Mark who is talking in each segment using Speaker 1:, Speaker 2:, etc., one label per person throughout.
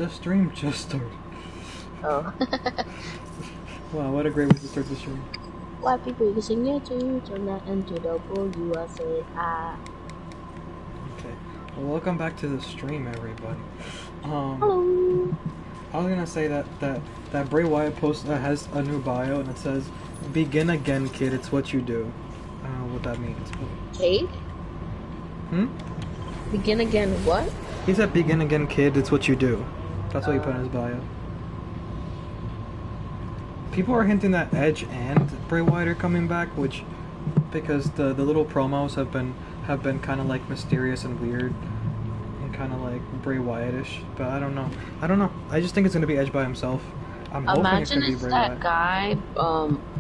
Speaker 1: The stream just started.
Speaker 2: Oh.
Speaker 1: Wow, what a great way to start the stream.
Speaker 2: White people using YouTube, turn that into USA.
Speaker 1: Okay. Well, welcome back to the stream, everybody.
Speaker 2: Hello.
Speaker 1: I was gonna say that Bray Wyatt post has a new bio and it says, "Begin again, kid. It's what you do." I don't know what that means.
Speaker 2: Kid? Begin again what?
Speaker 1: He said, "Begin again, kid. It's what you do." That's what he put in his bio. People are hinting that Edge and Bray Wyatt are coming back, which, because the little promos have been kind of like mysterious and weird, and kind of like Bray Wyatt-ish. But I don't know. I just think it's gonna be Edge by himself. I'm hoping
Speaker 2: Imagine
Speaker 1: it could
Speaker 2: it's
Speaker 1: be Bray
Speaker 2: that
Speaker 1: Wyatt.
Speaker 2: guy.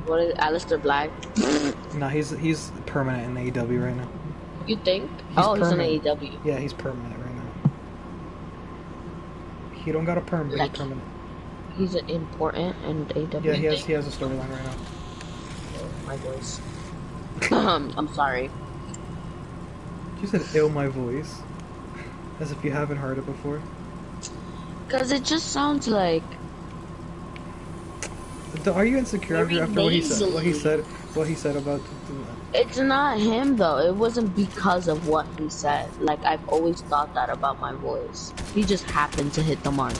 Speaker 2: What is it, Aleister Black?
Speaker 1: No, he's permanent in AEW right now.
Speaker 2: You think?
Speaker 1: He's
Speaker 2: He's in
Speaker 1: permanent.
Speaker 2: AEW.
Speaker 1: Yeah, he's permanent right now. He don't got a perm, but
Speaker 2: Like,
Speaker 1: he's permanent.
Speaker 2: He's important in AEW.
Speaker 1: Yeah, he has a storyline right now.
Speaker 2: My voice. I'm sorry.
Speaker 1: You said "ill my voice," as if you haven't heard it before.
Speaker 2: Cause it just sounds like.
Speaker 1: Are you insecure
Speaker 2: Very
Speaker 1: after what he said?
Speaker 2: nasally.
Speaker 1: What he said about?
Speaker 2: It's not him though. It wasn't because of what he said. Like I've always thought that about my voice. He just happened to hit the mark.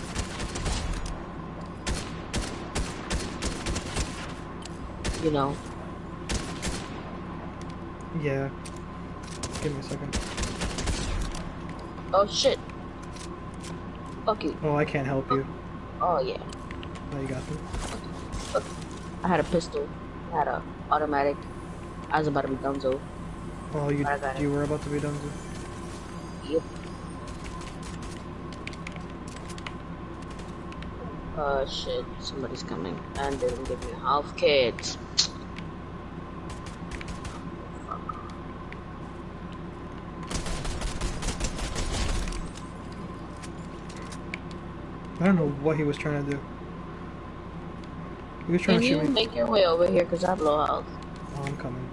Speaker 2: You know.
Speaker 1: Yeah. Give me a second.
Speaker 2: Oh shit. Fuck you.
Speaker 1: Oh, I can't help you.
Speaker 2: Oh yeah.
Speaker 1: Oh, you got me.
Speaker 2: I had a pistol. I had a automatic. I was about to be Dunzo.
Speaker 1: Oh, you were about to be done too.
Speaker 2: Yep. Shit. Somebody's coming. And they didn't give me a health kit.
Speaker 1: I don't know what he was trying to do. He was trying
Speaker 2: Can
Speaker 1: to
Speaker 2: you
Speaker 1: shoot me.
Speaker 2: make your way over here? Cause I have low health.
Speaker 1: Oh, I'm coming.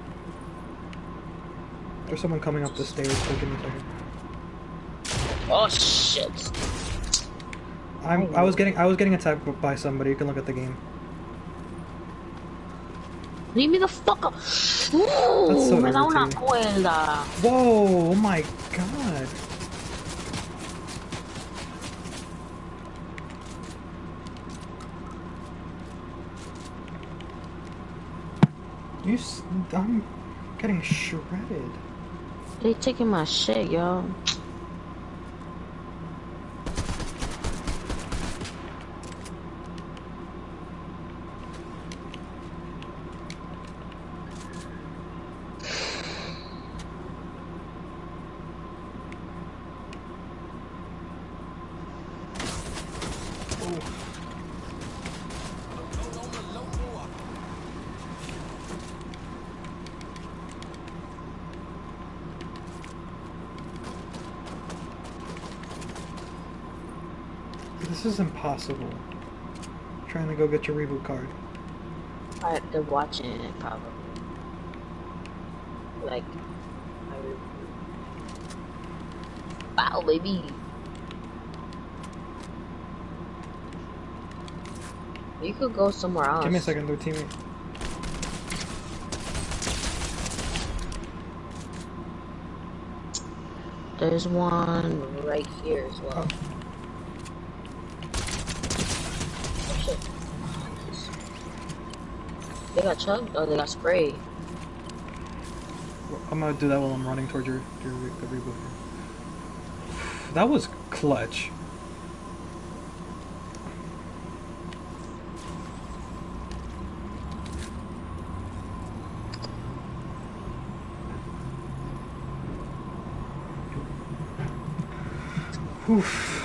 Speaker 1: There's someone coming up the stairs. So give me a second.
Speaker 2: Oh shit.
Speaker 1: I was getting attacked by somebody. You can look at the game.
Speaker 2: Leave me the fuck up.
Speaker 1: That's so
Speaker 2: Me da una
Speaker 1: irritating.
Speaker 2: cuerda.
Speaker 1: Whoa! Oh my god! I'm getting shredded.
Speaker 2: They taking my shit, yo.
Speaker 1: This is impossible. Trying to go get your reboot card.
Speaker 2: They're watching it probably. Like, wow, baby. You could go somewhere else.
Speaker 1: Give me a second, their teammate.
Speaker 2: There's one right here as well. Oh shit. They got chugged? Oh, they got sprayed.
Speaker 1: I'm gonna do that while I'm running towards the reboot. That was clutch. Oof.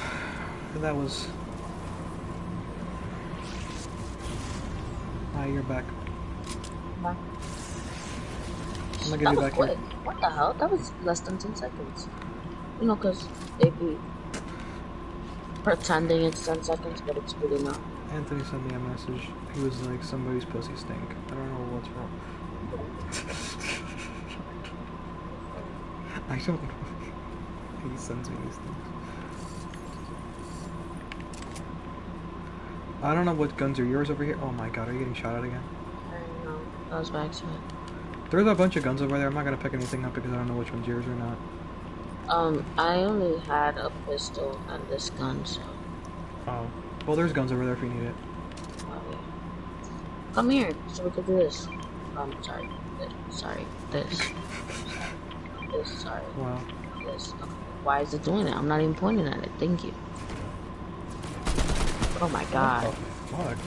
Speaker 1: That was... Ah, you're back.
Speaker 2: Huh?
Speaker 1: I'm gonna
Speaker 2: That
Speaker 1: give you
Speaker 2: was
Speaker 1: back
Speaker 2: quick.
Speaker 1: here.
Speaker 2: What the hell? That was less than 10 seconds. You know, cause they be pretending it's 10 seconds, but it's really not.
Speaker 1: Anthony sent me a message. He was like, somebody's pussy stink. I don't know what's wrong. I don't know. He sends me these things. I don't know what guns are yours over here. Oh my god, are you getting shot at again?
Speaker 2: I don't know. That was by accident.
Speaker 1: There's a bunch of guns over there. I'm not gonna pick anything up because I don't know which one's yours or not.
Speaker 2: I only had a pistol and this gun, so.
Speaker 1: Oh. Well, there's guns over there if you need it.
Speaker 2: Oh, yeah. Come here, so we can do this. Sorry. Sorry. This. This, sorry.
Speaker 1: Wow.
Speaker 2: This. Okay. Why is it doing it? I'm not even pointing at it. Thank you. Oh my god.
Speaker 1: What the fuck?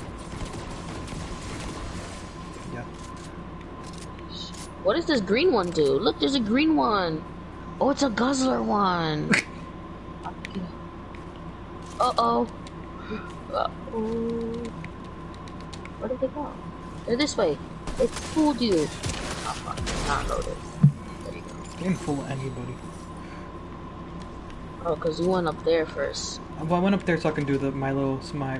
Speaker 1: Yeah.
Speaker 2: What does this green one do? Look, there's a green one. Oh, it's a guzzler one. Uh-oh. Uh-oh. Where did they go? They're this way. It fooled you. Oh, fuck. It's not loaded. There you go.
Speaker 1: Didn't fool anybody.
Speaker 2: Oh, because you went up there first.
Speaker 1: Well, I went up there so I can do my little my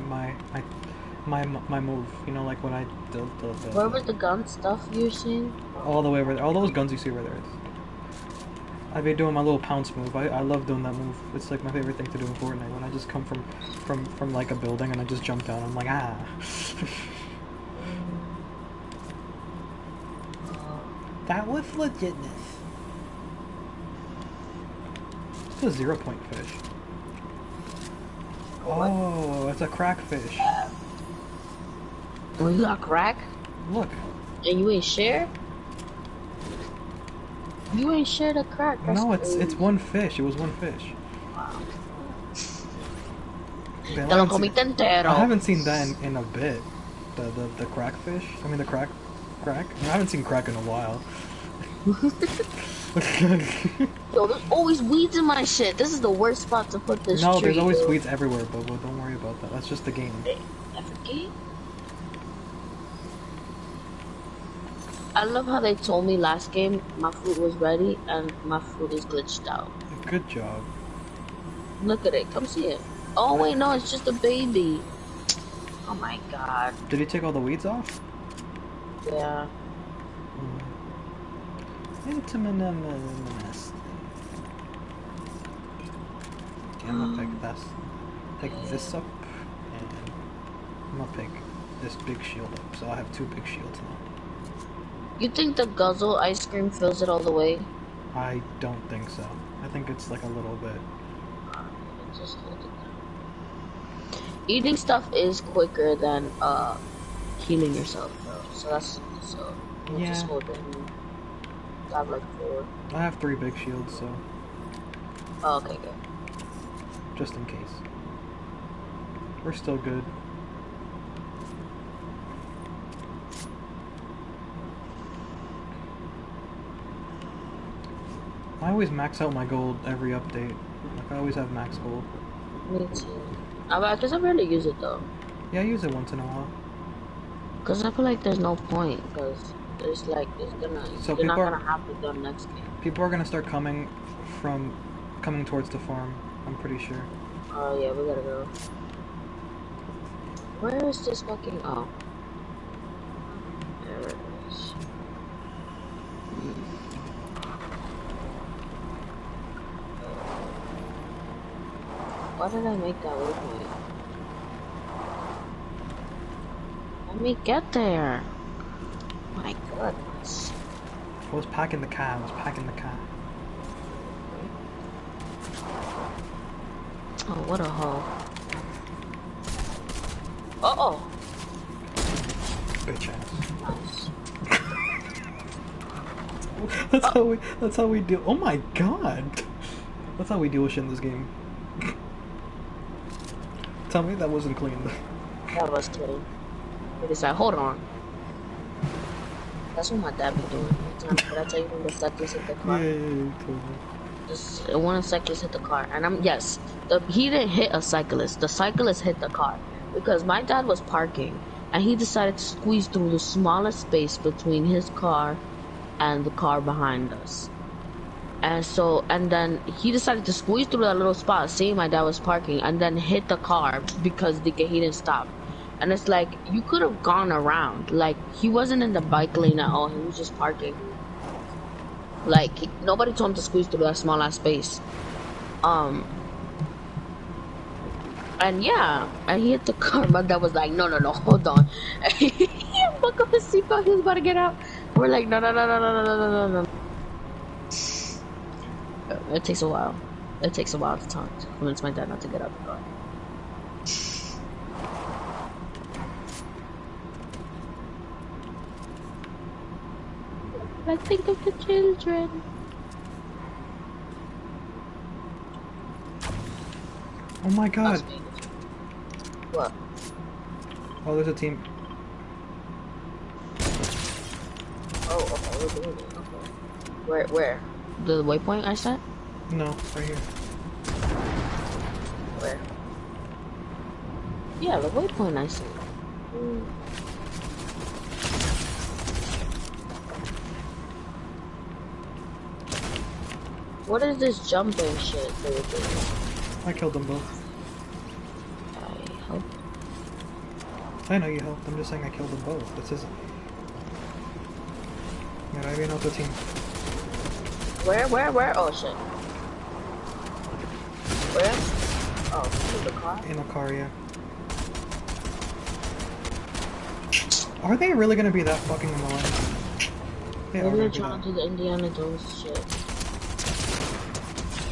Speaker 1: move. You know, like when I
Speaker 2: Where was the gun stuff you're seeing?
Speaker 1: all the way over there. All those guns you see over there. I've been doing my little pounce move. I love doing that move. It's like my favorite thing to do in Fortnite. When I just come from like a building and I just jump down. I'm like, ah. That was legitness. It's a 0-point fish. Oh, it's a crack fish.
Speaker 2: Oh, you got crack?
Speaker 1: Look.
Speaker 2: And you ain't share? You ain't shared a crack. That's
Speaker 1: No,
Speaker 2: crazy.
Speaker 1: it's one fish. It was one fish.
Speaker 2: Wow.
Speaker 1: Okay,
Speaker 2: Te lo comiste entero.
Speaker 1: I haven't seen that in a bit. The crack fish. I mean the crack. I haven't seen crack in a while.
Speaker 2: Yo, there's always weeds in my shit. This is the worst spot to put this
Speaker 1: No,
Speaker 2: tree.
Speaker 1: there's always weeds everywhere, but don't worry about that. That's just the game.
Speaker 2: Every game? I love how they told me last game my fruit was ready and my fruit is glitched out.
Speaker 1: Good job.
Speaker 2: Look at it. Come see it. Oh wait, no, it's just a baby. Oh my god.
Speaker 1: Did he take all the weeds off?
Speaker 2: Yeah.
Speaker 1: Intimate nest. Okay, I'm gonna pick this up, and I'm gonna pick this big shield up. So I have 2 big shields now.
Speaker 2: You think the guzzle ice cream fills it all the way?
Speaker 1: I don't think so. I think it's like a little bit.
Speaker 2: Just hold it down. Eating stuff is quicker than healing yourself, though. So that's
Speaker 1: Yeah.
Speaker 2: Just hold it. I have like 4.
Speaker 1: I have 3 big shields, so
Speaker 2: Oh, okay, good.
Speaker 1: just in case. We're still good. I always max out my gold every update. Like I always have max gold.
Speaker 2: Me too. I guess I rarely use it though.
Speaker 1: Yeah, I use it once in a while.
Speaker 2: Cause I feel like there's no point. Cause it's like
Speaker 1: So
Speaker 2: you're not
Speaker 1: people
Speaker 2: gonna have the gun next game.
Speaker 1: People are gonna start coming towards the farm. I'm pretty sure.
Speaker 2: Oh yeah, we gotta go. Where is this fucking? Oh, there it is. Why did I make that waypoint? Let me get there. My goodness.
Speaker 1: I was packing the car.
Speaker 2: Oh, what a hole. Uh-oh.
Speaker 1: Bitch ass.
Speaker 2: Nice.
Speaker 1: That's how we deal. Oh my god. That's how we deal with shit in this game. Tell me that wasn't clean.
Speaker 2: That was clean. Wait a sec, hold on. That's what my dad be doing. Did I tell you when the cyclist hit the car?
Speaker 1: Yeah, you told me.
Speaker 2: Just one cyclist hit the car, and he didn't hit a cyclist. The cyclist hit the car because my dad was parking, and he decided to squeeze through the smallest space between his car and the car behind us. And then he decided to squeeze through that little spot, seeing my dad was parking, and then hit the car because he didn't stop. And it's like, you could have gone around. Like, he wasn't in the bike lane at all. He was just parking. Like, nobody told him to squeeze through that small ass space. And yeah, and he hit the car. My dad was like, no, no, no, hold on. And he buckled up his seatbelt. He was about to get out. We're like, no, no, no, no, no, no, no, no, no. It takes a while. It takes a while to convince my dad not to get out the car. Like, think of the children.
Speaker 1: Oh my god.
Speaker 2: What?
Speaker 1: Oh, there's a team.
Speaker 2: Oh, okay, we're doing it. Okay. Where? The waypoint I set?
Speaker 1: No, right here.
Speaker 2: Where? Yeah, the waypoint I set. What is this jumping shit they were doing?
Speaker 1: I killed them both.
Speaker 2: I hope.
Speaker 1: I know you helped. I'm just saying I killed them both. This isn't. Mira, ahí viene otro team.
Speaker 2: Where? Oh shit. Where? Oh, in the car?
Speaker 1: In a car, yeah. Are they really gonna be that fucking annoying? They are
Speaker 2: Maybe they're
Speaker 1: gonna be
Speaker 2: trying
Speaker 1: that.
Speaker 2: to do the Indiana Jones shit.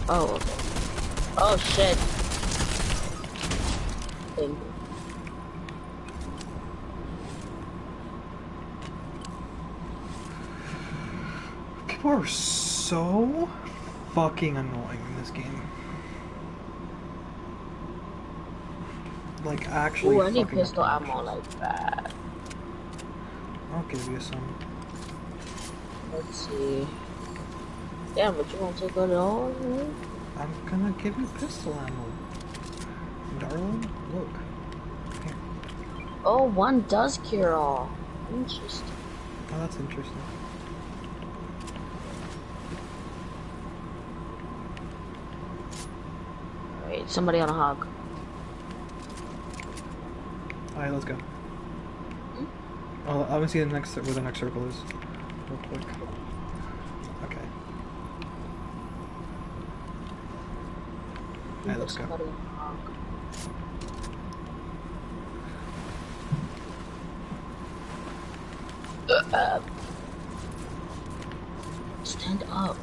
Speaker 2: Oh, okay. Oh shit. Thank you.
Speaker 1: People are so fucking annoying in this game. Like, actually
Speaker 2: Ooh, I need
Speaker 1: fucking
Speaker 2: pistol
Speaker 1: obnoxious.
Speaker 2: ammo like that.
Speaker 1: I'll give you some.
Speaker 2: Let's see. Damn, but you won't take it all? Really?
Speaker 1: I'm gonna give you pistol ammo. Darling, look. Here.
Speaker 2: Oh, one does cure all. Interesting.
Speaker 1: Oh, that's interesting.
Speaker 2: Alright, somebody on a hog.
Speaker 1: Alright, let's go. Oh, I want to see the next where the next circle is. Real quick. Okay. Alright, let's go.
Speaker 2: Somebody on a hog. Stand up.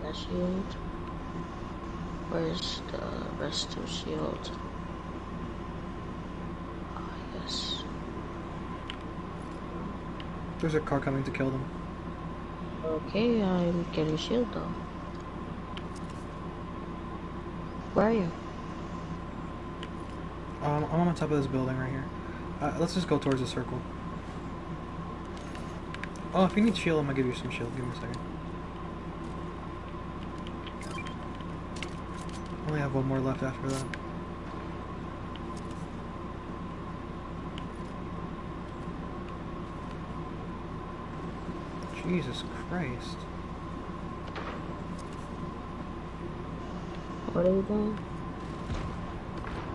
Speaker 2: That shield. Where's the rest of shield? Oh, yes.
Speaker 1: There's a car coming to kill them.
Speaker 2: Okay, I'm getting shield though. Where are you?
Speaker 1: I'm on top of this building right here. Let's just go towards the circle. Oh, if you need shield, I'm gonna give you some shield. Give me a second. I only have one more left after that. Jesus Christ.
Speaker 2: What are you doing?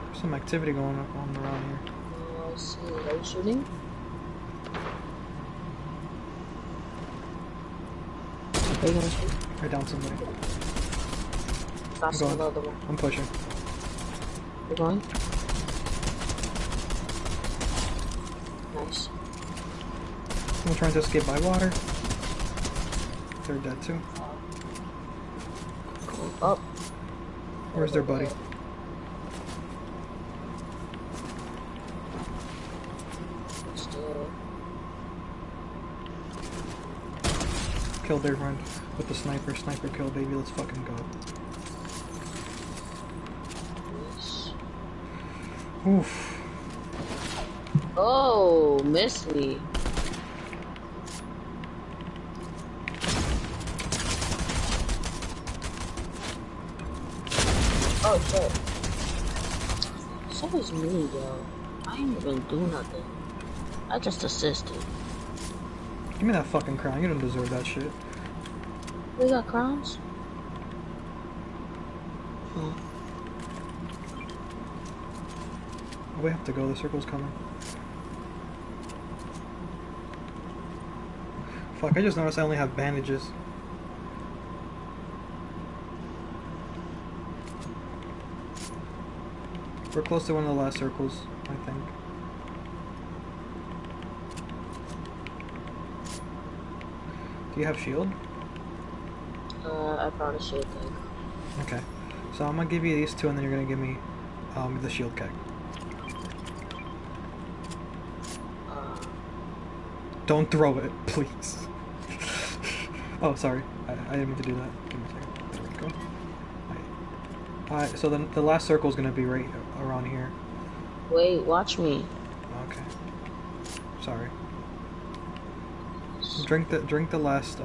Speaker 1: There's some activity going on around here.
Speaker 2: Oh, I see. Are you shooting? Are you gonna shoot?
Speaker 1: I downed somebody.
Speaker 2: That's
Speaker 1: I'm going.
Speaker 2: another one.
Speaker 1: I'm pushing.
Speaker 2: You're going? Nice.
Speaker 1: Someone trying to escape by water. They're dead too.
Speaker 2: Going up.
Speaker 1: Where's their buddy?
Speaker 2: Still.
Speaker 1: Killed their friend with the sniper. Sniper kill, baby. Let's fucking go.
Speaker 2: Nice.
Speaker 1: Oof.
Speaker 2: Oh, missed me. Oh shit. It's always me, yo. I ain't even do nothing. I just assisted.
Speaker 1: Give me that fucking crown. You don't deserve that shit.
Speaker 2: We got crowns? Oh.
Speaker 1: We have to go. The circle's coming. Fuck, I just noticed I only have bandages. We're close to one of the last circles, I think. Do you have shield?
Speaker 2: I found a shield thing.
Speaker 1: Okay. So I'm gonna give you these two and then you're gonna give me the shield keg. Don't throw it, please. Oh, sorry. I didn't mean to do that. Give me a second. There we go. Alright, so the last circle is gonna be right around here.
Speaker 2: Wait, watch me.
Speaker 1: Okay. Sorry. Drink the last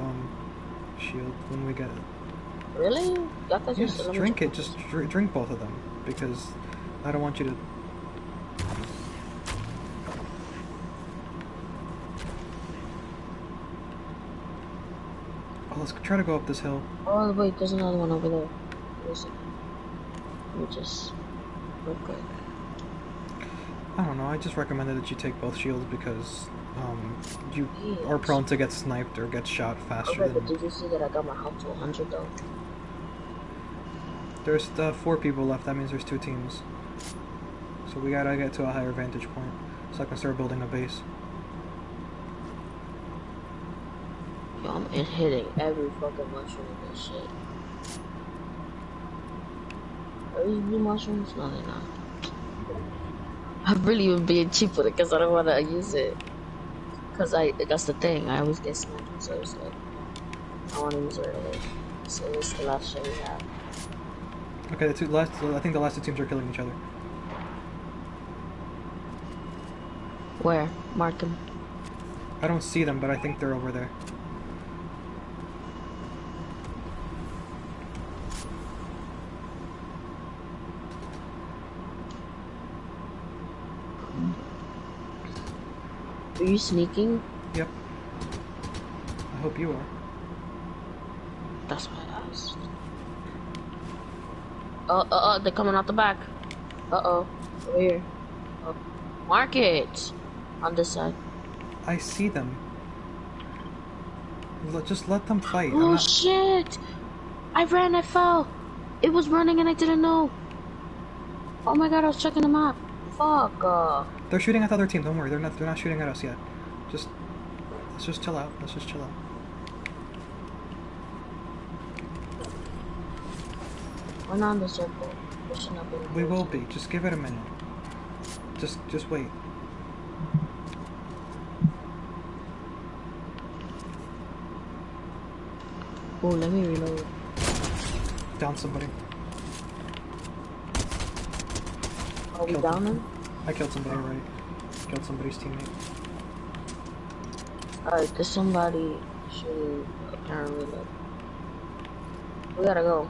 Speaker 1: shield when we get it.
Speaker 2: Really?
Speaker 1: Yes, drink it. Just drink both of them because I don't want you to. Oh, let's try to go up this hill.
Speaker 2: Oh wait, there's another one over there. Let me just real quick.
Speaker 1: I don't know. I just recommended that you take both shields because you are prone to get sniped or get shot faster.
Speaker 2: Okay, but did you see that I got my health to 100 though?
Speaker 1: There's 4 people left. That means there's 2 teams. So we gotta get to a higher vantage point so I can start building a base.
Speaker 2: Yo, I'm hitting every fucking mushroom with this shit. Are these blue mushrooms? No, they're not. I'm really even being cheap with it because I don't want to use it. Because that's the thing. I always get sniped, so it's like, I want to use it right away. So this is the last shot we have.
Speaker 1: Okay, I think the last 2 teams are killing each other.
Speaker 2: Where? Mark them.
Speaker 1: I don't see them, but I think they're over there.
Speaker 2: Are you sneaking?
Speaker 1: Yep. I hope you are.
Speaker 2: That's what I asked. They're coming out the back. Over here. Mark it! On this side.
Speaker 1: I see them. Just let them fight.
Speaker 2: Oh shit! I ran, I fell! It was running and I didn't know! Oh my god, I was checking the map. Fuck.
Speaker 1: They're shooting at the other team, don't worry. They're not shooting at us yet. Let's just chill out. Let's just chill out.
Speaker 2: We're not in the circle.
Speaker 1: We will be. Just give it a minute. Just wait.
Speaker 2: Oh, let me reload.
Speaker 1: Down somebody.
Speaker 2: Are we down him?
Speaker 1: I killed somebody already. Killed somebody's teammate.
Speaker 2: Alright, there's somebody shooting apparently. We gotta go.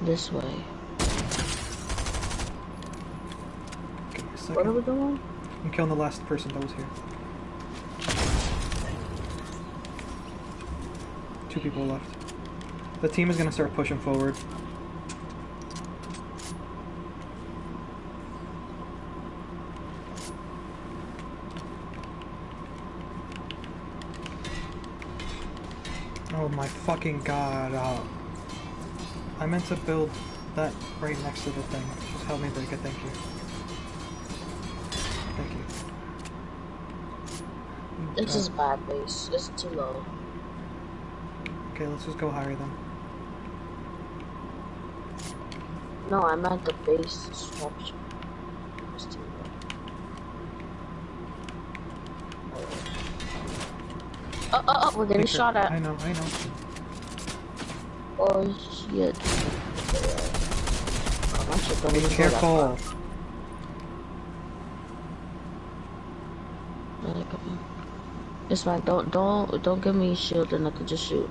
Speaker 2: This way. What are we doing?
Speaker 1: I'm killing the last person that was here. 2 people left. The team is gonna start pushing forward. Oh my fucking god. I meant to build that right next to the thing. Just help me break it, thank you. Thank you.
Speaker 2: This is bad base. It's too low.
Speaker 1: Okay, let's just go higher then.
Speaker 2: No, I meant the base structure. It's too low. Oh, we're getting shot at.
Speaker 1: I know.
Speaker 2: Oh shit. Oh, my shit don't
Speaker 1: Be
Speaker 2: even go that
Speaker 1: careful.
Speaker 2: far. It's fine. Don't give me a shield or nothing. Just shoot.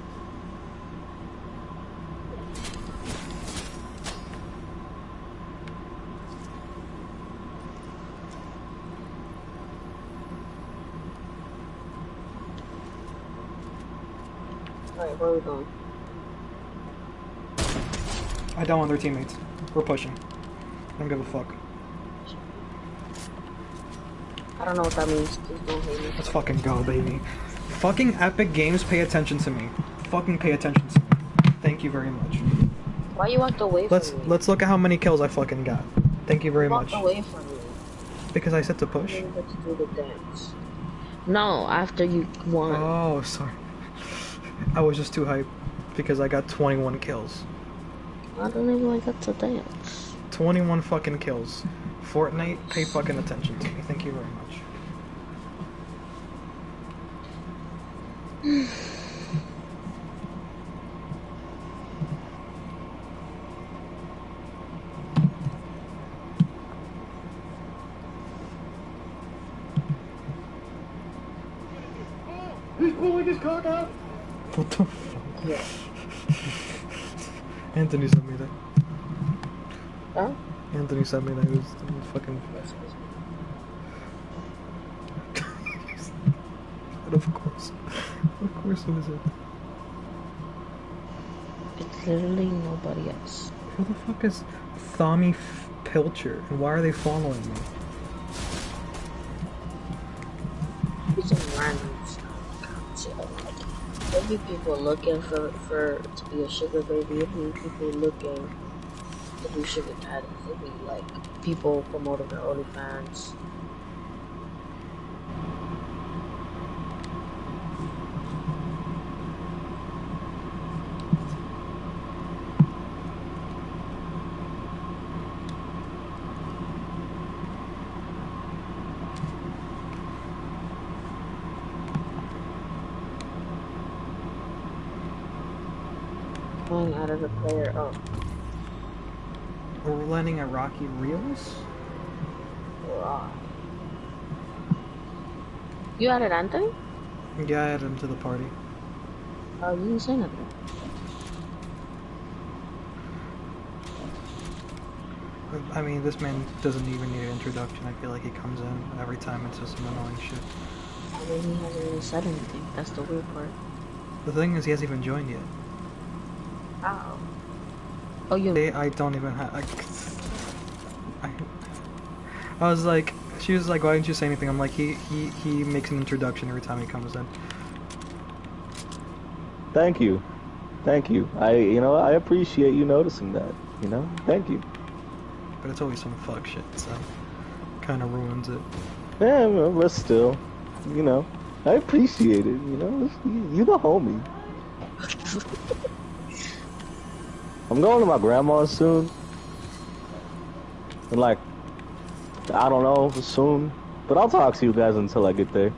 Speaker 2: Alright, where are we going?
Speaker 1: I don't want their teammates. We're pushing. I don't give a fuck.
Speaker 2: I don't know what that means. Please don't hate me.
Speaker 1: Let's fucking go, baby. Fucking Epic Games, pay attention to me. Fucking pay attention to me. Thank you very much.
Speaker 2: Why you walked away from me?
Speaker 1: Let's look at how many kills I fucking got. Thank you very much.
Speaker 2: Walked away from me.
Speaker 1: Because I said to push.
Speaker 2: You didn't get to do the dance. No, after you won.
Speaker 1: Oh, sorry. I was just too hyped because I got 21 kills.
Speaker 2: I don't even get to dance.
Speaker 1: 21 fucking kills. Fortnite, pay fucking attention to me. Thank you very much. He's pulling his cock out! What the fuck?
Speaker 2: Yeah.
Speaker 1: Anthony sent me that.
Speaker 2: Huh?
Speaker 1: Anthony sent me that. It was fucking... Of course. Of course it was it.
Speaker 2: It's literally nobody else.
Speaker 1: Who the fuck is Tommy Pilcher? And why are they following me?
Speaker 2: It's a random stuff. There'll be people looking for to be a sugar baby. There'll be people looking to be sugar daddies. There'll be like people promoting their OnlyFans. Out of the player. Oh.
Speaker 1: We're landing at Rocky Reels?
Speaker 2: Wow. You added Anthony?
Speaker 1: Yeah, I added him to the party.
Speaker 2: Oh, you didn't say nothing.
Speaker 1: I mean, this man doesn't even need an introduction. I feel like he comes in every time it's just some annoying shit.
Speaker 2: I mean, he hasn't even said anything. That's the weird part.
Speaker 1: The thing is, he hasn't even joined yet.
Speaker 2: Oh. Oh, you.
Speaker 1: I don't even have. I was like, she was like, why didn't you say anything? I'm like, he makes an introduction every time he comes in.
Speaker 3: Thank you. I appreciate you noticing that. Thank you.
Speaker 1: But it's always some fuck shit, so kind of ruins it.
Speaker 3: Yeah, well, but still, I appreciate it. You the homie. I'm going to my grandma's soon. And like, I don't know, soon. But I'll talk to you guys until I get there.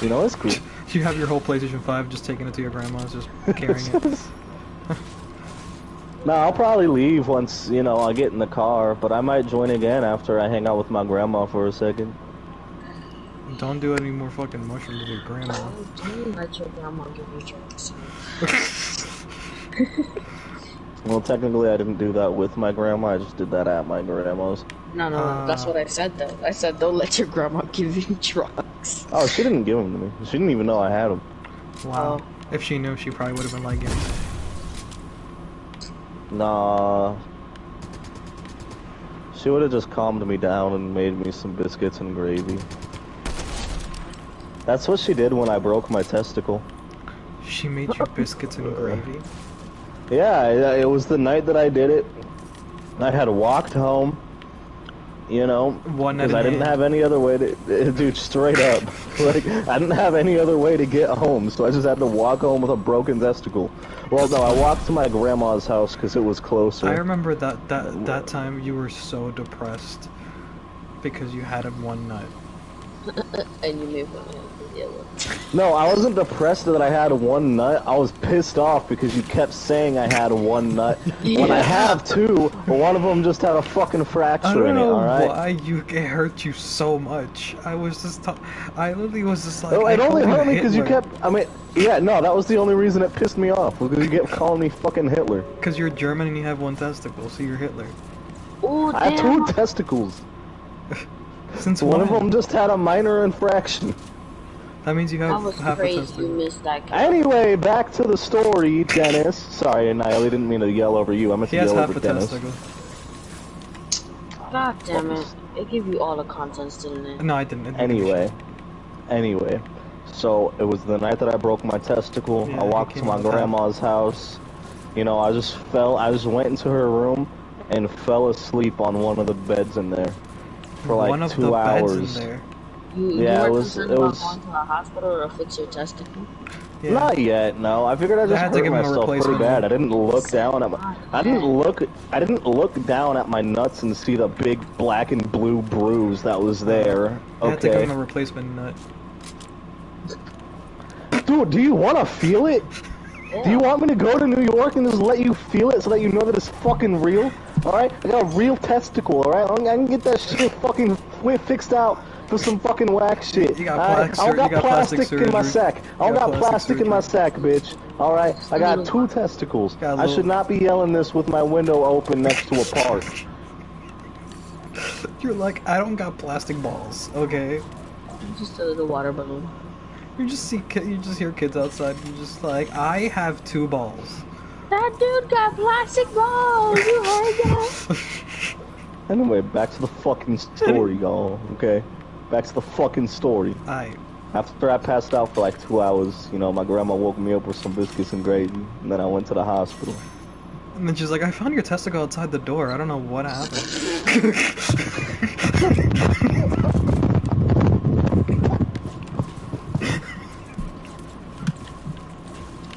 Speaker 3: It's cool.
Speaker 1: You have your whole PlayStation 5 just taking it to your grandma's, just carrying it.
Speaker 3: No, I'll probably leave once, I get in the car. But I might join again after I hang out with my grandma for a second.
Speaker 1: Don't do any more fucking mushrooms with your grandma.
Speaker 2: Don't let your grandma give you drugs.
Speaker 3: Well, technically, I didn't do that with my grandma. I just did that at my grandma's.
Speaker 2: No, that's what I said, though. I said, don't let your grandma give you drugs.
Speaker 3: Oh, she didn't give them to me. She didn't even know I had them.
Speaker 1: Wow. If she knew, she probably would have been like, yeah.
Speaker 3: Nah. She would have just calmed me down and made me some biscuits and gravy. That's what she did when I broke my testicle.
Speaker 1: She made you biscuits and gravy?
Speaker 3: Yeah, it was the night that I did it. I had walked home, because I didn't have any other way to, dude, straight up. Like, I didn't have any other way to get home, so I just had to walk home with a broken testicle. Well, no, I walked to my grandma's house because it was closer.
Speaker 1: I remember that time you were so depressed because you had one nut.
Speaker 2: And you made one yellow.
Speaker 3: No, I wasn't depressed that I had one nut. I was pissed off because you kept saying I had one nut when I have two, but one of them just had a fucking fracture in it, alright?
Speaker 1: I don't know why it hurt you so much. I was just I literally was just like...
Speaker 3: Oh, it only hurt me because you kept... yeah, no, that was the only reason it pissed me off, was because you kept calling me fucking Hitler.
Speaker 1: Because you're German and you have one testicle, so you're Hitler.
Speaker 2: Ooh,
Speaker 3: I have two testicles.
Speaker 1: Since
Speaker 3: one
Speaker 1: when?
Speaker 3: of them just had a minor infraction.
Speaker 1: That means you have half a testicle.
Speaker 2: You missed that guy.
Speaker 3: Anyway, back to the story, Dennis. Sorry, Niall, I didn't mean to yell over you. I meant to yell over Dennis.
Speaker 1: He has half a testicle.
Speaker 2: God damn it. It gave you all the contents, didn't it?
Speaker 1: No, I didn't. It didn't give me shit.
Speaker 3: Anyway, so it was the night that I broke my testicle.
Speaker 1: Yeah,
Speaker 3: I
Speaker 1: he
Speaker 3: walked
Speaker 1: came
Speaker 3: to my
Speaker 1: on top.
Speaker 3: grandma's house. You know, I just went into her room and fell asleep on one of the beds in there for like
Speaker 1: One of
Speaker 3: 2
Speaker 1: the
Speaker 3: hours.
Speaker 1: beds in there.
Speaker 2: You
Speaker 3: Yeah,
Speaker 2: were
Speaker 3: it
Speaker 2: concerned about
Speaker 3: was.
Speaker 2: going to the hospital to fix your testicle?
Speaker 1: Yeah.
Speaker 3: Not yet, no. I figured I
Speaker 1: They
Speaker 3: just
Speaker 1: had to
Speaker 3: hurt
Speaker 1: give him a
Speaker 3: myself pretty
Speaker 1: replacement
Speaker 3: bad.
Speaker 1: one.
Speaker 3: I didn't look down at my. I didn't look down at my nuts and see the big black and blue bruise that was there.
Speaker 1: They had to give
Speaker 3: Okay.
Speaker 1: him a replacement nut.
Speaker 3: Dude, do you want to feel it?
Speaker 2: Yeah.
Speaker 3: Do you want me to go to New York and just let you feel it so that you know that it's fucking real? Alright? I got a real testicle, alright? I can get that shit fucking fixed out for some fucking whack shit.
Speaker 1: You got
Speaker 3: Alright?
Speaker 1: plastic
Speaker 3: I don't got
Speaker 1: you got plastic
Speaker 3: plastic in my
Speaker 1: surgery.
Speaker 3: sack. I don't got plastic in my sack, bitch. Alright? I got 2 testicles. I should not be yelling this with my window open next to a park.
Speaker 1: You're like, I don't got plastic balls, okay?
Speaker 2: Just a little water balloon.
Speaker 1: You just hear kids outside and you're just like, I have 2 balls.
Speaker 2: That dude got plastic balls! You heard that?
Speaker 3: Anyway, back to the fucking story, y'all. Okay? Back to the fucking story. After I passed out for like 2 hours, you know, my grandma woke me up with some biscuits and gravy, and then I went to the hospital.
Speaker 1: And then she's like, I found your testicle outside the door. I don't know what happened.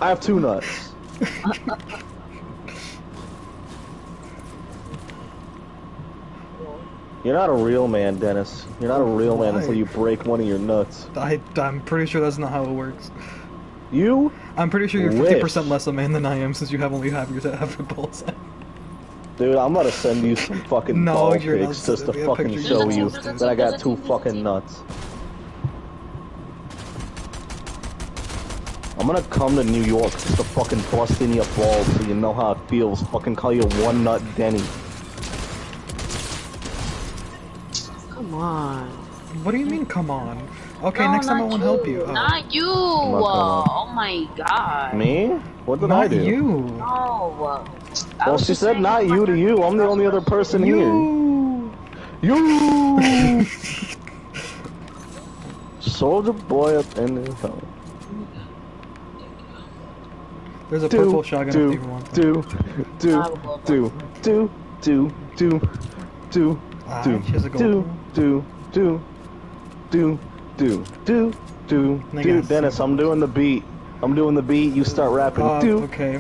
Speaker 3: I have 2 nuts. You're not a real man, Dennis. You're not a real man until you break one of your nuts.
Speaker 1: I'm pretty sure that's not how it works.
Speaker 3: I'm
Speaker 1: pretty sure you're 50% less a man than I am since you have only half your balls.
Speaker 3: Dude, I'm gonna send you some fucking ball pics just to fucking show you that I got 2 fucking nuts. I'm gonna come to New York just to fucking bust in your balls so you know how it feels. Fucking call you One Nut Denny.
Speaker 2: Come on.
Speaker 1: What do you mean, come on? Okay,
Speaker 2: No,
Speaker 1: next time I won't help you.
Speaker 2: Not you! Oh my god.
Speaker 3: Me? What did I do?
Speaker 1: Not you.
Speaker 2: No.
Speaker 3: Well, she said not you to you. I'm the only other person here. You! Soldier boy up in the hell.
Speaker 1: There's a purple shotgun if you want.
Speaker 3: Dennis, I'm doing the beat. You start rapping.
Speaker 1: Okay.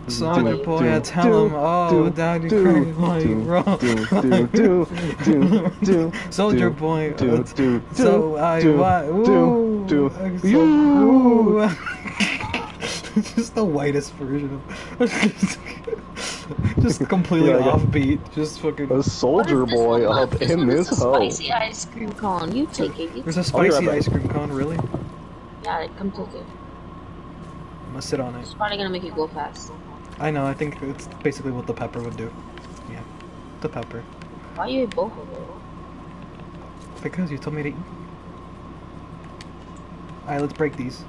Speaker 1: Soldier boy, I tell him, oh, daddy crazy like wrong. Soldier boy, so you. Just the whitest version of just completely offbeat, just fucking
Speaker 3: a soldier boy up in this hole.
Speaker 2: Spicy ice cream cone, you take it.
Speaker 1: There's a spicy ice cream cone, really?
Speaker 2: Yeah, come take it.
Speaker 1: I'm gonna sit on it.
Speaker 2: It's probably gonna make you go fast.
Speaker 1: I know, I think it's basically what the pepper would do. Yeah, the pepper.
Speaker 2: Why you ate both of them?
Speaker 1: Because you told me to eat. Alright, let's break these.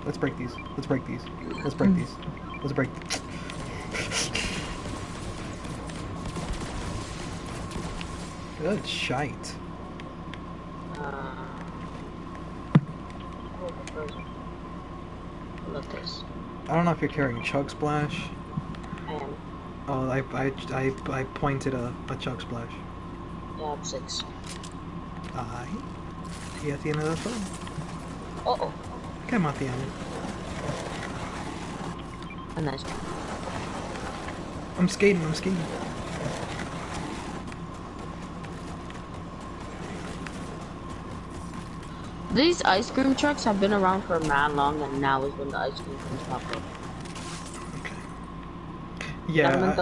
Speaker 1: Let's break these. Let's break these. Let's break these. Let's break. Good shite.
Speaker 2: Look this.
Speaker 1: I don't know if you're carrying Chug Splash.
Speaker 2: I am.
Speaker 1: Oh, I pointed a Chug Splash.
Speaker 2: Yeah, I'm 6.
Speaker 1: You at the end of the phone.
Speaker 2: Uh-oh.
Speaker 1: Come at the end.
Speaker 2: A nice one.
Speaker 1: I'm skating.
Speaker 2: These ice cream trucks have been around for mad long, and now is when the ice cream comes pop up.
Speaker 1: Yeah.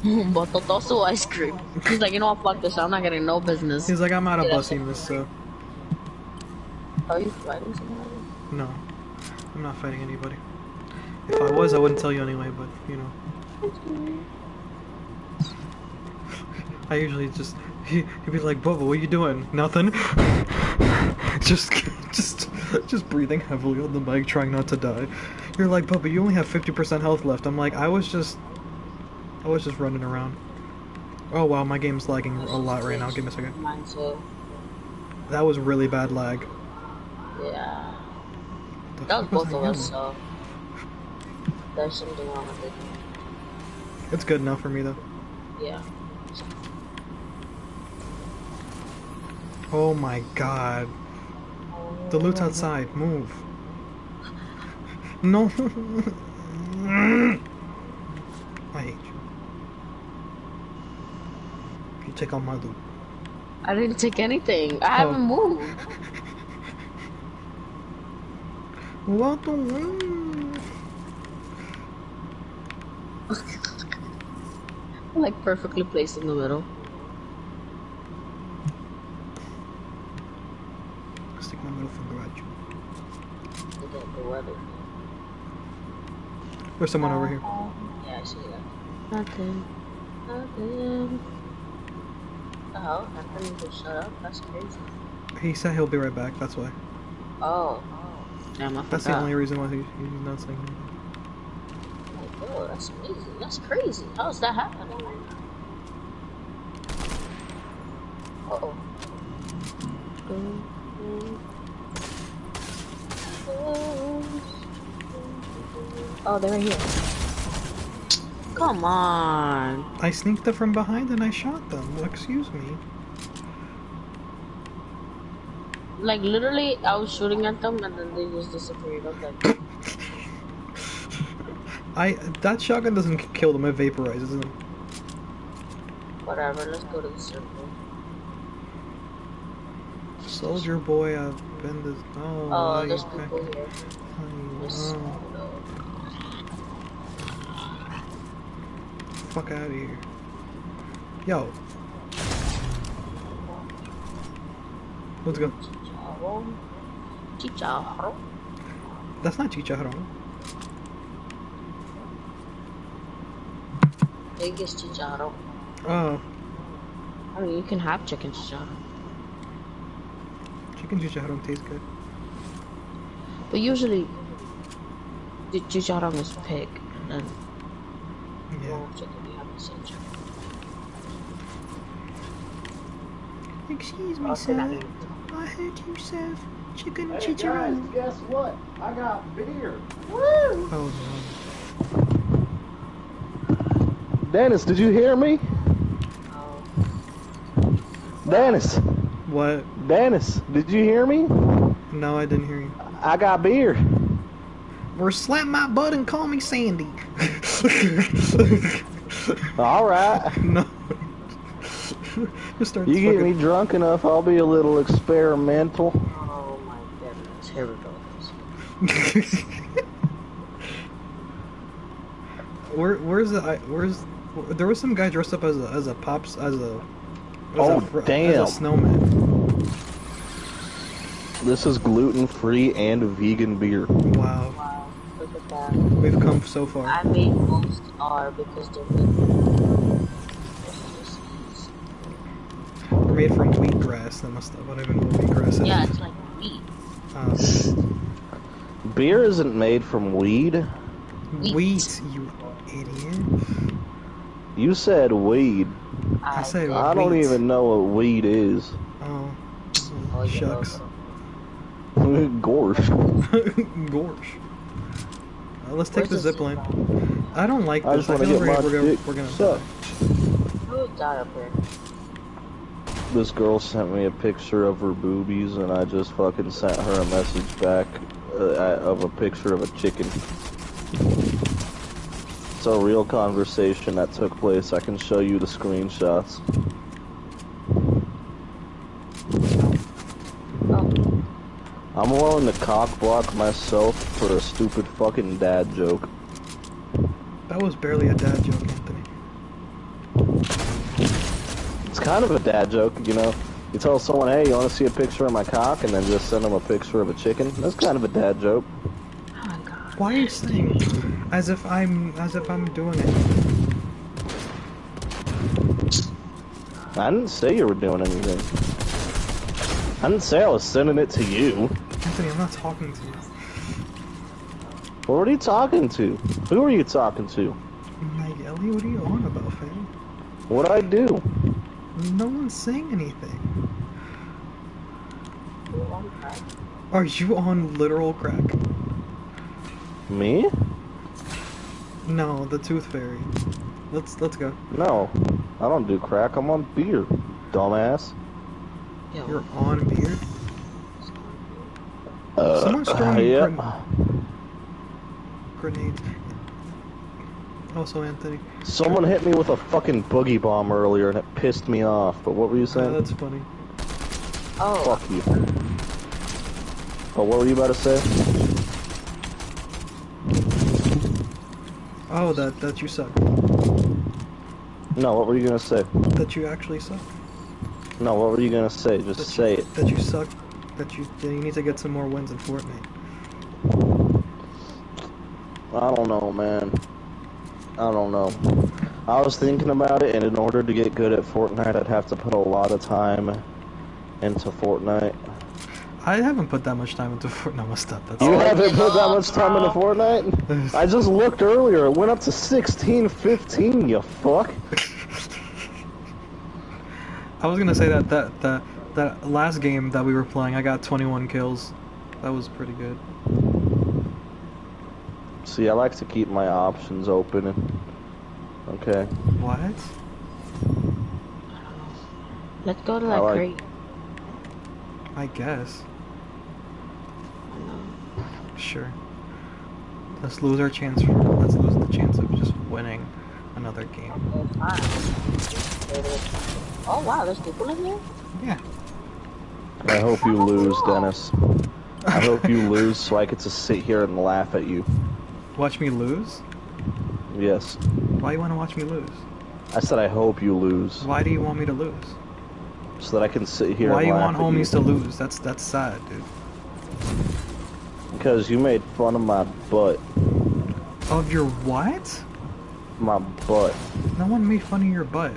Speaker 2: Botó su ice cream. He's like, you know what, fuck this, I'm not getting no business.
Speaker 1: He's like, I'm out of busing this, so.
Speaker 2: Are you fighting somebody?
Speaker 1: No. I'm not fighting anybody. If I was, I wouldn't tell you anyway, but, you know. I usually just... He'd be like, Bubba, what are you doing? Nothing. just breathing heavily on the mic, trying not to die. You're like, Bubba, you only have 50% health left. I'm like, I was just... I was just running around. Oh wow, my game's lagging a lot right now. Give me a second.
Speaker 2: Mine too.
Speaker 1: That was really bad lag.
Speaker 2: Yeah.
Speaker 1: The
Speaker 2: That was
Speaker 1: fuck
Speaker 2: both of us, so there's something wrong with it.
Speaker 1: It's good enough for me though.
Speaker 2: Yeah.
Speaker 1: Oh my god. The loot's outside. Move. No. I hate you. You take all my loot.
Speaker 2: I didn't take anything. I haven't moved.
Speaker 1: What the wind?
Speaker 2: Like perfectly placed in the middle.
Speaker 1: Stick my middle finger at you.
Speaker 2: Look at the weather.
Speaker 1: There's someone over here.
Speaker 2: Yeah, I see that. Nothing. Nothing. Oh, nothing to shut up. That's crazy.
Speaker 1: He said he'll be right back, that's why.
Speaker 2: Oh. Damn, I
Speaker 1: That's the
Speaker 2: forgot.
Speaker 1: only reason why he's not saying anything.
Speaker 2: Oh, that's amazing. That's crazy. How's that happening? Uh-oh. Oh, they're right here. Come on.
Speaker 1: I sneaked up from behind and I shot them. Well, excuse me.
Speaker 2: Like, literally, I was shooting at them and then they just disappeared. Okay.
Speaker 1: That shotgun doesn't kill them, it vaporizes them.
Speaker 2: Whatever, let's go to the circle.
Speaker 1: Soldier boy, I've been this.
Speaker 2: Oh, there's people here.
Speaker 1: Fuck out of here. Yo. Let's go.
Speaker 2: Chicharro.
Speaker 1: That's not chicharrón.
Speaker 2: I think it's chicharro.
Speaker 1: Oh.
Speaker 2: I mean, you can have chicken chicharro.
Speaker 1: Chicken chicharrón tastes good.
Speaker 2: But usually, the chicharron is pig, and then
Speaker 1: Yeah.
Speaker 2: chicken, you have the same chicken.
Speaker 1: Excuse me, sir. I heard you serve chicken chicharrón.
Speaker 4: Guys, guess what? I got beer. Woo!
Speaker 1: Oh
Speaker 3: Dennis, did you hear me?
Speaker 2: Oh.
Speaker 3: Dennis,
Speaker 1: no. What?
Speaker 3: Dennis, did you hear me?
Speaker 1: No, I didn't hear you.
Speaker 3: I got beer.
Speaker 1: Or slap my butt and call me Sandy.
Speaker 3: All right.
Speaker 1: No. Just start
Speaker 3: You get
Speaker 1: fucking-
Speaker 3: me drunk enough, I'll be a little experimental.
Speaker 2: Oh my goodness, here we go.
Speaker 1: Where's there was some guy dressed up as a pops as a
Speaker 3: Damn.
Speaker 1: as a snowman.
Speaker 3: This is gluten-free and vegan beer.
Speaker 1: Wow,
Speaker 2: Wow, look at that.
Speaker 1: we've come so far.
Speaker 2: I mean, most are because they're good.
Speaker 1: We're made from wheatgrass. That must have. I don't even know what wheatgrass is.
Speaker 2: Yeah, it's like meat.
Speaker 3: Beer isn't made from weed.
Speaker 1: Wheat, you idiot.
Speaker 3: You said weed.
Speaker 1: I said
Speaker 3: I don't
Speaker 1: wheat.
Speaker 3: even know what weed is.
Speaker 1: Oh,
Speaker 2: Oh, you
Speaker 1: shucks.
Speaker 3: Gorsh.
Speaker 1: Gorsh. Let's take
Speaker 2: Where's
Speaker 1: the
Speaker 2: the
Speaker 1: zip line. I don't like
Speaker 3: I
Speaker 1: this.
Speaker 3: just
Speaker 1: I
Speaker 3: want to
Speaker 1: feel
Speaker 3: get
Speaker 1: like
Speaker 3: my dick
Speaker 1: we're gonna
Speaker 3: sucked.
Speaker 2: Who died up here?
Speaker 3: This girl sent me a picture of her boobies, and I just fucking sent her a message back of a picture of a chicken. It's a real conversation that took place. I can show you the screenshots.
Speaker 2: Oh,
Speaker 3: I'm willing to cock block myself for a stupid fucking dad joke.
Speaker 1: That was barely a dad joke, Anthony.
Speaker 3: It's kind of a dad joke, you know. You tell someone, hey, you want to see a picture of my cock, and then just send them a picture of a chicken. That's kind of a dad joke.
Speaker 2: oh my god.
Speaker 1: Why are you saying as if I'm doing it?
Speaker 3: I didn't say you were doing anything. I didn't say I was sending it to you.
Speaker 1: Anthony, I'm not talking to you.
Speaker 3: What are you talking to? Who are you talking to?
Speaker 1: Like, Ellie, what are you on about, fam?
Speaker 3: What'd I do?
Speaker 1: No one's saying anything. Are you on literal crack?
Speaker 3: Me?
Speaker 1: No, the Tooth Fairy. Let's go.
Speaker 3: No, I don't do crack. I'm on beer, dumbass.
Speaker 1: You're on beer? Someone's throwing grenades. Also, Anthony.
Speaker 3: Someone hit me with a fucking boogie bomb earlier and it pissed me off, but what were you saying?
Speaker 1: That's funny.
Speaker 2: Oh.
Speaker 3: Fuck you. Oh, what were you about to say?
Speaker 1: Oh, that you suck.
Speaker 3: No, what were you gonna say?
Speaker 1: That you actually suck.
Speaker 3: No, what were you gonna say? Just say it.
Speaker 1: That you suck. That you need to get some more wins in Fortnite.
Speaker 3: I don't know, man. I don't know. I was thinking about it, and in order to get good at Fortnite, I'd have to put a lot of time into Fortnite.
Speaker 1: I haven't put that much time into Fortnite. No, stop. That's
Speaker 3: You haven't put that much time into Fortnite? I just looked earlier. It went up to 16, 15, you fuck.
Speaker 1: I was gonna say that last game that we were playing, I got 21 kills. That was pretty good.
Speaker 3: See, I like to keep my options open. Okay.
Speaker 1: What?
Speaker 2: Let's go to that crate.
Speaker 1: I guess. Sure. Let's lose our chance. Let's lose the chance of just winning another game.
Speaker 2: Oh wow, there's people in here?
Speaker 1: Yeah.
Speaker 3: I hope you lose, Dennis. I hope you lose so I get to sit here and laugh at you.
Speaker 1: Watch me lose?
Speaker 3: Yes.
Speaker 1: Why you want to watch me lose?
Speaker 3: I said I hope you lose.
Speaker 1: Why do you want me to lose?
Speaker 3: So that I can sit here
Speaker 1: Why
Speaker 3: and
Speaker 1: you
Speaker 3: laugh
Speaker 1: want
Speaker 3: at
Speaker 1: homies to lose? That's sad, dude.
Speaker 3: Because you made fun of my butt.
Speaker 1: Of your what?
Speaker 3: My butt.
Speaker 1: No one made fun of your butt.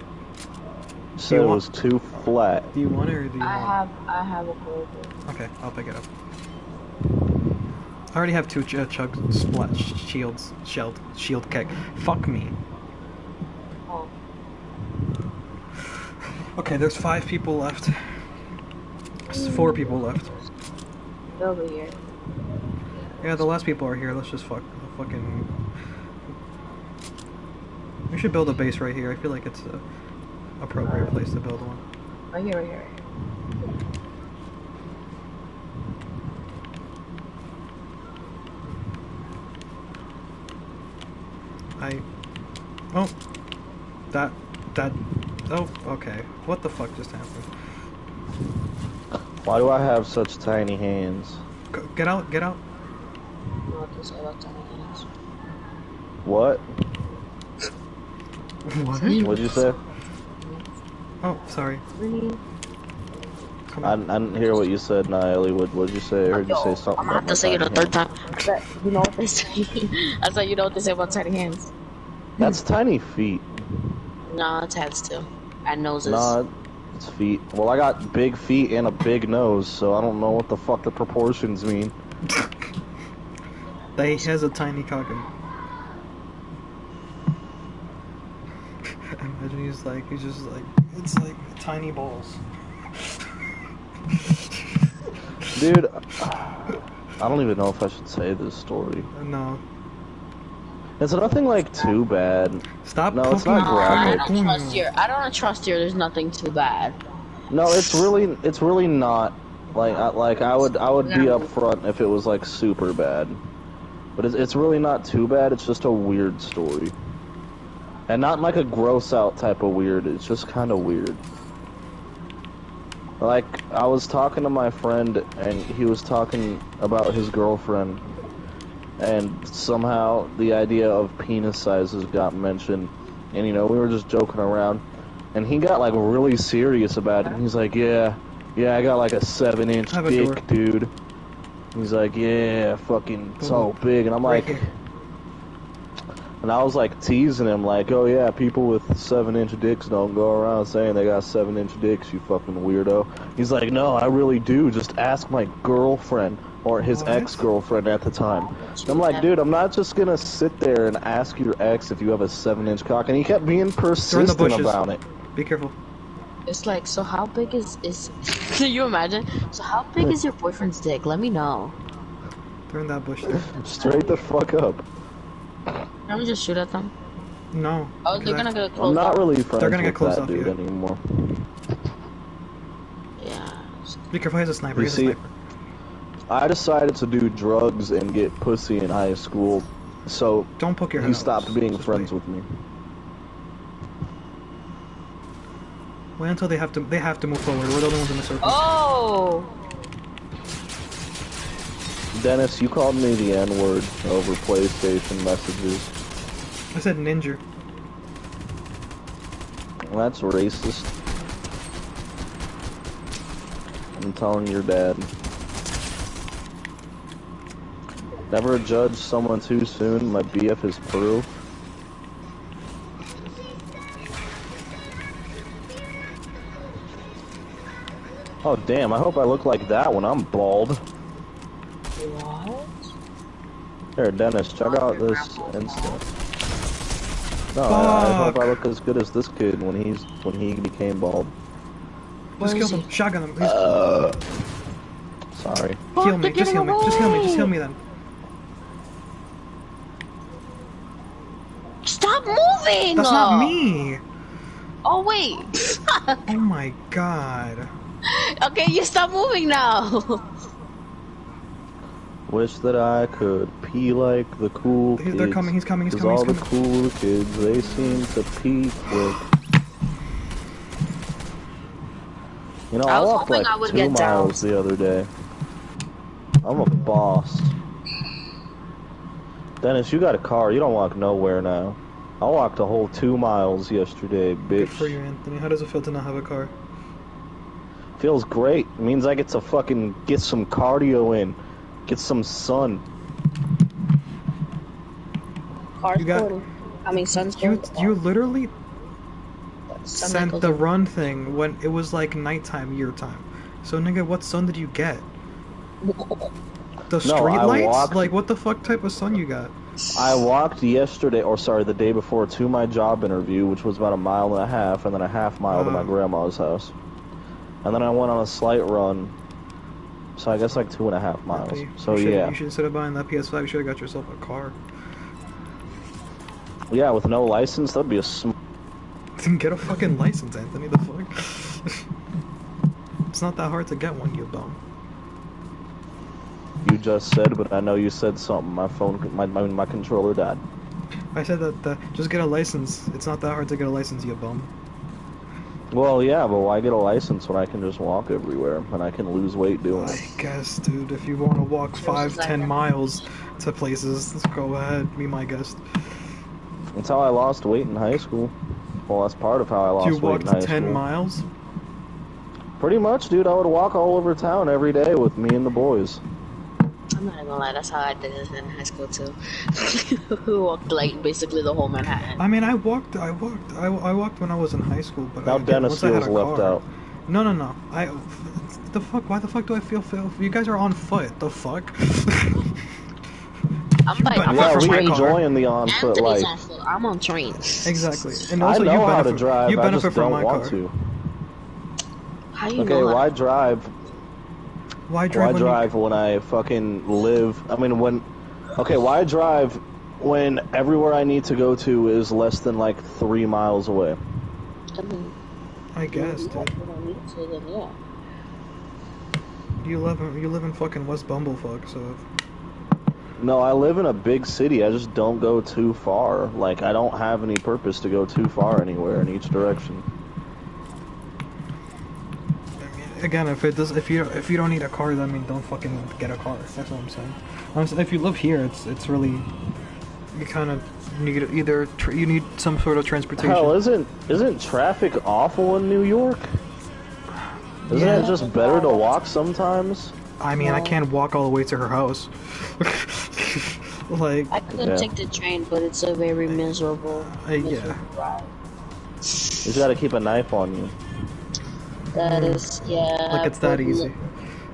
Speaker 3: So it was too flat.
Speaker 1: Do you want it or do you want it?
Speaker 2: I have a burger.
Speaker 1: Okay, I'll pick it up. I already have two chug splash shield keg. Fuck me.
Speaker 2: Oh.
Speaker 1: Okay, there's 5 people left. There's 4 people left.
Speaker 2: Over here.
Speaker 1: Yeah, the last people are here. Let's just fucking. We should build a base right here. I feel like it's a appropriate place to build one.
Speaker 2: Right here, right here.
Speaker 1: Oh. Oh, okay. What the fuck just happened?
Speaker 3: Why do I have such tiny hands?
Speaker 1: Get out, get out.
Speaker 3: What?
Speaker 1: What?
Speaker 3: What'd you say?
Speaker 1: Oh, sorry.
Speaker 3: I didn't hear what you said, Nialley. What'd you say? I heard you say something.
Speaker 2: I'm gonna have to say it a third time. You know what they say? I said, you know what they say about tiny hands?
Speaker 3: That's tiny feet.
Speaker 2: Nah, it's heads too. And noses.
Speaker 3: Nah, it's feet. Well, I got big feet and a big nose, so I don't know what the fuck the proportions mean.
Speaker 1: He has a tiny cock. Imagine he's just like, it's like tiny balls.
Speaker 3: Dude, I don't even know if I should say this story.
Speaker 1: No.
Speaker 3: It's nothing like too bad.
Speaker 1: Stop.
Speaker 3: No, it's not graphic.
Speaker 2: I don't trust you. There's nothing too bad.
Speaker 3: No, it's really not. Like I would be upfront if it was like super bad. But it's really not too bad. It's just a weird story. And not like a gross out type of weird. It's just kind of weird. Like, I was talking to my friend, and he was talking about his girlfriend, and somehow the idea of penis sizes got mentioned, and you know, we were just joking around, and he got like really serious about it, and he's like, yeah, I got like a 7-inch dick, dude. He's like, yeah, fucking so big, and I'm like, And I was like teasing him, like, oh yeah, people with 7-inch dicks don't go around saying they got 7-inch dicks, you fucking weirdo. He's like, no, I really do. Just ask my girlfriend, or his ex-girlfriend at the time. I'm like, dude, I'm not just gonna sit there and ask your ex if you have a 7-inch cock. And he kept being persistent about it.
Speaker 1: Be careful.
Speaker 2: It's like, so how big is can you imagine? So how big is your boyfriend's dick? Let me know.
Speaker 1: They're in that bush there.
Speaker 3: Straight the fuck up.
Speaker 2: Can we just shoot at them?
Speaker 1: No.
Speaker 2: Oh, they're gonna get close.
Speaker 3: I'm not really friends
Speaker 1: they're gonna get close
Speaker 3: with that dude anymore.
Speaker 2: Yeah.
Speaker 1: Be careful, he's a sniper.
Speaker 3: You
Speaker 1: He's
Speaker 3: see,
Speaker 1: a sniper.
Speaker 3: I decided to do drugs and get pussy in high school, so
Speaker 1: don't poke your head
Speaker 3: he stopped being friends with me.
Speaker 1: Wait until they have to move forward. We're the only ones in the circle.
Speaker 2: Oh!
Speaker 3: Dennis, you called me the N-word over PlayStation messages.
Speaker 1: I said ninja.
Speaker 3: Well, that's racist. I'm telling your dad. Never judge someone too soon. My BF is proof. Oh damn, I hope I look like that when I'm bald.
Speaker 2: What?
Speaker 3: Here, Dennis, check out this Insta. No, I hope I look as good as this kid when he became bald.
Speaker 1: Just kill him. Shotgun him.
Speaker 3: Sorry.
Speaker 1: Heal me. Just heal me. Just heal me. Just heal me then.
Speaker 2: Stop moving!
Speaker 1: That's not me.
Speaker 2: Oh wait.
Speaker 1: Oh my god.
Speaker 2: Okay, you stop moving now.
Speaker 3: Wish that I could pee like the cool kids.
Speaker 1: They're coming. He's coming. He's coming.
Speaker 3: All the cool kids, they seem to pee quick. You know, I walked like 2 miles the other day. I'm a boss. Dennis, you got a car. You don't walk nowhere now. I walked a whole 2 miles yesterday, bitch.
Speaker 1: Good for you, Anthony. How does it feel to not have a car?
Speaker 3: Feels great. It means I get to fucking get some cardio in. Get some sun.
Speaker 2: You got... I mean, sun's
Speaker 1: you literally sent the run thing when it was like nighttime your time. So nigga, what sun did you get? The street lights? Like what the fuck type of sun you got?
Speaker 3: I walked yesterday, or sorry, the day before, to my job interview, which was about 1.5 miles, and then a half mile to my grandma's house. And then I went on a slight run. So I guess like 2.5 miles. So yeah.
Speaker 1: You should, instead of buying that PS5, you should have got yourself a car.
Speaker 3: Yeah, with no license, that'd be a
Speaker 1: Get a fucking license, Anthony. The fuck? It's not that hard to get one, you bum.
Speaker 3: You just said, but I know you said something. My phone, my controller died.
Speaker 1: I said that just get a license. It's not that hard to get a license, you bum.
Speaker 3: Well, yeah, but why get a license when I can just walk everywhere and I can lose weight doing it?
Speaker 1: I guess, dude, if you want to walk 5-10 miles to places, let's go ahead, be my guest.
Speaker 3: That's how I lost weight in high school. Well, that's part of how I lost weight in high school. You walked 10
Speaker 1: miles?
Speaker 3: Pretty much, dude. I would walk all over town every day with me and the boys.
Speaker 2: I'm not gonna lie, that's how I did it in high school too. We walked like basically the whole Manhattan.
Speaker 1: I mean, I walked when I was in high school, but
Speaker 3: now Dennis feels left out.
Speaker 1: No. The fuck? Why the fuck do I feel? You guys are on foot. The fuck?
Speaker 3: I'm enjoying the on foot life.
Speaker 2: I'm on trains.
Speaker 1: Exactly, and also
Speaker 3: I know how to drive.
Speaker 1: You benefit
Speaker 3: I just
Speaker 1: from
Speaker 3: don't
Speaker 1: my
Speaker 3: want
Speaker 1: car.
Speaker 3: to.
Speaker 2: How you
Speaker 3: okay, why drive?
Speaker 1: Why drive
Speaker 3: when I fucking live? I mean, why drive when everywhere I need to go to is less than like 3 miles away?
Speaker 1: I guess, dude. You live in fucking West Bumblefuck, so.
Speaker 3: No, I live in a big city. I just don't go too far. Like, I don't have any purpose to go too far anywhere in each direction.
Speaker 1: Again, if you don't need a car, then I mean, don't fucking get a car. That's what I'm saying. If you live here, it's really, you kind of need either you need some sort of transportation.
Speaker 3: Hell, isn't traffic awful in New York? Isn't it just better to walk sometimes?
Speaker 1: I mean, I can't walk all the way to her house. Like,
Speaker 2: I could take the train, but it's a very miserable
Speaker 1: yeah.
Speaker 2: ride.
Speaker 3: You gotta keep a knife on you.
Speaker 2: That is, yeah.
Speaker 1: Like it's that easy.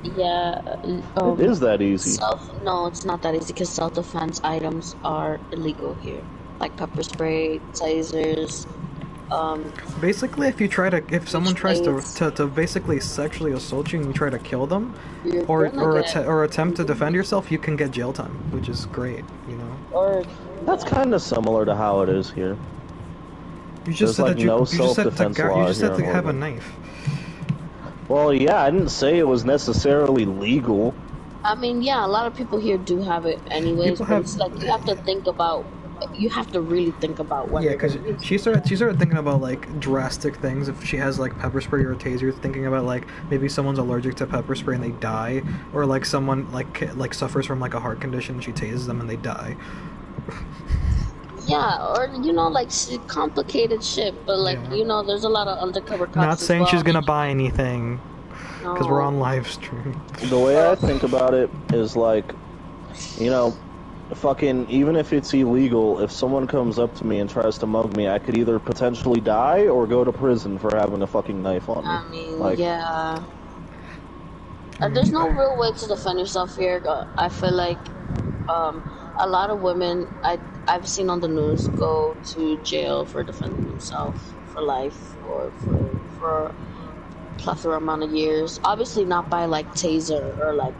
Speaker 2: Yeah.
Speaker 3: It is that easy.
Speaker 2: No, it's not that easy because self-defense items are illegal here, like pepper spray, tasers.
Speaker 1: Basically, if someone tries to basically sexually assault you and you try to kill them, or attempt to defend yourself, you can get jail time, which is great, you know.
Speaker 3: That's kind of similar to how it is here.
Speaker 1: You just said that you just said to have a knife.
Speaker 3: Well, yeah, I didn't say it was necessarily legal.
Speaker 2: I mean, yeah, a lot of people here do have it anyways, but it's like you have to think about. You have to really think about what.
Speaker 1: Yeah, because she started thinking about like drastic things. If she has like pepper spray or a taser, thinking about like maybe someone's allergic to pepper spray and they die, or like someone like suffers from like a heart condition and she tases them and they die.
Speaker 2: Yeah, or you know, like complicated shit. But like you know, there's a lot of undercover cops.
Speaker 1: Not saying she's gonna buy anything, because we're on live stream.
Speaker 3: The way I think about it is like, you know, fucking, even if it's illegal, if someone comes up to me and tries to mug me, I could either potentially die or go to prison for having a fucking knife on me.
Speaker 2: I mean, like, yeah. There's no real way to defend yourself here. I feel like a lot of women I've seen on the news go to jail for defending themselves for life or for a plethora amount of years. Obviously not by like taser or like.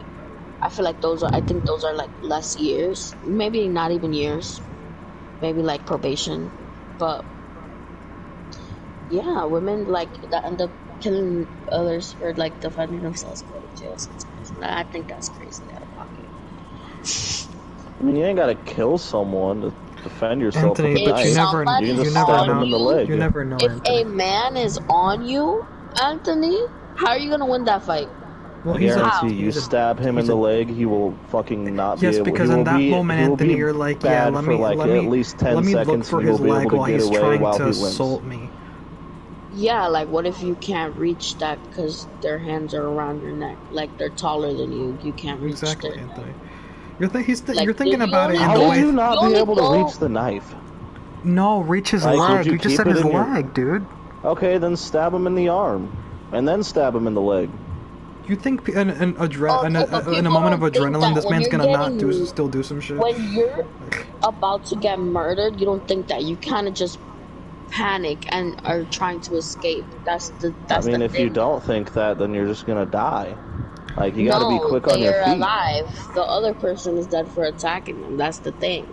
Speaker 2: I feel like I think those are like less years, maybe not even years, maybe like probation, but yeah, women like that end up killing others for like defending themselves go to jail sometimes. I think that's crazy out of pocket.
Speaker 3: I mean, you ain't gotta kill someone to defend yourself.
Speaker 1: Anthony, but you never know. You never know.
Speaker 2: If a man is on you, Anthony, how are you gonna win that fight?
Speaker 3: Well, I guarantee you stab him in the leg, he will fucking not be able to.
Speaker 1: Yes, because in that moment, Anthony, you're like, yeah, let me
Speaker 3: at least 10
Speaker 1: look for his leg while he's trying to assault me.
Speaker 2: Yeah, like what if you can't reach that because their hands are around your neck, like they're taller than you, you can't reach
Speaker 1: exactly,
Speaker 2: their
Speaker 1: Anthony. You're thinking about it in the way.
Speaker 3: How would you not be able to reach the knife?
Speaker 1: No, reach his leg. You just said his leg, dude.
Speaker 3: Okay, then stab him in the arm, and then stab him in the leg.
Speaker 1: You think in a moment of adrenaline, this man's gonna still do some shit?
Speaker 2: When you're about to get murdered, you don't think that. You kind of just panic and are trying to escape. That's
Speaker 3: I mean, if you don't think that, then you're just gonna die. Like, you gotta be quick on your feet.
Speaker 2: They're alive. The other person is dead for attacking them. That's the thing.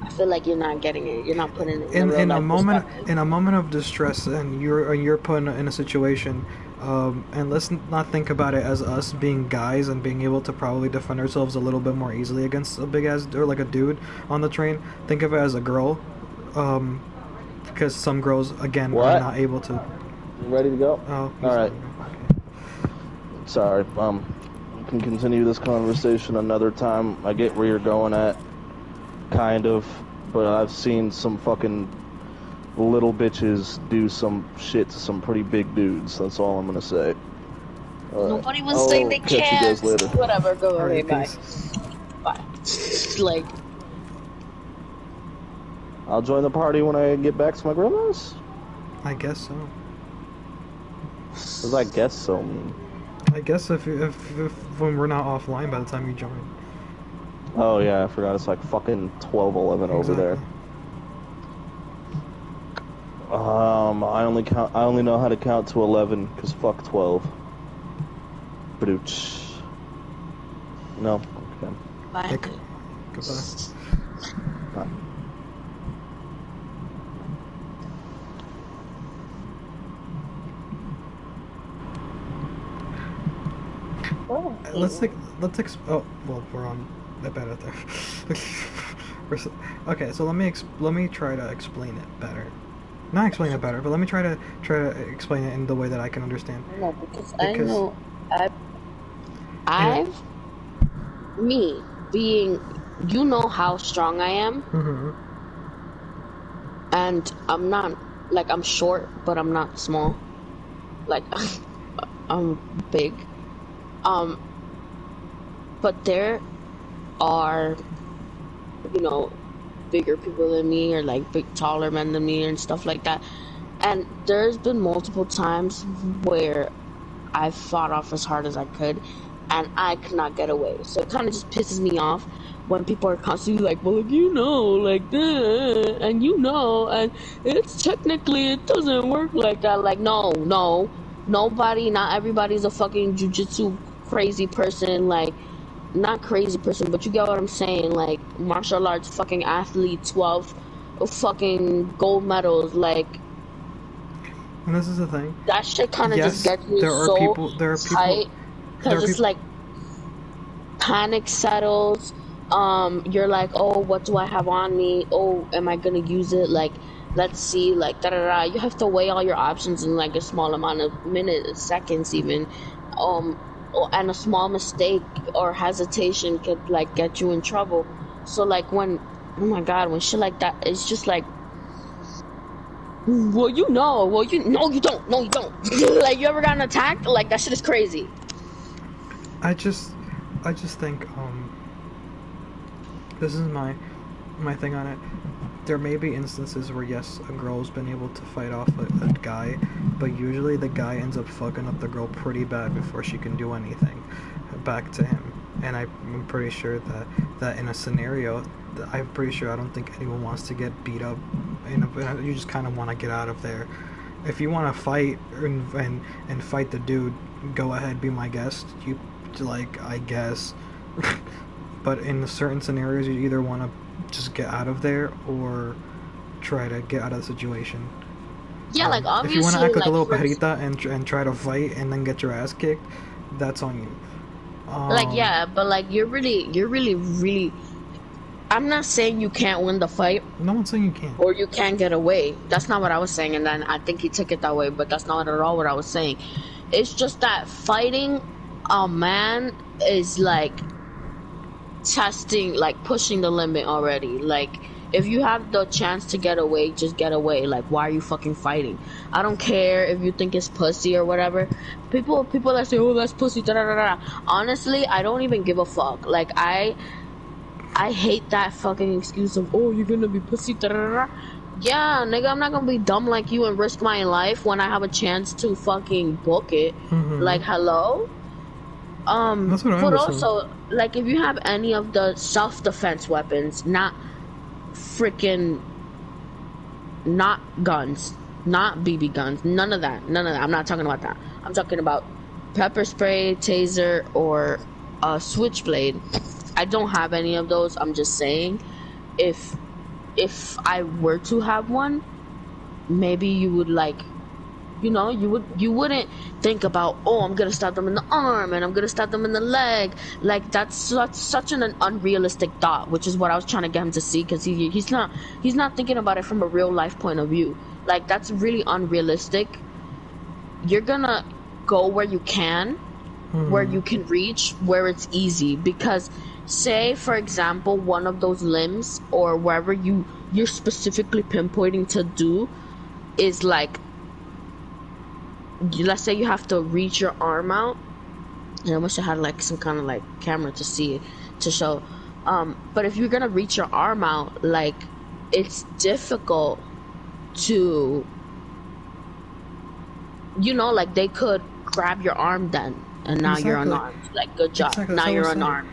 Speaker 2: I feel like you're not getting it. You're not putting it in a
Speaker 1: moment of distress, and you're put in a situation. And let's not think about it as us being guys and being able to probably defend ourselves a little bit more easily against a big ass or like a dude on the train. Think of it as a girl, because some girls again are not able to.
Speaker 3: You ready to go?
Speaker 1: Oh,
Speaker 3: all right. Okay. Sorry. We can continue this conversation another time. I get where you're going at, kind of, but I've seen some fucking little bitches do some shit to some pretty big dudes. That's all I'm gonna say.
Speaker 2: Nobody was saying they can't.
Speaker 3: Catch you guys later.
Speaker 2: Whatever, go away, bye. Bye. Like,
Speaker 3: I'll join the party when I get back to my grandma's.
Speaker 1: I guess so.
Speaker 3: What does I guess so mean?
Speaker 1: I guess if when we're not offline by the time you join.
Speaker 3: Oh yeah, I forgot it's like fucking 12:11 over there. I only know how to count to 11 because fuck 12. Brooch. No. Okay.
Speaker 2: Bye.
Speaker 1: Goodbye.
Speaker 3: Bye.
Speaker 1: Oh, well, we're on better there. Okay, so let me try to explain it better. Not explain it better, but let me try to explain it in the way that I can understand.
Speaker 2: No, because I know me being, you know how strong I am, and I'm not like I'm short, but I'm not small. Like I'm big. But are, you know, bigger people than me or like big taller men than me and stuff like that. And there's been multiple times where I fought off as hard as I could and I could not get away. So it kind of just pisses me off when people are constantly like, well, like, you know, like, and you know, and it's technically, it doesn't work like that. Like, no, nobody, not everybody's a fucking jujitsu crazy person. Like, not crazy person, but you get what I'm saying. Like, martial arts fucking athlete, 12 fucking gold medals. Like,
Speaker 1: and this is the thing.
Speaker 2: that shit kind of just gets me
Speaker 1: there are
Speaker 2: so
Speaker 1: people.
Speaker 2: tight because it's like panic settles. You're like, oh, what do I have on me? Oh, am I gonna use it? Like, let's see, like, da da da. You have to weigh all your options in like a small amount of minutes, seconds, even. And a small mistake or hesitation could like get you in trouble. So like when, oh my god, when shit like that, it's just like, well, you know, no, you don't, like, you ever gotten attacked? Like, that shit is crazy.
Speaker 1: I just think, this is my thing on it. There may be instances where, yes, a girl's been able to fight off a guy, but usually the guy ends up fucking up the girl pretty bad before she can do anything back to him. And I'm pretty sure that in a scenario, I don't think anyone wants to get beat up. You just kind of want to get out of there. If you want to fight and fight the dude, go ahead, be my guest. You, like, I guess. But in certain scenarios, you either want to just get out of there or try to get out of the situation.
Speaker 2: Yeah, like, obviously,
Speaker 1: if you want to act like a little perrita and try to fight and then get your ass kicked, that's on you.
Speaker 2: Like, yeah, but like, you're really, I'm not saying you can't win the fight.
Speaker 1: No one's saying you can't.
Speaker 2: Or you can't get away. That's not what I was saying, and then I think he took it that way, but that's not at all what I was saying. It's just that fighting a man is like testing, like pushing the limit already. Like, if you have the chance to get away, just get away. Like, why are you fucking fighting? I don't care if you think it's pussy or whatever. People that say, oh, that's pussy, da da da da. Honestly, I don't even give a fuck. Like, I hate that fucking excuse of, oh, you're gonna be pussy, da da da. Yeah, nigga, I'm not gonna be dumb like you and risk my life when I have a chance to fucking book it.
Speaker 1: Mm-hmm.
Speaker 2: Like, hello?
Speaker 1: That's what I
Speaker 2: but
Speaker 1: was
Speaker 2: also, like, if you have any of the self-defense weapons, not freaking, not guns, not BB guns, none of that. I'm not talking about that. I'm talking about pepper spray, taser, or a switchblade. I don't have any of those. I'm just saying, if I were to have one, maybe you would, like, you know, you wouldn't think about, oh, I'm gonna stab them in the arm and I'm gonna stab them in the leg. Like, that's such an unrealistic thought, which is what I was trying to get him to see, because he's not thinking about it from a real life point of view. Like, that's really unrealistic. You're gonna go where you can, where you can reach, where it's easy. Because say, for example, one of those limbs or wherever you're specifically pinpointing to do is like, let's say you have to reach your arm out, and I wish I had like some kind of like camera to see it, to show, but if you're gonna reach your arm out, like, it's difficult to, you know, like, they could grab your arm then, and now you're unarmed. Like, good job.
Speaker 1: Exactly.
Speaker 2: Now you're unarmed.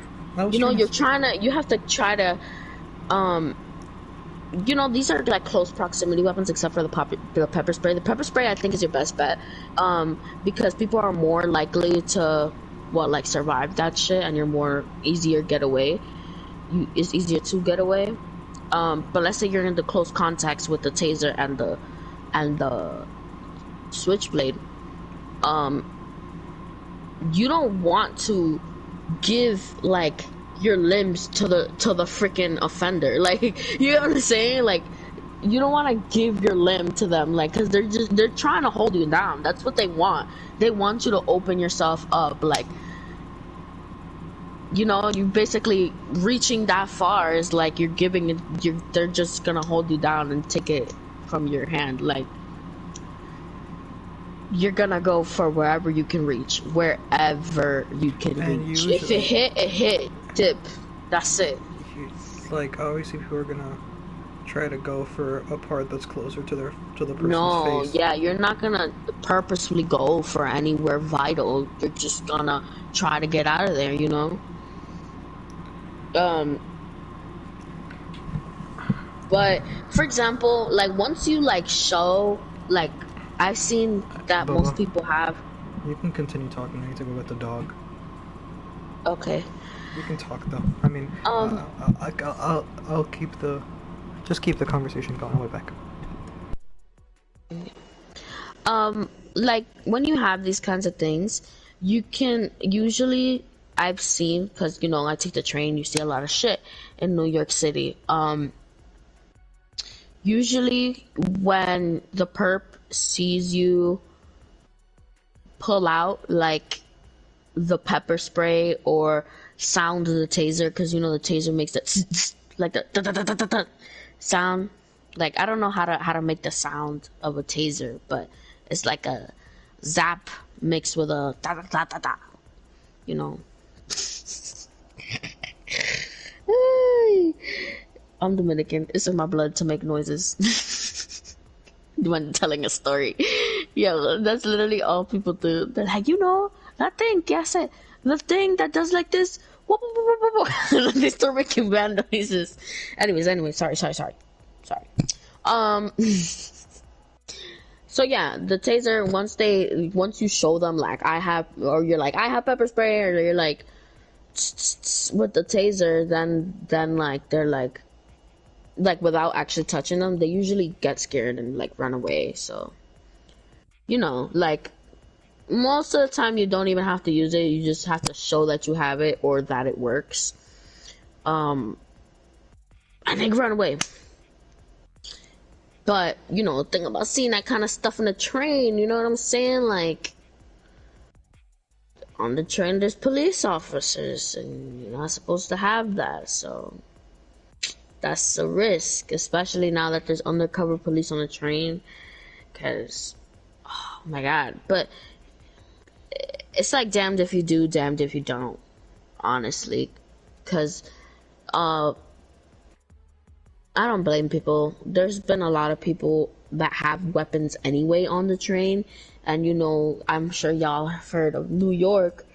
Speaker 2: You know, you have to try to, you know, these are like close proximity weapons, except for the pepper spray. The pepper spray, I think, is your best bet, because people are more likely to, like, survive that shit, and you're more easier get away. It's easier to get away. But let's say you're in the close contacts with the taser and the switchblade. You don't want to give, like, your limbs to the freaking offender. Like, you know what I'm saying? Like, you don't want to give your limb to them, like, because they're trying to hold you down. That's what they want. They want you to open yourself up. Like, you know, you basically reaching that far is like you're giving it. They're just gonna hold you down and take it from your hand. Like, you're gonna go for wherever you can reach, wherever you can reach. If it hit, dip. That's it.
Speaker 1: Like obviously people are gonna try to go for a part that's closer to the person's
Speaker 2: No,
Speaker 1: face.
Speaker 2: yeah, you're not gonna purposefully go for anywhere vital. You're just gonna try to get out of there, you know? But for example, like once you like show, like I've seen that
Speaker 1: Bubba,
Speaker 2: most people have.
Speaker 1: you can continue talking. I need to go get the dog.
Speaker 2: Okay.
Speaker 1: You can talk though. I mean, I'll keep the, just keep the conversation going. I'll be back.
Speaker 2: Like when you have these kinds of things, you can usually, I've seen, because you know I take the train, you see a lot of shit in New York City. Usually when the perp sees you pull out like the pepper spray or sound of the taser, because you know the taser makes that like the sound. Like I don't know how to make the sound of a taser, but it's like a zap mixed with a da da da da da. You know. I'm Dominican. It's in my blood to make noises. When telling a story. Yeah, that's literally all people do. They're like, you know, that thing, yes, the thing that does like this. They start making bad noises. Anyways, sorry. So yeah, the taser, once you show them like I have, or you're like I have pepper spray, or you're like with the taser, then like they're like without actually touching them, they usually get scared and like run away. So you know, like most of the time you don't even have to use it, you just have to show that you have it or that it works, and they run away. But you know, the thing about seeing that kind of stuff in the train, you know what I'm saying, like on the train there's police officers and you're not supposed to have that, so that's a risk, especially now that there's undercover police on the train, because oh my god. But it's like damned if you do, damned if you don't, honestly, because I don't blame people. There's been a lot of people that have weapons anyway on the train, and you know, I'm sure y'all have heard of New York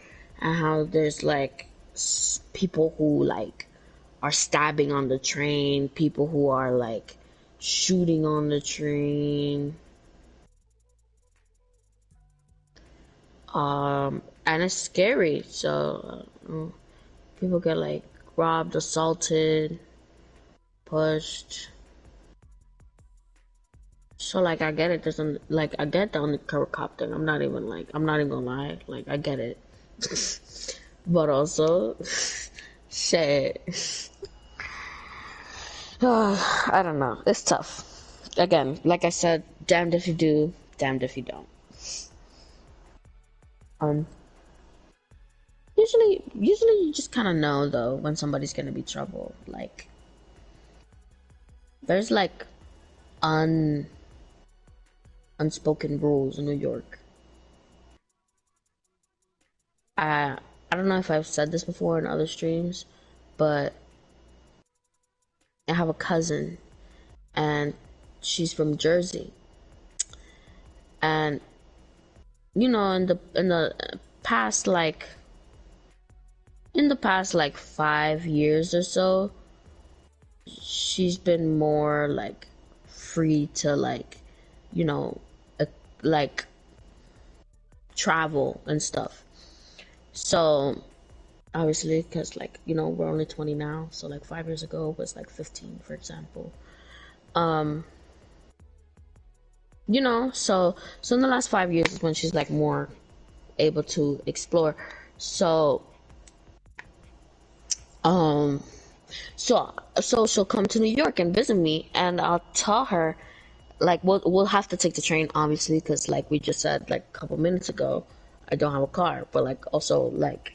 Speaker 2: and how there's like people who like are stabbing on the train, people who are like shooting on the train. And it's scary. So people get like robbed, assaulted, pushed. So like I get it. Like I get the undercover cop thing. I'm not even gonna lie. Like I get it. But also, shit. I don't know. It's tough. Again, like I said, damned if you do, damned if you don't. Usually you just kind of know though when somebody's gonna be trouble. Like, there's like unspoken rules in New York. I don't know if I've said this before in other streams, but I have a cousin, and she's from Jersey, and you know, in the past like 5 years or so, she's been more like free to like, you know, like travel and stuff. So obviously, because like, you know, we're only 20 now, so like 5 years ago was like 15, for example. You know, so in the last 5 years is when she's like more able to explore. So so she'll come to New York and visit me, and I'll tell her like we'll have to take the train, obviously, because like we just said like a couple minutes ago, I don't have a car. But like also like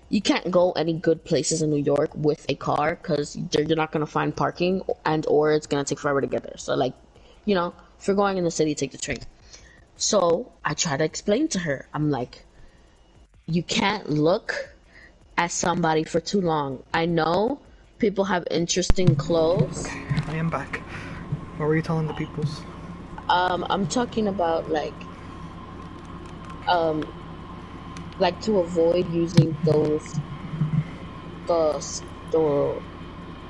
Speaker 2: you can't go any good places in New York with a car, because you're not gonna find parking, and or it's gonna take forever to get there. So like, you know, if you're going in the city, take the train. So I try to explain to her, I'm like, you can't look at somebody for too long. I know people have interesting clothes.
Speaker 1: Okay, I am back. What were you telling the peoples?
Speaker 2: I'm talking about like to avoid using those the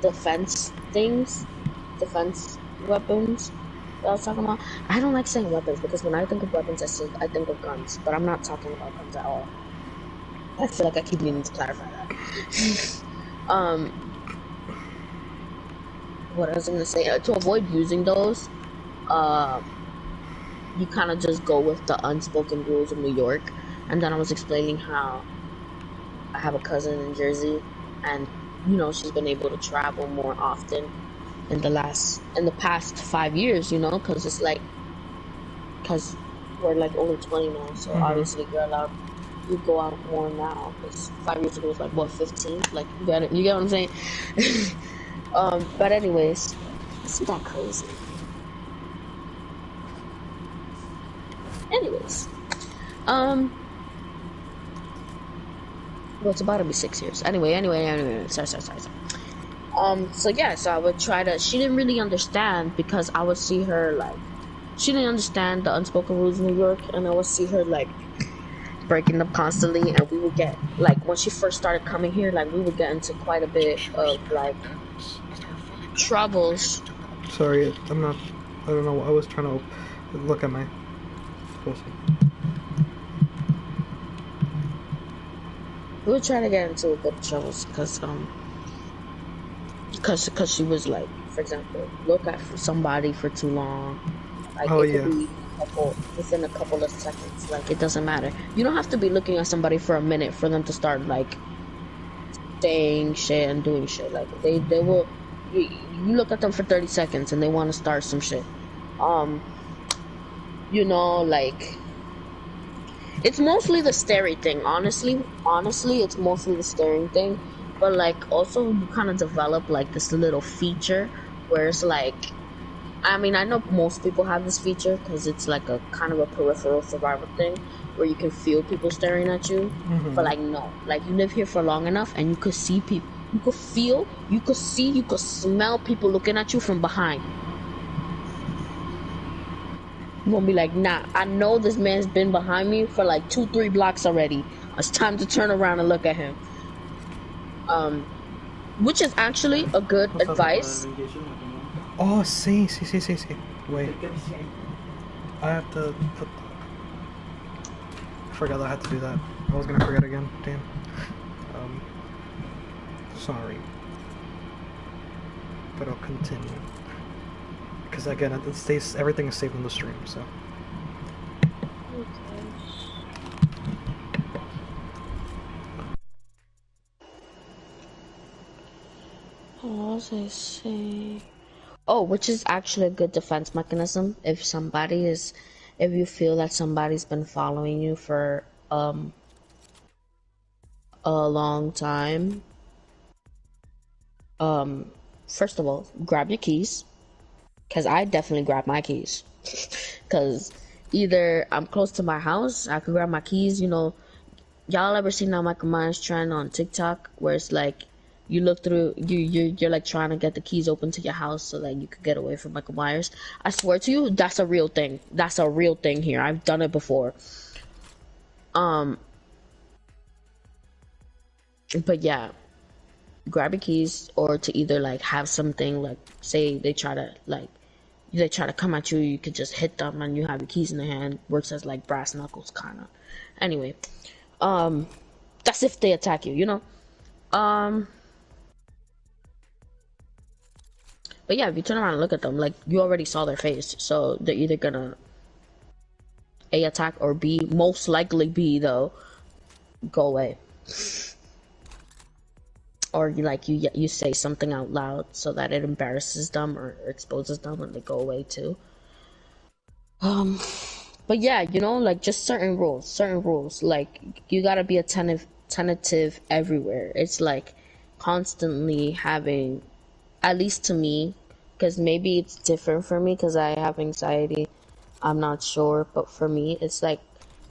Speaker 2: defense things, defense weapons that I was talking about. I don't like saying weapons because when I think of weapons, I think of guns, but I'm not talking about guns at all. I feel like I keep needing to clarify that. What I was gonna say, to avoid using those, you kind of just go with the unspoken rules of New York. And then I was explaining how I have a cousin in Jersey, and you know she's been able to travel more often in the past 5 years. You know, because we're like only 20 now, so obviously you're allowed. You go out more now because 5 years ago was like what 15. Like you get what I'm saying. But anyways, isn't that crazy? Anyways, well, it's about to be 6 years. Anyway. Sorry. So yeah, so I would try to. She didn't really understand because I would see her like, she didn't understand the unspoken rules of New York, and I would see her like breaking them constantly, and we would get like when she first started coming here, like we would get into quite a bit of like troubles.
Speaker 1: Sorry, I don't know. I was trying to look at my pussy.
Speaker 2: We were trying to get into a bit of troubles because she was like, for example, look at somebody for too long. Like it could be within a couple of seconds. Like it doesn't matter. You don't have to be looking at somebody for a minute for them to start like saying shit and doing shit. Like they will. You look at them for 30 seconds and they want to start some shit. You know, like it's mostly the staring thing. Honestly, it's mostly the staring thing. But like also you kind of develop like this little feature where it's like, I mean, I know most people have this feature because it's like a kind of a peripheral survival thing where you can feel people staring at you. But like no, like you live here for long enough and you could see people, you could feel, you could see, you could smell people looking at you from behind. You won't be like, nah, I know this man's been behind me for like 2-3 blocks already. It's time to turn around and look at him. Which is actually a good advice.
Speaker 1: Oh, sí. Wait. I have to put... I forgot I had to do that. I was gonna forget again. Damn. Sorry. But I'll continue. Because again, everything is saved on the stream, so...
Speaker 2: What was I saying? Oh, which is actually a good defense mechanism. If you feel that somebody's been following you for a long time, first of all, grab your keys. Cause I definitely grab my keys. Cause either I'm close to my house, I can grab my keys. You know, y'all ever seen that Michael Myers trend on TikTok where it's like you look through, you're like trying to get the keys open to your house so that you could get away from Michael Myers. I swear to you, that's a real thing. That's a real thing here. I've done it before. But yeah, grab your keys, or to either like have something like, say they try to come at you, you could just hit them and you have your keys in the hand. Works as like brass knuckles, kind of. Anyway, that's if they attack you, you know. But yeah, if you turn around and look at them, like you already saw their face, so they're either gonna A, attack, or B, most likely B though, go away. Or you say something out loud so that it embarrasses them or exposes them and they go away too. But yeah, you know, like just certain rules. Like you gotta be attentive everywhere. It's like constantly having, at least to me, because maybe it's different for me because I have anxiety. I'm not sure, but for me, it's like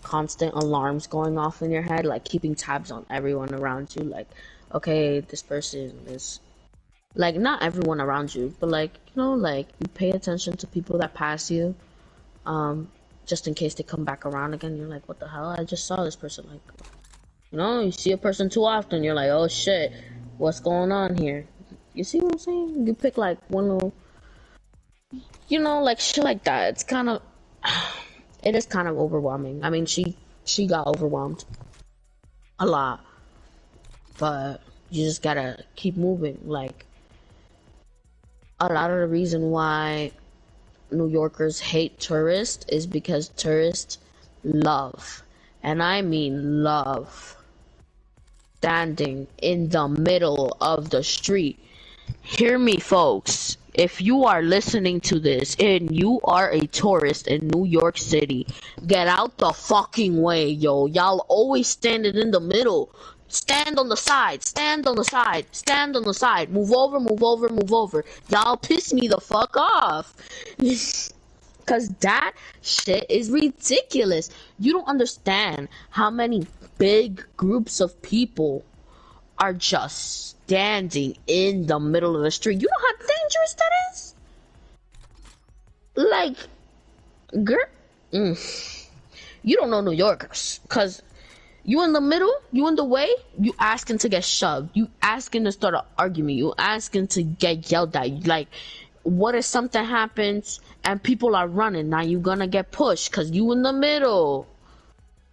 Speaker 2: constant alarms going off in your head, like keeping tabs on everyone around you, like, okay, this person is, like, not everyone around you, but like, you know, like, you pay attention to people that pass you, just in case they come back around again. You're like, what the hell, I just saw this person. Like, you know, you see a person too often, you're like, oh shit, what's going on here? You see what I'm saying? You pick like one little, you know, like shit like that. It's kind of, it is kind of overwhelming. I mean, she got overwhelmed a lot, but you just gotta keep moving. Like, a lot of the reason why New Yorkers hate tourists is because tourists love, and I mean love, standing in the middle of the street. Hear me, folks. If you are listening to this and you are a tourist in New York City, get out the fucking way, yo. Y'all always standing in the middle. Stand on the side, stand on the side, stand on the side. Move over, move over, move over. Y'all piss me the fuck off. Cause that shit is ridiculous. You don't understand how many big groups of people are just standing in the middle of the street. You know how dangerous that is? Like, girl, you don't know New Yorkers. Cause you in the middle, you in the way, you asking to get shoved. You asking to start an argument. You asking to get yelled at. Like, what if something happens and people are running? Now you gonna get pushed cause you in the middle.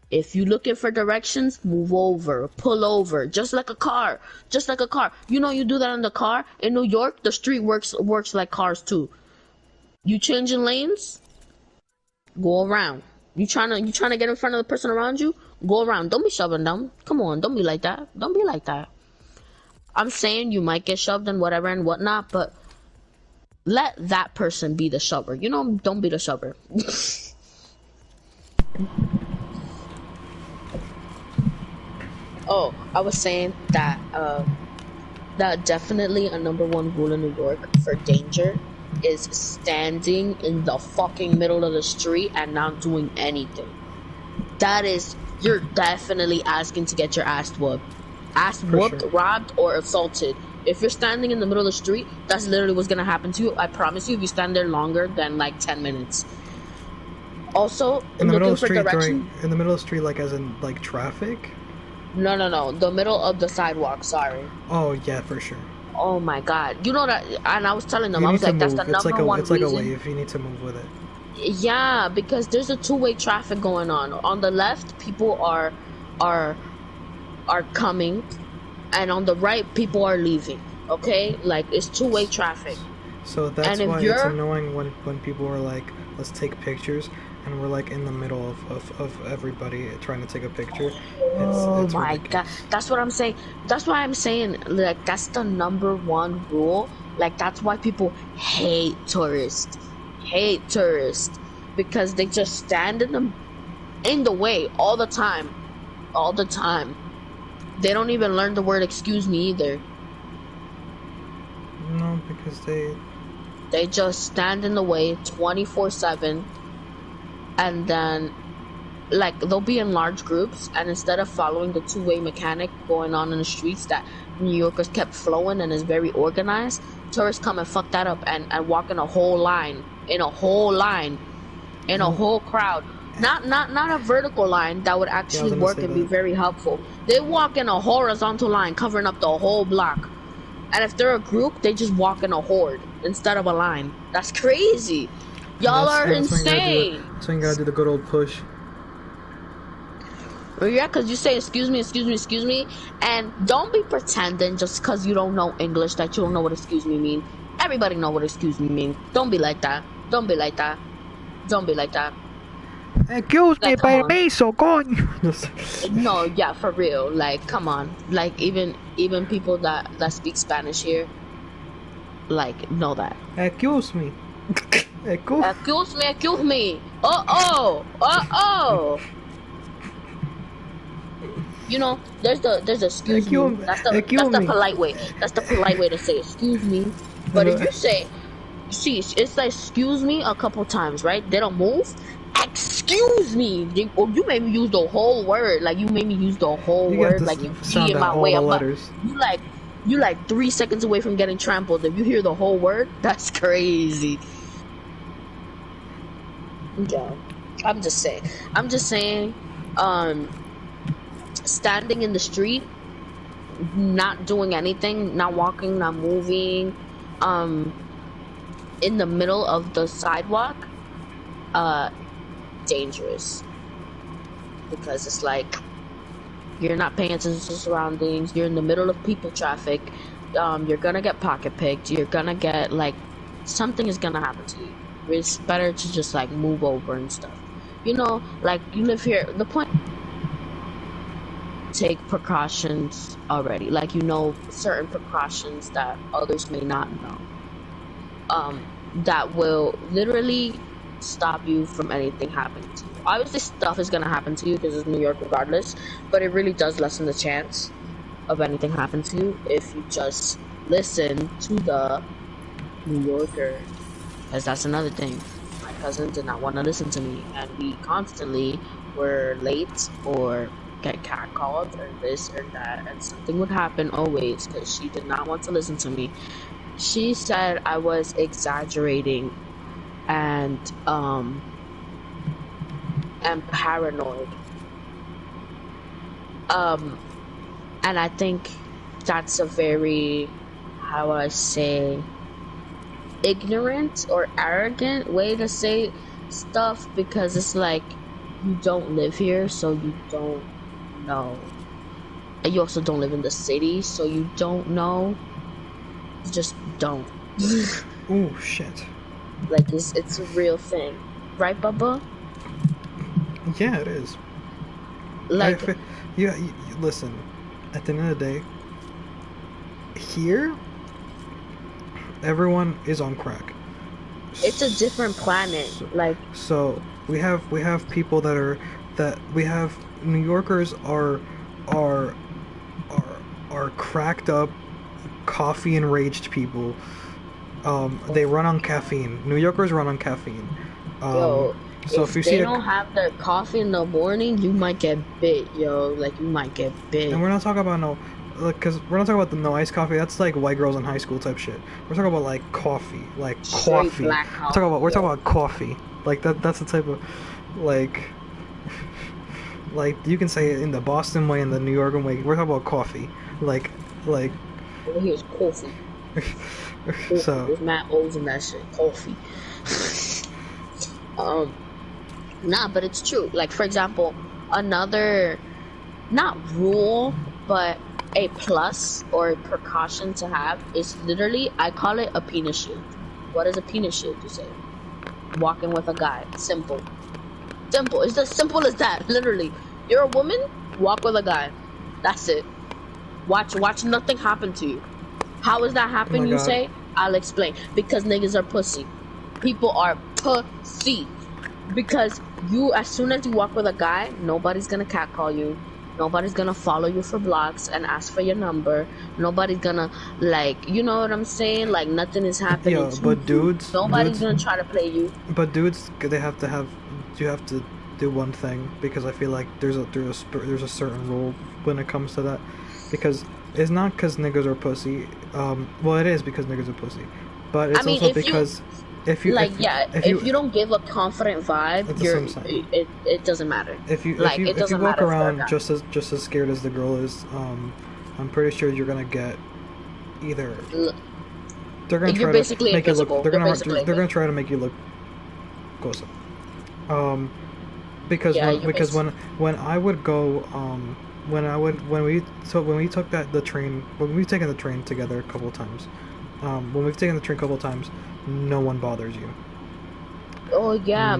Speaker 2: If you looking for directions, move over, pull over, just like a car, just like a car. You know, you do that in the car. In New York, the street works like cars too. You changing lanes, go around. You trying to get in front of the person around you, go around. Don't be shoving them. Come on, don't be like that. Don't be like that. I'm saying you might get shoved and whatever and whatnot, but let that person be the shover. You know, don't be the shover. Oh, I was saying that that definitely a #1 rule in New York for danger is standing in the fucking middle of the street and not doing anything. That is, you're definitely asking to get your ass whooped. Ass whooped, sure. Robbed, or assaulted. If you're standing in the middle of the street, that's literally what's gonna happen to you. I promise you, if you stand there longer than like 10 minutes. Also,
Speaker 1: in the middle of the street, in the middle of the street, like as in like traffic?
Speaker 2: No. The middle of the sidewalk, sorry.
Speaker 1: Oh, yeah, for sure.
Speaker 2: Oh my god. You know that, and I was telling them, I was like, that's the
Speaker 1: it's
Speaker 2: number one reason.
Speaker 1: It's like a wave, you need to move with it.
Speaker 2: Yeah, because there's a two-way traffic going on. On the left, people are coming, and on the right, people are leaving. Okay? Like, it's two-way traffic.
Speaker 1: So that's why it's annoying when people are like, let's take pictures, and we're like in the middle of everybody trying to take a picture. It's
Speaker 2: my
Speaker 1: ridiculous.
Speaker 2: god, that's what I'm saying. That's why I'm saying, like, that's the #1 rule. Like, that's why people hate tourists, because they just stand in the way all the time. They don't even learn the word excuse me either.
Speaker 1: No, because
Speaker 2: they just stand in the way 24/7. And then, like, they'll be in large groups, and instead of following the two-way mechanic going on in the streets that New Yorkers kept flowing and is very organized, tourists come and fuck that up and walk in a whole line, in a whole crowd. Not a vertical line that would actually work and be very helpful. They walk in a horizontal line covering up the whole block. And if they're a group, they just walk in a horde instead of a line. That's crazy. Y'all are insane.
Speaker 1: So you gotta do the good old push.
Speaker 2: Yeah, because you say excuse me, and don't be pretending just because you don't know English that you don't know what excuse me mean. Everybody know what excuse me mean. Don't be like that.
Speaker 1: Excuse me, permiso, coño.
Speaker 2: No, yeah, for real. Like, come on. Like, even people that speak Spanish here, like, know that.
Speaker 1: Excuse me.
Speaker 2: Excuse me. Oh. You know, there's the excuse me. That's the polite way. That's the polite way to say excuse me. But if you say, see, it's like excuse me a couple times, right? They don't move. Excuse Excuse me. You made me use the whole word. Like you made me use the whole word. Like you
Speaker 1: sound
Speaker 2: in
Speaker 1: out
Speaker 2: my
Speaker 1: all
Speaker 2: way.
Speaker 1: the letters.
Speaker 2: You like 3 seconds away from getting trampled. If you hear the whole word, that's crazy. Yeah. I'm just saying. Standing in the street, not doing anything, not walking, not moving, in the middle of the sidewalk, dangerous. Because it's like you're not paying attention to surroundings, you're in the middle of people traffic, you're gonna get pocket picked, you're gonna get like something is gonna happen to you. It's better to just like move over and stuff. You know, like you live here, the point take precautions already, like you know certain precautions that others may not know, that will literally stop you from anything happening to you. Obviously stuff is gonna happen to you because it's New York regardless, but it really does lessen the chance of anything happening to you if you just listen to the New Yorker. Because that's another thing, my cousin did not want to listen to me, and we constantly were late or get catcalled or this or that, and something would happen always because she did not want to listen to me. She said I was exaggerating and paranoid. And I think that's a very, how would I say, ignorant or arrogant way to say stuff, because it's like you don't live here, so you don't know. And you also don't live in the city, so you don't know. You just don't.
Speaker 1: Oh shit.
Speaker 2: Like it's a real thing, right, Bubba?
Speaker 1: Yeah, it is.
Speaker 2: Like,
Speaker 1: listen. At the end of the day, here, everyone is on crack.
Speaker 2: it's a different planet.
Speaker 1: So we have people that we have New Yorkers are cracked up, coffee enraged people. They run on caffeine. New Yorkers run on caffeine.
Speaker 2: Yo,
Speaker 1: so
Speaker 2: if they don't have their coffee in the morning, you might get bit, yo. Like you might get bit.
Speaker 1: And we're not talking about because we're not talking about the no ice coffee. That's like white girls in high school type shit. We're talking about like coffee, like
Speaker 2: straight
Speaker 1: coffee.
Speaker 2: Black coffee.
Speaker 1: We're talking about coffee. Like that's the type of like you can say it in the Boston way and the New York way. We're talking about coffee. Like
Speaker 2: over here is coffee.
Speaker 1: So
Speaker 2: there's mad O's in that shit. Coffee. Nah, but it's true. Like for example, another not rule, but a plus or a precaution to have is literally, I call it a penis shield. What is a penis shield, you say? Walking with a guy. Simple. It's as simple as that. Literally, you're a woman, walk with a guy. That's it. Watch nothing happen to you. How is that happen, you say? I'll explain. Because niggas are pussy. People are pussy. Because you, as soon as you walk with a guy, nobody's gonna catcall you. Nobody's gonna follow you for blocks and ask for your number. Nobody's gonna, like, you know what I'm saying? Like, nothing is happening.
Speaker 1: Yeah, but dudes,
Speaker 2: nobody's gonna try to play you.
Speaker 1: But dudes, you have to do one thing, because I feel like there's a certain rule when it comes to that, because it's not because niggas are pussy. Well, it is because niggas are pussy, but it's also because if you
Speaker 2: don't give a confident vibe, it doesn't matter.
Speaker 1: If you walk around just as scared as the girl is, I'm pretty sure you're gonna get either. They're gonna try to make it look. They're gonna try to make you look closer. Because when I would go, when we've taken the train together a couple of times, no one bothers you.
Speaker 2: Oh yeah,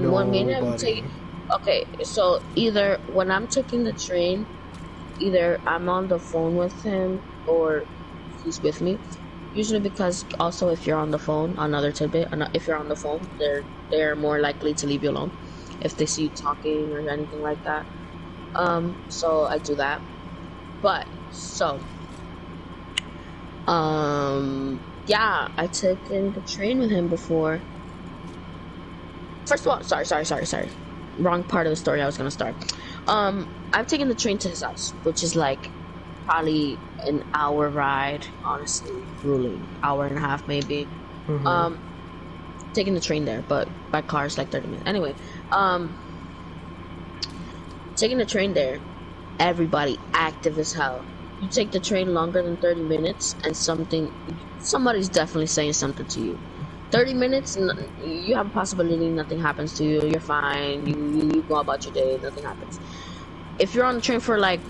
Speaker 2: okay, so either when I'm taking the train, either I'm on the phone with him or he's with me. Usually because also if you're on the phone, another tidbit, if you're on the phone, they're more likely to leave you alone if they see you talking or anything like that. So I do that. But so yeah, I took in the train with him before. First of all, sorry. wrong part of the story I was gonna start. I've taken the train to his house, which is like probably an hour ride, honestly, grueling, hour and a half maybe. Taking the train there, but by car it's like 30 minutes. Anyway, taking the train there, everybody active as hell. You take the train longer than 30 minutes and somebody's definitely saying something to you. 30 minutes, you have a possibility nothing happens to you, you're fine, you go about your day, nothing happens. If you're on the train for like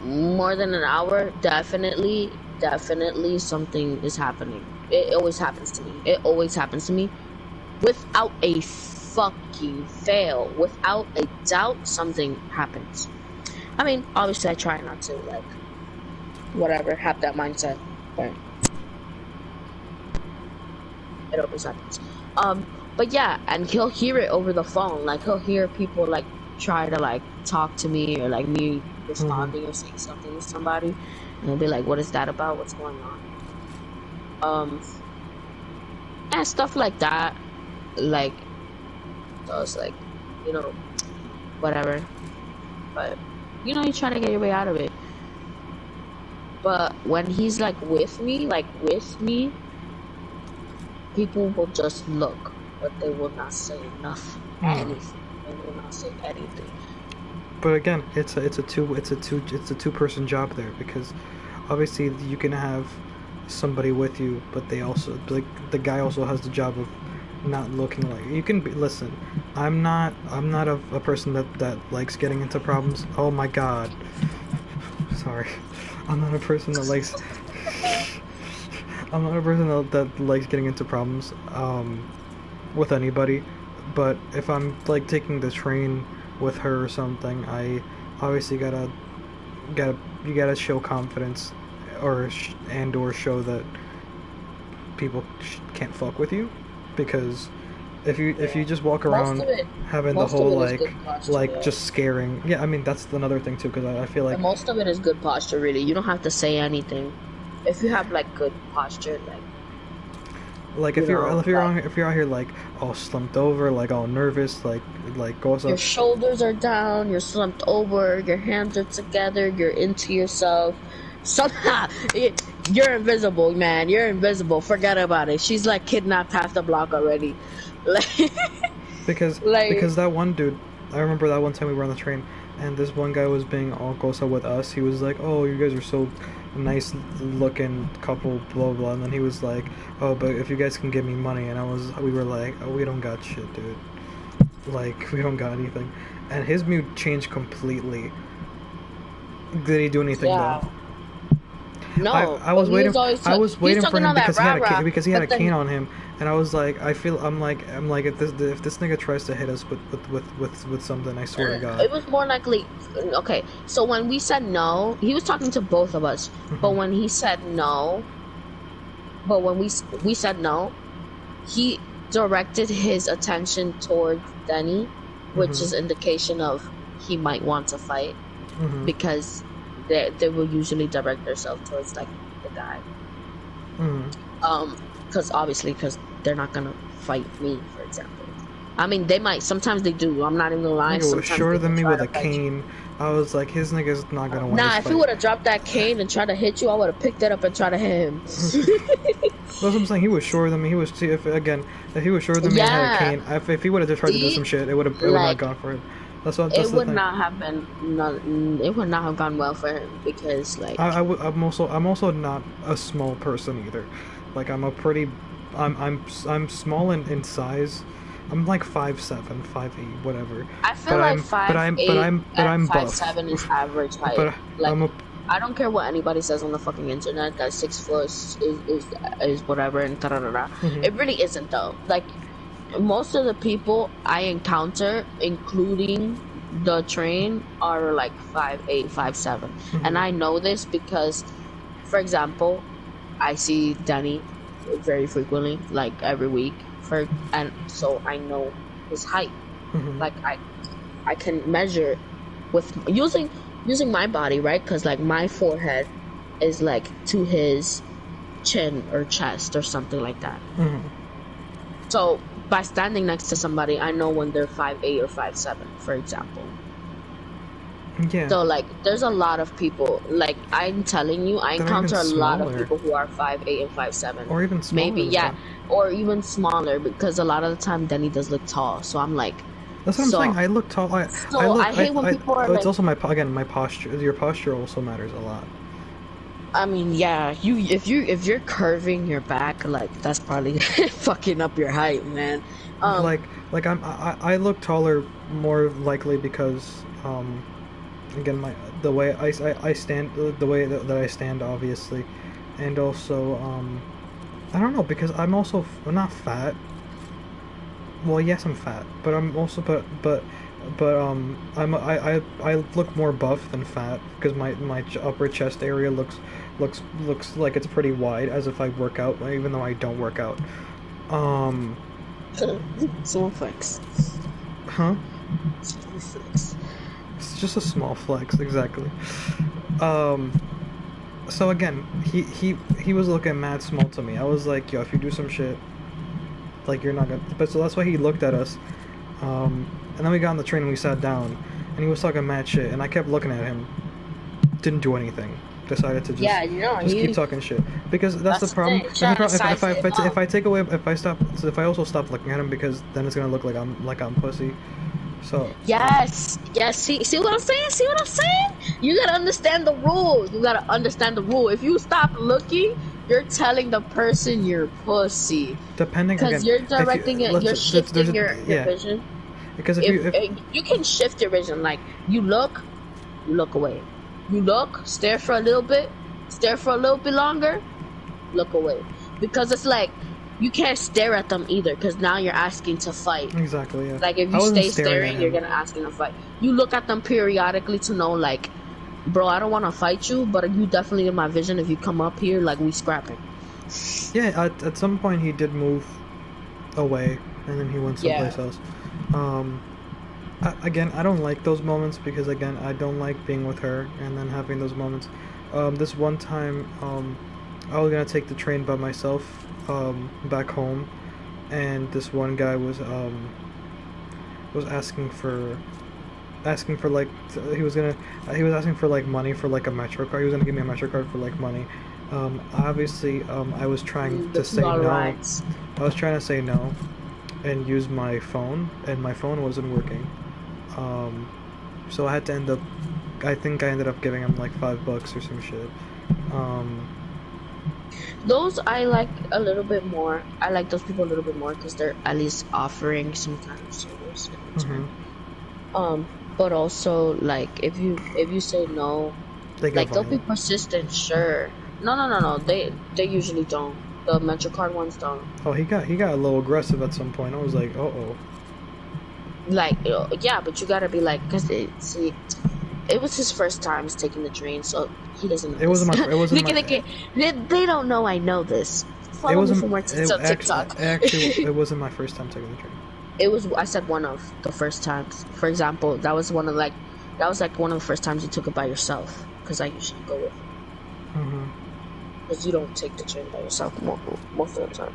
Speaker 2: more than an hour, definitely something is happening. It always happens to me. Without a fucking fail, without a doubt, something happens. I mean, obviously I try not to, like, whatever, have that mindset, but it always happens. But yeah, and he'll hear it over the phone. Like, he'll hear people, like, try to, like, talk to me, or, like, me responding or saying something to somebody, and he'll be like, what is that about? What's going on? And stuff like that. Like, so it's like, you know, whatever. But, you know, you try to get your way out of it. But when he's, like, with me, people will just look, but they will not say nothing, anything. They will not say anything.
Speaker 1: But again, it's a two-person job there, because obviously you can have somebody with you, but they also, like, the guy also has the job of not looking like you can be. Listen, I'm not a person that likes getting into problems. Oh my god, sorry, I'm not a person that likes that likes getting into problems with anybody. But if I'm like taking the train with her or something, I obviously you gotta show confidence, or show that people can't fuck with you. Because if you just walk around having the whole like just scaring, yeah, I mean that's another thing too, because I feel like
Speaker 2: most of it is good posture, really. You don't have to say anything if you have like good posture,
Speaker 1: like if you're out here like all slumped over, like all nervous, like goes up,
Speaker 2: your shoulders are down, you're slumped over, your hands are together, you're into yourself. Somehow you're invisible, man. You're invisible. Forget about it. She's like kidnapped half the block already.
Speaker 1: because that one dude, I remember that one time we were on the train, and this one guy was being all gosa with us. He was like, "Oh, you guys are so nice looking couple, blah blah." And then he was like, "Oh, but if you guys can give me money," and we were like, "Oh, we don't got shit, dude. Like, we don't got anything." And his mood changed completely. Did he do anything though?
Speaker 2: No,
Speaker 1: I was waiting for him because he had a cane on him, and I was like, I'm like, if this nigga tries to hit us with something, I swear to God.
Speaker 2: It was more likely. Okay, so when we said no, he was talking to both of us. But when he said no, when we said no, he directed his attention towards Denny, which is indication of he might want to fight, because they will usually direct themselves towards like the guy. Because they're not gonna fight me, for example. I mean, they might. Sometimes they do. I'm not even gonna lie.
Speaker 1: He was shorter than me with a cane. I was like, his nigga's not gonna win.
Speaker 2: Nah, if he would have dropped that cane and tried to hit you, I would have picked it up and tried to hit him.
Speaker 1: That's what I'm saying. He was shorter than me. If he was shorter than me and had a cane, if he would have just tried to do some shit, it would not gone for it. It would not have gone well for him, because like I'm also not a small person either. Like I'm small in size. I'm like 5'7", 5'8", whatever.
Speaker 2: I feel I'm 5'7" is average height. But I don't care what anybody says on the fucking internet that 6 foot is whatever and da da da da. It really isn't though. Like, most of the people I encounter, including the train, are like 5'8", 5'7", and I know this because, for example, I see Danny very frequently, like every week, and so I know his height. Like I can measure with using my body, right? Because like my forehead is like to his chin or chest or something like that. So by standing next to somebody, I know when they're 5'8" or 5'7", for example.
Speaker 1: Yeah.
Speaker 2: So like, there's a lot of people. Like, I'm telling you, I encounter a lot of people who are 5'8" and 5'7",
Speaker 1: or even smaller.
Speaker 2: Maybe or even smaller, because a lot of the time Denny does look tall. So I'm like,
Speaker 1: that's what I'm saying. I look tall. I
Speaker 2: hate when people are like.
Speaker 1: It's also my posture. Your posture also matters a lot.
Speaker 2: I mean, yeah, if you're curving your back, like, that's probably fucking up your height, man.
Speaker 1: I look taller more likely because again, the way I stand, the way that I stand, obviously, and also I don't know, because I'm not fat. Well, yes, I'm fat, but I'm also I look more buff than fat, because my upper chest area looks like it's pretty wide, as if I work out, even though I don't work out.
Speaker 2: Small flex.
Speaker 1: Huh?
Speaker 2: Small flex.
Speaker 1: It's just a small flex, exactly. So again, he was looking mad small to me. I was like, yo, if you do some shit, like, you're not gonna. But so that's why he looked at us. And then we got on the train and we sat down, and he was talking mad shit, and I kept looking at him. Didn't do anything. Decided to just keep talking shit, because that's the problem. If I also stop looking at him, because then it's gonna look like I'm pussy. So
Speaker 2: yes. See what I'm saying? You gotta understand the rule. If you stop looking, you're telling the person you're pussy.
Speaker 1: Depending,
Speaker 2: because you're directing you're shifting your vision.
Speaker 1: Because if
Speaker 2: you can shift your vision, like, you look away. You look, stare for a little bit longer, look away. Because it's like, you can't stare at them either, because now you're asking to fight.
Speaker 1: Exactly, yeah.
Speaker 2: Like, if you stay staring, you're gonna ask them to fight. You look at them periodically to know, like, bro, I don't want to fight you, but you definitely in my vision. If you come up here, like, we scrapping.
Speaker 1: Yeah, at some point he did move away, and then he went someplace else. Again, I don't like those moments, because again, I don't like being with her and then having those moments. This one time, I was gonna take the train by myself back home, and this one guy was asking for like, he was asking for like money for like a Metro card. He was gonna give me a Metro card for like money. Obviously, I was trying to say no. I was trying to say no and use my phone, and my phone wasn't working. So I had to I think I ended up giving him like $5 or some shit.
Speaker 2: Those I like a little bit more. I like those people a little bit more, because they're at least offering some kind of service in return. But also, like, if you say no, they'll be persistent. Sure. No. They usually don't. The Metro card ones don't.
Speaker 1: Oh, he got a little aggressive at some point. I was like, uh-oh.
Speaker 2: Like, yeah, but you gotta be like, because it was his first time taking the train, so he doesn't know. It wasn't they don't know I know this. Follow me for more TikTok.
Speaker 1: Actually, it wasn't my first time taking the train.
Speaker 2: It was. I said one of the first times. For example, that was one of the first times you took it by yourself, because I usually go with you. Because you don't take the train by yourself most of the time.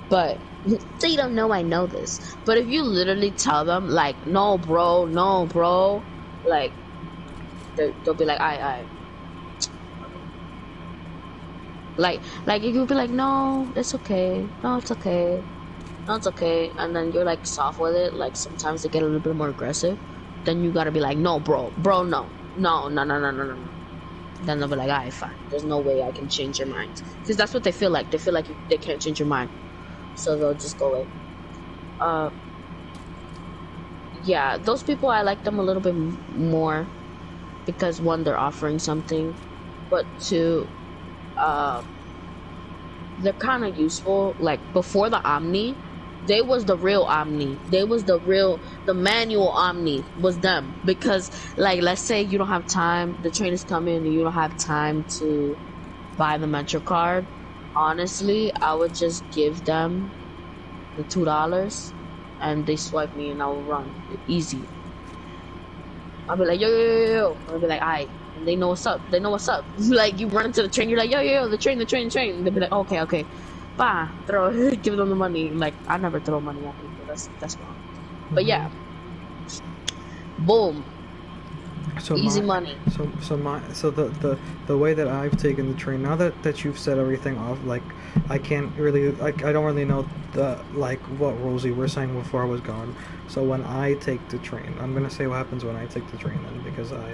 Speaker 2: But they don't know I know this. But if you literally tell them, like, no bro, like, they'll be like, I. Like if you be like, no, it's okay, no, it's okay, and then you're like soft with it, like, sometimes they get a little bit more aggressive, then you gotta be like, no bro, no. Then they'll be like, alright, fine, there's no way I can change your mind. Because that's what they feel like. They feel like they can't change your mind, so they'll just go away. Yeah, those people, I like them a little bit more, because one, they're offering something, but two, they're kind of useful. Like, before the Omni, they was the real Omni. The manual Omni was them. Because, like, let's say you don't have time, the train is coming, and you don't have time to buy the Metro card. Honestly, I would just give them the $2, and they swipe me, and I will run. Easy. I'll be like, yo. I'll be like, aight. And they know what's up. Like, you run into the train, you're like, yo, the train. They'll be like, okay. bah, give them the money. Like, I never throw money at people. That's wrong. But yeah, boom.
Speaker 1: So
Speaker 2: easy money.
Speaker 1: So the way that I've taken the train, now that you've set everything off, like I can't really, like I don't really know what rules you were saying before I was gone. So when I take the train, I'm gonna say what happens when I take the train then, because I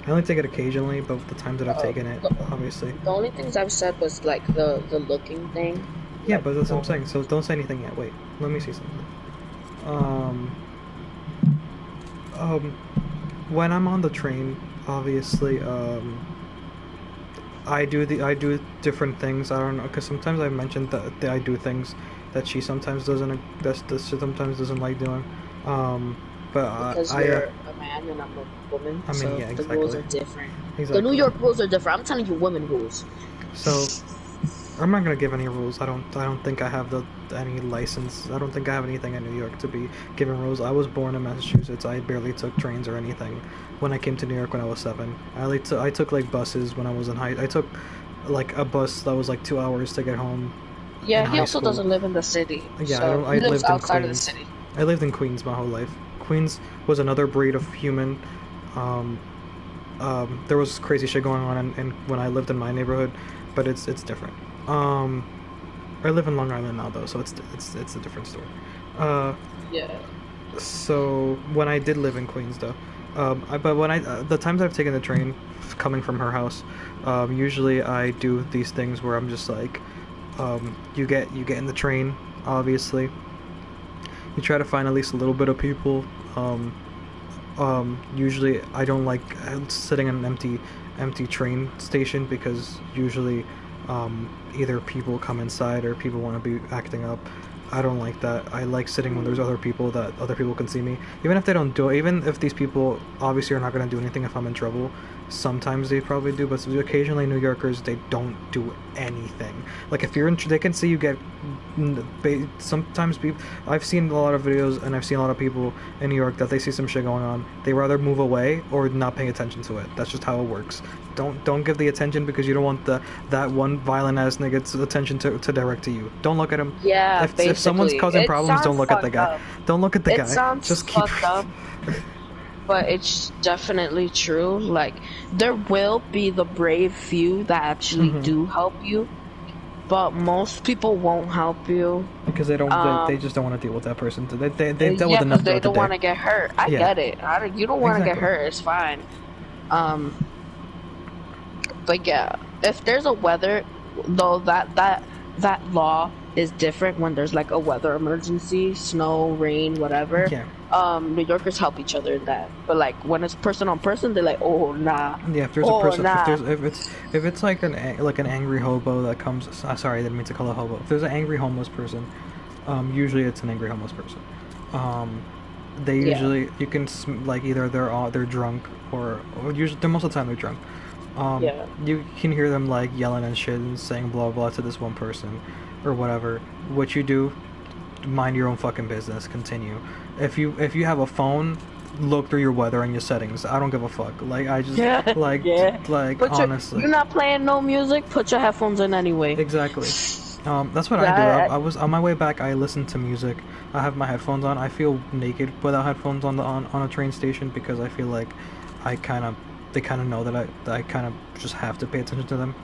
Speaker 1: only take it occasionally, but the times that I've taken it, obviously.
Speaker 2: The only things I've said was like the looking thing.
Speaker 1: Yeah,
Speaker 2: like,
Speaker 1: but that's what I'm saying. So don't say anything yet. Wait, let me see something. When I'm on the train, obviously, I do different things. I don't know, because sometimes I mentioned that I do things that she sometimes doesn't sometimes doesn't like doing. But
Speaker 2: because you're a man and I'm a woman.
Speaker 1: I mean,
Speaker 2: so
Speaker 1: yeah, exactly.
Speaker 2: The rules are different.
Speaker 1: Exactly.
Speaker 2: The New York rules are different. I'm telling you, women rules.
Speaker 1: So I'm not gonna give any rules. I don't think I have any license. I don't think I have anything in New York to be giving rules. I was born in Massachusetts. I barely took trains or anything when I came to New York when I was 7. I took like buses when I was in I took like a bus that was like 2 hours to get home.
Speaker 2: Yeah, he also doesn't live in the city.
Speaker 1: Yeah,
Speaker 2: so
Speaker 1: I lived
Speaker 2: outside
Speaker 1: in Queens.
Speaker 2: of the city.
Speaker 1: I lived in Queens my whole life. Queens was another breed of human. There was crazy shit going on and when I lived in my neighborhood, but it's different. I live in Long Island now though, so it's a different story.
Speaker 2: Yeah.
Speaker 1: So when I did live in Queens though, but when the times I've taken the train coming from her house, usually I do these things where I'm just like, you get in the train, obviously. You try to find at least a little bit of people. Usually I don't like sitting in an empty train station because usually either people come inside or people want to be acting up. I don't like that. I like sitting when there's other people that other people can see me. Even if they don't do it, even if these people obviously are not going to do anything if I'm in trouble. Sometimes they probably do, but occasionally New Yorkers, they don't do anything. Like if you're in, they can see you get. Sometimes people, I've seen a lot of videos and I've seen a lot of people in New York that they see some shit going on. They rather move away or not paying attention to it. That's just how it works. Don't give the attention because you don't want that one violent ass nigga's attention to direct to you. Don't look at him.
Speaker 2: Yeah,
Speaker 1: if someone's causing problems, don't look at the guy. Don't look at the guy.
Speaker 2: Sounds
Speaker 1: just keep
Speaker 2: fucked up. But it's definitely true. Like, there will be the brave few that actually do help you, but most people won't help you
Speaker 1: because they don't. They just don't want to deal with that person. They dealt with enough.
Speaker 2: They don't want to get hurt. I get it. You don't want to get hurt. It's fine. But yeah, if there's a weather, though, that law is different when there's like a weather emergency, snow, rain, whatever.
Speaker 1: Yeah.
Speaker 2: New Yorkers help each other in that, but like when it's person on person, they're like, oh nah.
Speaker 1: Yeah, if there's a person, if it's like an angry hobo that comes. Sorry, I didn't mean to call it hobo. If there's an angry homeless person, usually it's an angry homeless person. They usually you can like either they're drunk or usually most of the time they're drunk. You can hear them like yelling and shit and saying blah blah to this one person, or whatever. What you do, mind your own fucking business. Continue. If you have a phone, look through your weather and your settings. I don't give a fuck. Like I just honestly.
Speaker 2: You're not playing no music. Put your headphones in anyway.
Speaker 1: Exactly. That's what I do. I was on my way back. I listened to music. I have my headphones on. I feel naked without headphones on a train station because I feel like they kind of know that I kind of just have to pay attention to them.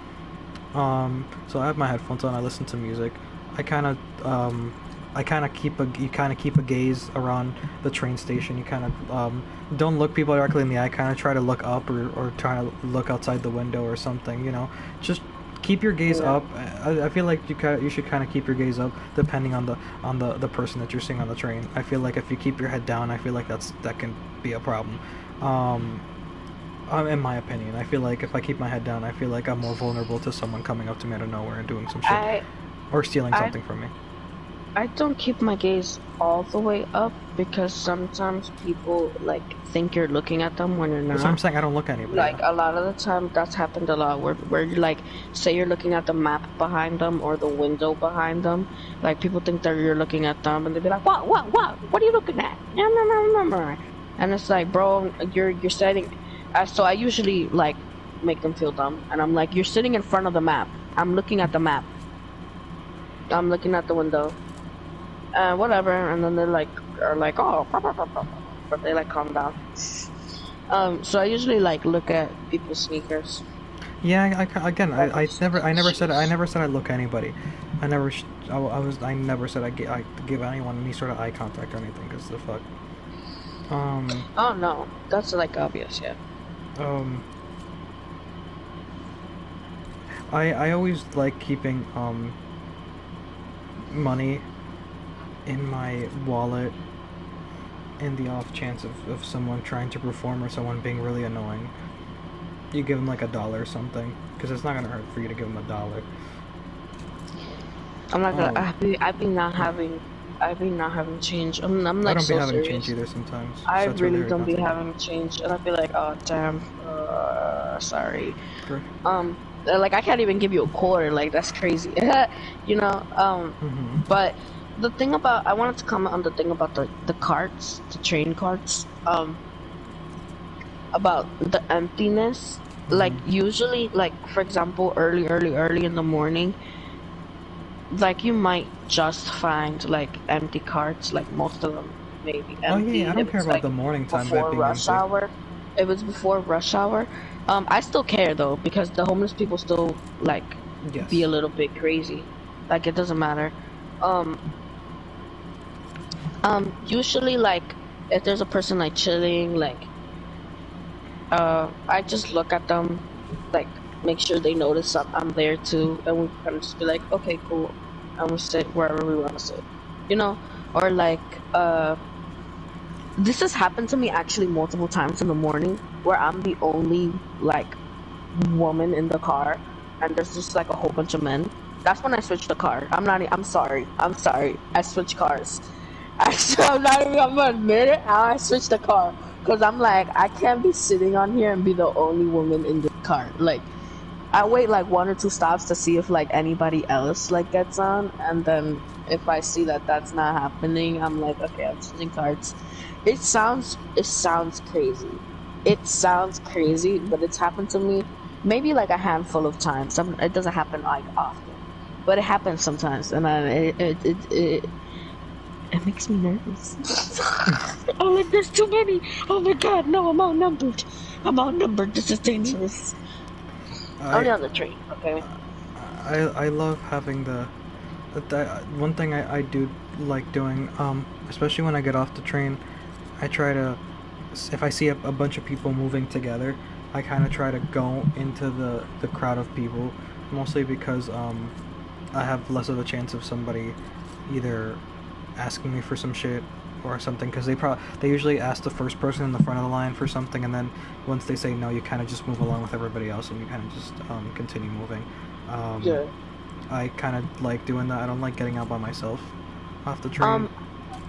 Speaker 1: So I have my headphones on. I listen to music. I kind of keep a gaze around the train station. You kind of don't look people directly in the eye. Kind of try to look up or try to look outside the window or something. You know, just keep your gaze up. I feel like you should kind of keep your gaze up depending on the person that you're seeing on the train. I feel like if you keep your head down, I feel like that can be a problem. In my opinion, I feel like if I keep my head down, I feel like I'm more vulnerable to someone coming up to me out of nowhere and doing some shit or stealing something from me.
Speaker 2: I don't keep my gaze all the way up because sometimes people like think you're looking at them when you're not.
Speaker 1: That's what I'm saying. I don't look at anybody.
Speaker 2: Like a lot of the time, that's happened a lot. Where you like say you're looking at the map behind them or the window behind them. Like people think that you're looking at them and they'll be like, what? What are you looking at? And it's like, bro, you're sitting. So I usually like make them feel dumb, and I'm like, you're sitting in front of the map. I'm looking at the map. I'm looking out the window, and whatever, and then they like are like, oh, but they like calm down. So I usually like look at people's sneakers.
Speaker 1: Yeah, again,
Speaker 2: Like
Speaker 1: I never said I
Speaker 2: shoes.
Speaker 1: never said I look at anybody. I never said I give anyone any sort of eye contact or anything. Cause the fuck.
Speaker 2: Oh no, that's like obvious, yeah.
Speaker 1: Um. I always like keeping money in my wallet in the off chance of someone trying to perform or someone being really annoying. You give them like $1 or something, because it's not gonna hurt for you to give them $1.
Speaker 2: I'm not gonna. I've been not having change. I'm
Speaker 1: I
Speaker 2: like
Speaker 1: don't be
Speaker 2: so
Speaker 1: having
Speaker 2: serious.
Speaker 1: change either sometimes,
Speaker 2: I
Speaker 1: so it's really
Speaker 2: really
Speaker 1: hard
Speaker 2: don't
Speaker 1: not
Speaker 2: be
Speaker 1: to give.
Speaker 2: having change, and I feel like, oh damn, sorry.
Speaker 1: Great.
Speaker 2: Like I can't even give you a quarter. Like that's crazy, you know. But the thing about I wanted to comment on the thing about the carts, the train carts. About the emptiness. Like usually, like for example, early in the morning, like you might just find like empty carts, like most of them maybe
Speaker 1: Oh
Speaker 2: empty
Speaker 1: yeah, I don't
Speaker 2: if
Speaker 1: care
Speaker 2: it's
Speaker 1: about
Speaker 2: like
Speaker 1: the morning time of it
Speaker 2: before
Speaker 1: being
Speaker 2: rush
Speaker 1: empty.
Speaker 2: hour. If it's before rush hour, I still care though because the homeless people still like be a
Speaker 1: Yes.
Speaker 2: little bit crazy. Like it doesn't matter. Um, usually like if there's a person like chilling, like I just look at them, like make sure they notice I'm there too, and we kind of just be like, okay, cool, and we sit wherever we want to sit, you know, or like this has happened to me actually multiple times in the morning where I'm the only like woman in the car, and there's just like a whole bunch of men. That's when I switch the car. I'm sorry. I switch cars. I'm not even gonna admit it. I switched the car because I'm like I can't be sitting on here and be the only woman in the car. Like I wait like one or two stops to see if like anybody else like gets on, and then if I see that that's not happening, I'm like okay, I'm switching cars. It sounds crazy. It sounds crazy, but it's happened to me maybe like a handful of times. It doesn't happen like often, but it happens sometimes, and it makes me nervous. Oh, like there's too many. Oh my god, no, I'm outnumbered. I'm outnumbered. This is dangerous. Only
Speaker 1: I
Speaker 2: on the train, okay?
Speaker 1: I love having one thing I do like doing, especially when I get off the train, I try to, if I see a bunch of people moving together, I kind of try to go into the crowd of people, mostly because I have less of a chance of somebody either asking me for some shit or something, because they usually ask the first person in the front of the line for something, and then once they say no, you kind of just move along with everybody else and you kind of just continue moving.
Speaker 2: Yeah.
Speaker 1: I kind of like doing that. I don't like getting out by myself off the train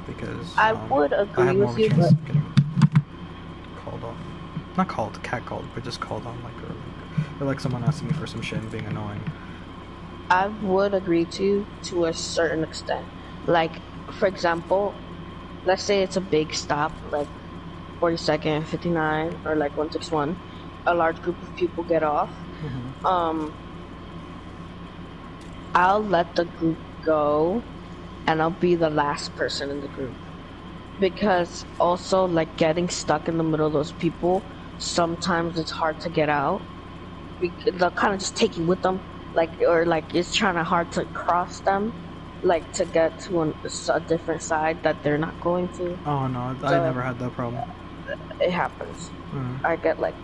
Speaker 1: because
Speaker 2: I would
Speaker 1: I
Speaker 2: agree
Speaker 1: have more
Speaker 2: with
Speaker 1: of a
Speaker 2: you,
Speaker 1: chance
Speaker 2: but
Speaker 1: of getting called off. Not called, catcalled, but just called on, like, or like someone asking me for some shit and being annoying.
Speaker 2: I would agree to a certain extent. Like, for example, let's say it's a big stop, like 42nd, 59, or like 161. A large group of people get off. I'll let the group go, and I'll be the last person in the group. Because also, like, getting stuck in the middle of those people, sometimes it's hard to get out. They'll kind of just take you with them, like, or like it's trying to hard to cross them, like to get to a different side that they're not going to.
Speaker 1: Oh no, I never had that problem.
Speaker 2: It happens. I get like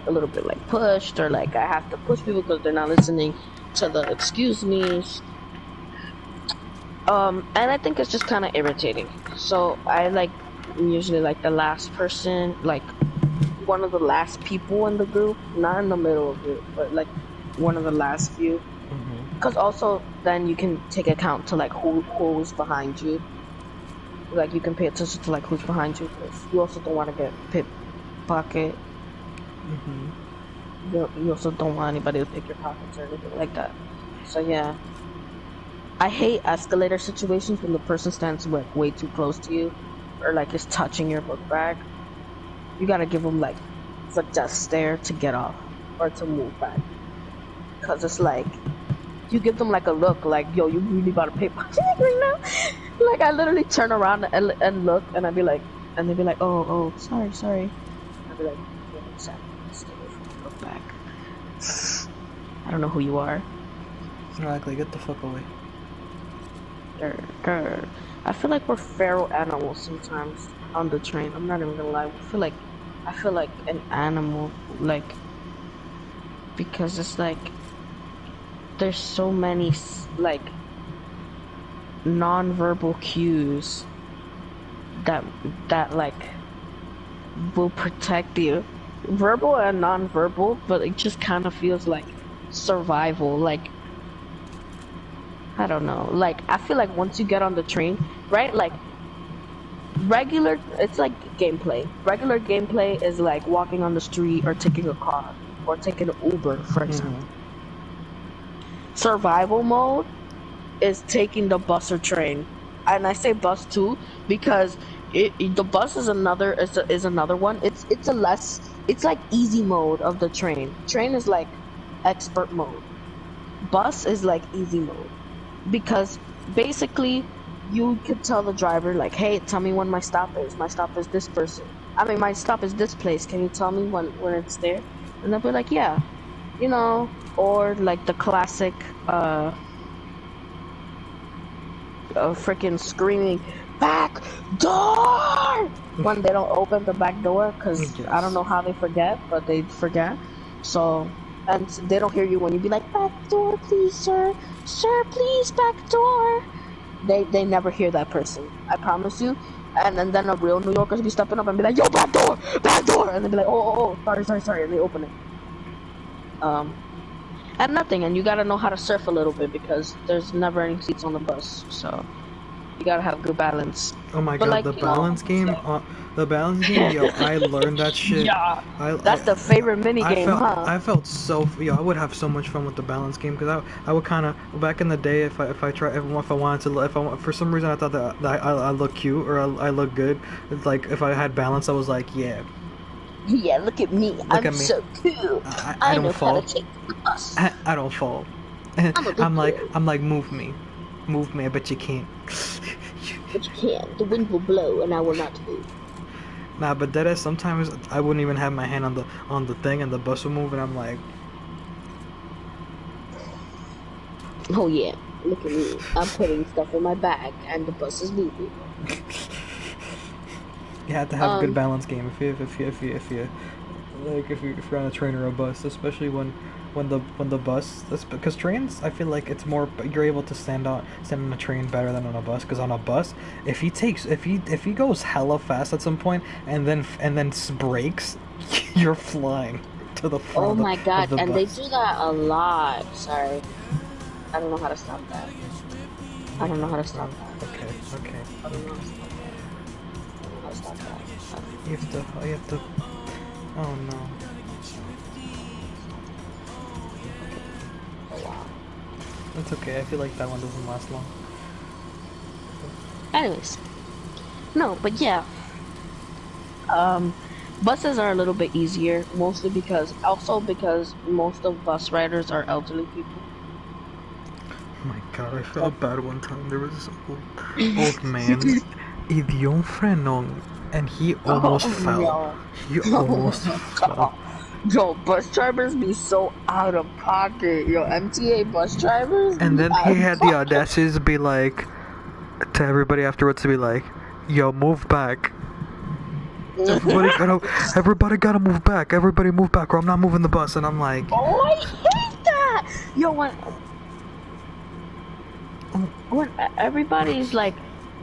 Speaker 2: a little bit like pushed, or like I have to push people because they're not listening to the excuse me's. And I think it's just kind of irritating. So I like usually like the last person, like one of the last people in the group, not in the middle of it, but like one of the last few. Because also then you can take account to like who's behind you. Like you can pay attention to like who's behind you, because you also don't want to get pickpocket. You also don't want anybody to pick your pockets or anything like that. So yeah. I hate escalator situations when the person stands like way too close to you, or like is touching your book bag. You gotta give them like the death stare to get off or to move back, because it's like you give them like a look, like, yo, you really about to pay my check right now? Like, I literally turn around and look, and I'd be like, and they'd be like, oh, sorry. I'd be like, yeah, exactly. Stay away from me. Look back. I don't know who you are.
Speaker 1: Exactly. Get the fuck away.
Speaker 2: Grr. I feel like we're feral animals sometimes on the train. I'm not even gonna lie. I feel like an animal, like, because it's like there's so many like non-verbal cues that like will protect you, verbal and non-verbal, but it just kind of feels like survival. Like, I don't know, like I feel like once you get on the train, right, like regular, it's like gameplay. Regular gameplay is like walking on the street or taking a car or taking an Uber, for example. Survival mode is taking the bus or train, and I say bus too because the bus is another one. It's like easy mode of the train. Train is like expert mode. Bus is like easy mode because basically you could tell the driver like, hey, tell me when my stop is. My stop is this person. I mean, my stop is this place. Can you tell me when it's there? And they'll be like, yeah, you know, or like the classic freaking screaming back door when they don't open the back door because I don't know how they forget, but they forget. So, and they don't hear you when you be like, back door please, sir, please, back door. They never hear that person, I promise you. And then a real New Yorkers be stepping up and be like, yo, back door, and they be like, oh, sorry, and they open it. And nothing, and you gotta know how to surf a little bit because there's never any seats on the bus, so you gotta have good balance.
Speaker 1: Oh my god, like, the balance game, yo, I learned that shit.
Speaker 2: Yeah, that's the favorite mini game, huh?
Speaker 1: I felt so, I would have so much fun with the balance game because I would kind of, back in the day, if I wanted to, for some reason I thought that I look cute or I look good. It's like if I had balance, I was like, yeah.
Speaker 2: Yeah, look at me. I'm so cool.
Speaker 1: I don't fall.
Speaker 2: How to take the bus.
Speaker 1: I don't fall. I'm like, move me. I bet you can't.
Speaker 2: But you can't. The wind will blow, and I will not move.
Speaker 1: Nah, but deadass, sometimes I wouldn't even have my hand on the thing, and the bus would move, and I'm like,
Speaker 2: oh yeah, look at me. I'm putting stuff in my bag, and the bus is moving.
Speaker 1: You have to have a good balance game if you're on a train or a bus, especially when the bus, because trains, I feel like it's more, you're able to stand on a train better than on a bus, because on a bus, if he goes hella fast at some point and then brakes, you're flying to the front.
Speaker 2: Oh my god, and
Speaker 1: bus.
Speaker 2: They do that a lot. Sorry, I don't know how to stop that.
Speaker 1: Okay.
Speaker 2: I don't know how to stop that.
Speaker 1: You have to. Oh no.
Speaker 2: Oh wow.
Speaker 1: That's okay. I feel like that one doesn't last long.
Speaker 2: Anyways, no, but yeah. Buses are a little bit easier, mostly because most of bus riders are elderly people.
Speaker 1: Oh my god, I felt bad one time. There was this old man. Y dio un frenón. And he almost fell.
Speaker 2: No.
Speaker 1: He almost fell.
Speaker 2: Yo, bus drivers be so out of pocket. Yo, MTA bus drivers.
Speaker 1: And then he had the audacity to be like, to everybody afterwards, to be like, yo, move back. Everybody gotta move back. Everybody move back, or I'm not moving the bus. And I'm like,
Speaker 2: oh, I hate that. Yo, when everybody's like,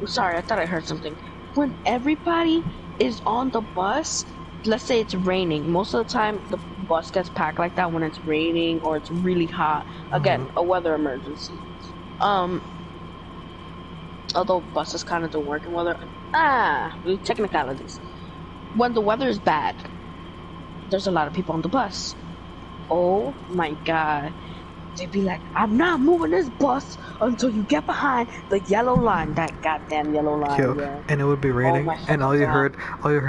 Speaker 2: sorry, I thought I heard something. When everybody is on the bus, let's say it's raining, most of the time the bus gets packed like that when it's raining or it's really hot. Again, a weather emergency. Although buses kind of don't work in weather. Technicalities. When the weather is bad, there's a lot of people on the bus. Oh my god. They'd be like, I'm not moving this bus until you get behind the yellow line, that goddamn yellow line.
Speaker 1: Yo,
Speaker 2: yeah.
Speaker 1: And it would be raining, and all you heard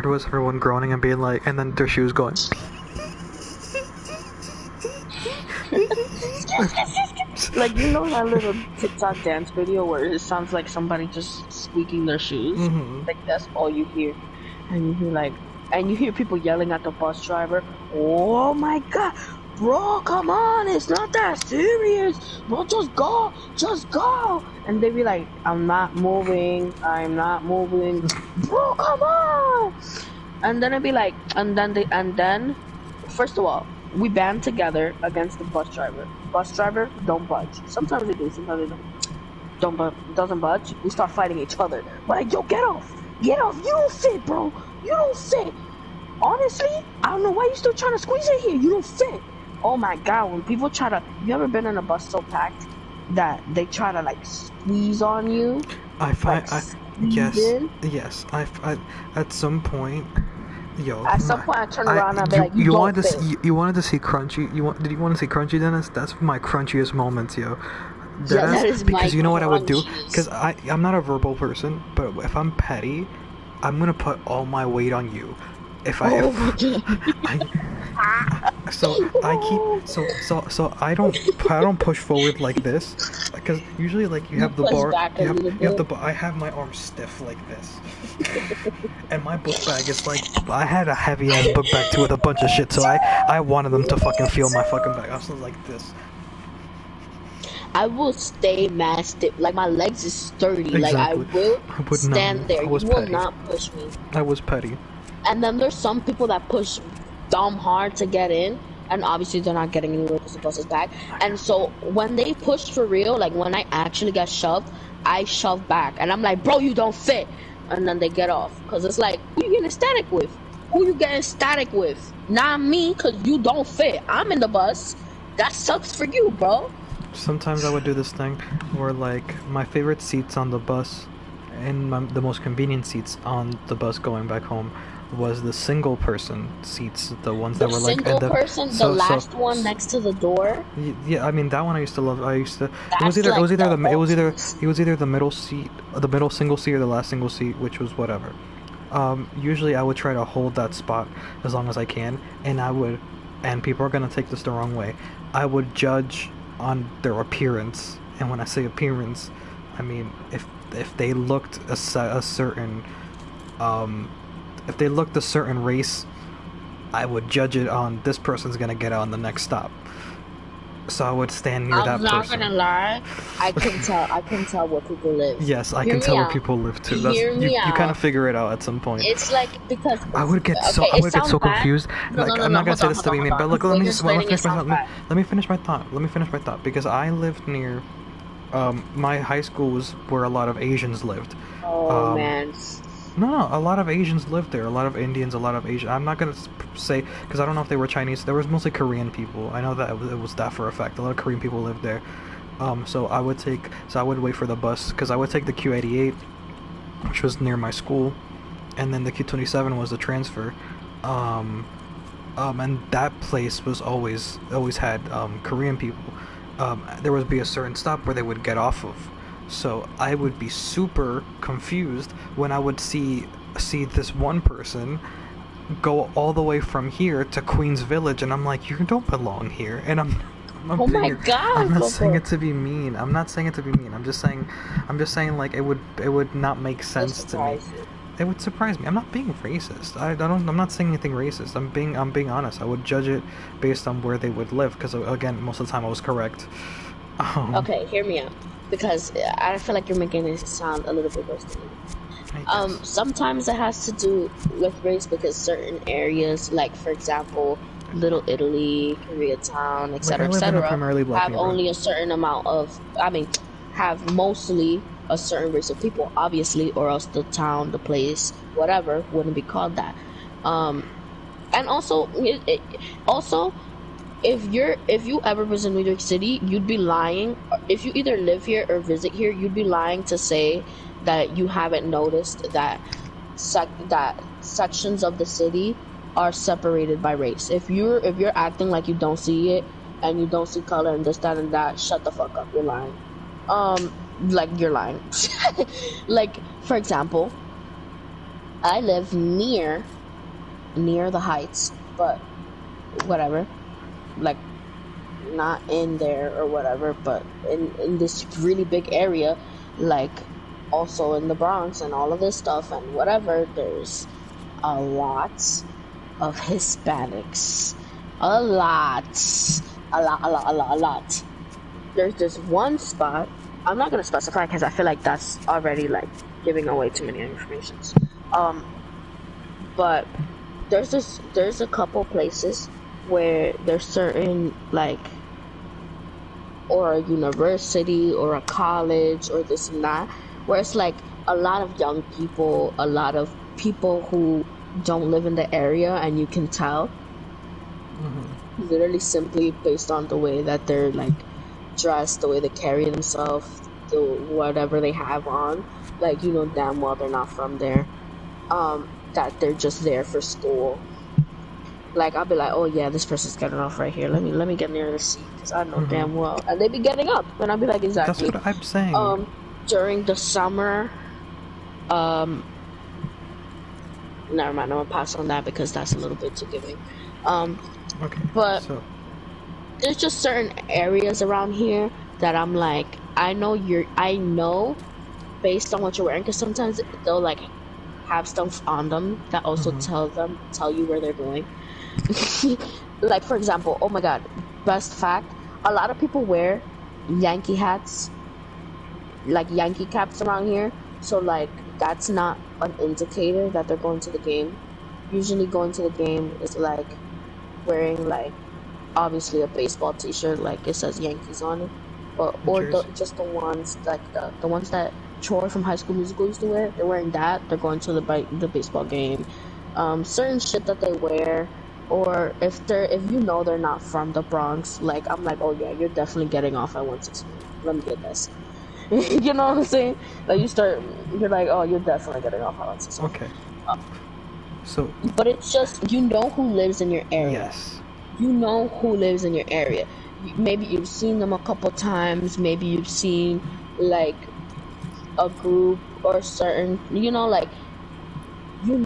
Speaker 1: was everyone groaning and being like, and then their shoes going.
Speaker 2: Like, you know that little TikTok dance video where it sounds like somebody just squeaking their shoes? Like, that's all you hear. And you hear, like, and you hear people yelling at the bus driver, "Oh my god, bro, come on, it's not that serious. Bro, just go, just go." And they be like, I'm not moving. Bro, come on. And then it'd be like, and then, first of all, we band together against the bus driver. Bus driver, don't budge. Sometimes they do, sometimes they doesn't budge. We start fighting each other. We're like, yo, get off. You don't fit, bro. You don't fit. Honestly, I don't know why you still trying to squeeze in here. You don't fit. Oh my god, when people try to, you ever been in a bus so packed that they try to like squeeze on you?
Speaker 1: Yes. At some point,
Speaker 2: at some point I turn around and I'll be like, you wanted
Speaker 1: to see Crunchy? Did you want to see Crunchy, Dennis? That's my crunchiest moments, yo.
Speaker 2: That is
Speaker 1: because you know what I would do?
Speaker 2: crunchiest.
Speaker 1: Because I'm not a verbal person, but if I'm petty, I'm gonna put all my weight on you. So I don't push forward like this, because usually like you have the bar, I have my arms stiff like this, and my book bag is like, I had a heavy ass book bag too with a bunch of shit, so I wanted them to fucking feel my fucking bag. I was like this.
Speaker 2: I will stay mad stiff, like my legs is sturdy.
Speaker 1: Exactly.
Speaker 2: Like I will stand there. You will not push me.
Speaker 1: I was petty.
Speaker 2: And then there's some people that push dumb hard to get in, and obviously they're not getting anywhere because the bus is back. And so when they push for real, like when I actually get shoved, I shove back, and I'm like, bro, you don't fit. And then they get off, because it's like, who you getting static with? Who you getting static with? Not me, because you don't fit. I'm in the bus. That sucks for you, bro.
Speaker 1: Sometimes I would do this thing where, like, my favorite seats on the bus and the most convenient seats on the bus going back home was the single person seats, the ones that were like
Speaker 2: the last one next to the door.
Speaker 1: Yeah, I mean that one I used to love. It was either the middle seat, the middle single seat, or the last single seat, which was whatever. Usually I would try to hold that spot as long as I can, and people are gonna take this the wrong way, I would judge on their appearance, and when I say appearance, I mean if they looked a certain if they looked a certain race, I would judge it on this person's gonna get on the next stop. So I would stand near that person. I'm not
Speaker 2: gonna lie, I can tell where people live.
Speaker 1: Yes, I can tell where people live too. You kind of figure it out at some point.
Speaker 2: It's like, because
Speaker 1: I would get so confused. I'm not gonna say this to be mean, but look, let me finish my thought. Because I lived near, my high school was where a lot of Asians lived.
Speaker 2: Oh man.
Speaker 1: No, a lot of Asians lived there. A lot of Indians, a lot of Asian. I'm not gonna say, because I don't know if they were Chinese. There was mostly Korean people. I know that it was that for a fact. A lot of Korean people lived there. So I would wait for the bus, because I would take the Q88, which was near my school, and then the Q27 was the transfer. And that place was always had Korean people. There would be a certain stop where they would get off of. So I would be super confused when I would see this one person go all the way from here to Queens Village, and I'm like, you don't belong here. And I'm
Speaker 2: oh my god!
Speaker 1: I'm not saying it to be mean. I'm just saying like it would not make sense to me. It would surprise me. I'm not being racist. I'm not saying anything racist. I'm being honest. I would judge it based on where they would live, because again, most of the time I was correct.
Speaker 2: Okay, hear me out. Because I feel like you're making it sound a little bit worse to me. Sometimes it has to do with race, because certain areas, like for example, Little Italy, Koreatown, etc., have only a certain amount of, have mostly a certain race of people, obviously, or else the town, the place, whatever, wouldn't be called that. And also, if you ever visit New York City, you'd be lying. If you either live here or visit here, you'd be lying to say that you haven't noticed that that sections of the city are separated by race. If you're acting like you don't see it, and you don't see color and this, that, and that, shut the fuck up. You're lying. Like, you're lying. Like, for example, I live near the Heights, but whatever. Like, not in there or whatever, but in this really big area, like also in the Bronx and all of this stuff and whatever, there's a lot of Hispanics. A lot. A lot. There's this one spot, I'm not gonna specify because I feel like that's already like giving away too many informations. But there's a couple places where there's certain like, or a university or a college or this and that, where it's like a lot of young people, a lot of people who don't live in the area, and you can tell literally simply based on the way that they're like dressed, the way they carry themselves, the whatever they have on, like damn well they're not from there, that they're just there for school. Like I'll be like, oh yeah, this person's getting off right here, let me get near the seat because I know damn well, and they be getting up, and I'll be like, exactly.
Speaker 1: That's what I'm saying.
Speaker 2: During the summer, never mind, I'm gonna pass on that because that's a little bit too giving.
Speaker 1: Okay,
Speaker 2: but
Speaker 1: so
Speaker 2: there's just certain areas around here that I'm like, I know based on what you're wearing, because sometimes they'll like have stuff on them that also tell you where they're going. Like for example, oh my god, best fact, a lot of people wear Yankee hats, like Yankee caps around here, so like that's not an indicator that they're going to the game. Usually going to the game is like wearing like obviously a baseball t-shirt like it says Yankees on it, but or just the ones like the ones that Troy from High School Musical used to wear. They're wearing that, they're going to the baseball game. Certain shit that they wear, or if they're not from the Bronx, like I'm like, oh yeah, you're definitely getting off at 160. Let me get this. You know what I'm saying? Like you're like, oh, you're definitely getting off at 160.
Speaker 1: Okay. So,
Speaker 2: but it's just who lives in your area.
Speaker 1: Yes.
Speaker 2: You know who lives in your area. Maybe you've seen them a couple times. Maybe you've seen like a group or certain, like who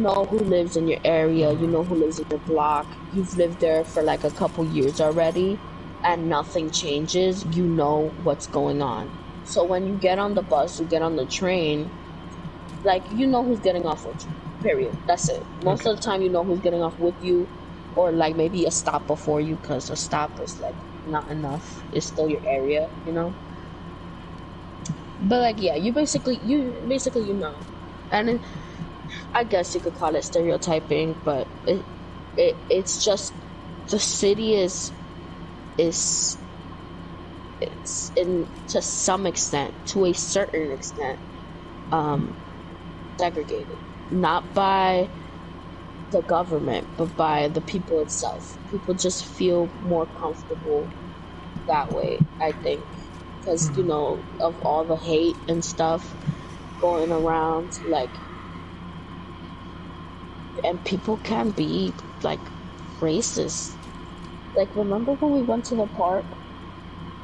Speaker 2: lives in your area. You know who lives in your block. You've lived there for like a couple years already, and nothing changes. You know what's going on. So when you get on the bus, you get on the train, like you know who's getting off with you. Period. That's it. Most of the time, you know who's getting off with you, or like maybe a stop before you, because a stop is like not enough. It's still your area, But like yeah, you basically know, and I guess you could call it stereotyping, but it's just the city is in to some extent, to a certain extent, segregated. Not by the government, but by the people itself. People just feel more comfortable that way, I think. Because, of all the hate and stuff going around, like, and people can be, like, racist. Like, remember when we went to the park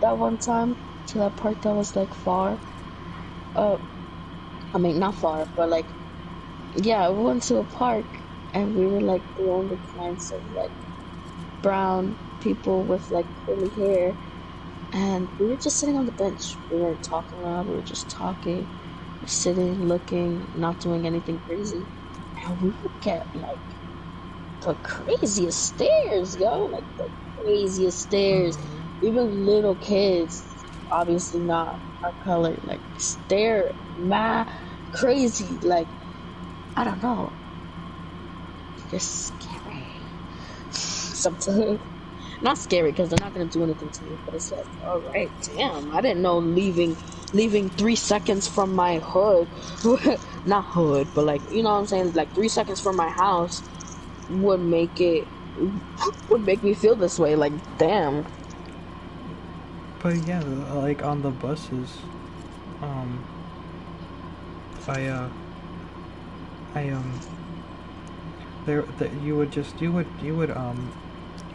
Speaker 2: that one time? To that park that was, like, far? I mean, not far, but, like, yeah, we went to a park and we were like the only kinds of like brown people with like curly hair, and we were just sitting on the bench. We weren't talking loud, we were just talking, sitting, looking, not doing anything crazy, and we would get like the craziest stares, yo, like the craziest stares. Even little kids, obviously not our color, like stare mad crazy, like I don't know. It's scary. Sometimes. Not scary because they're not gonna do anything to me, but it's like, alright, damn, I didn't know leaving 3 seconds from my hood, not hood, but like, you know what I'm saying, like 3 seconds from my house would make me feel this way, like, damn.
Speaker 1: But yeah, like on the buses,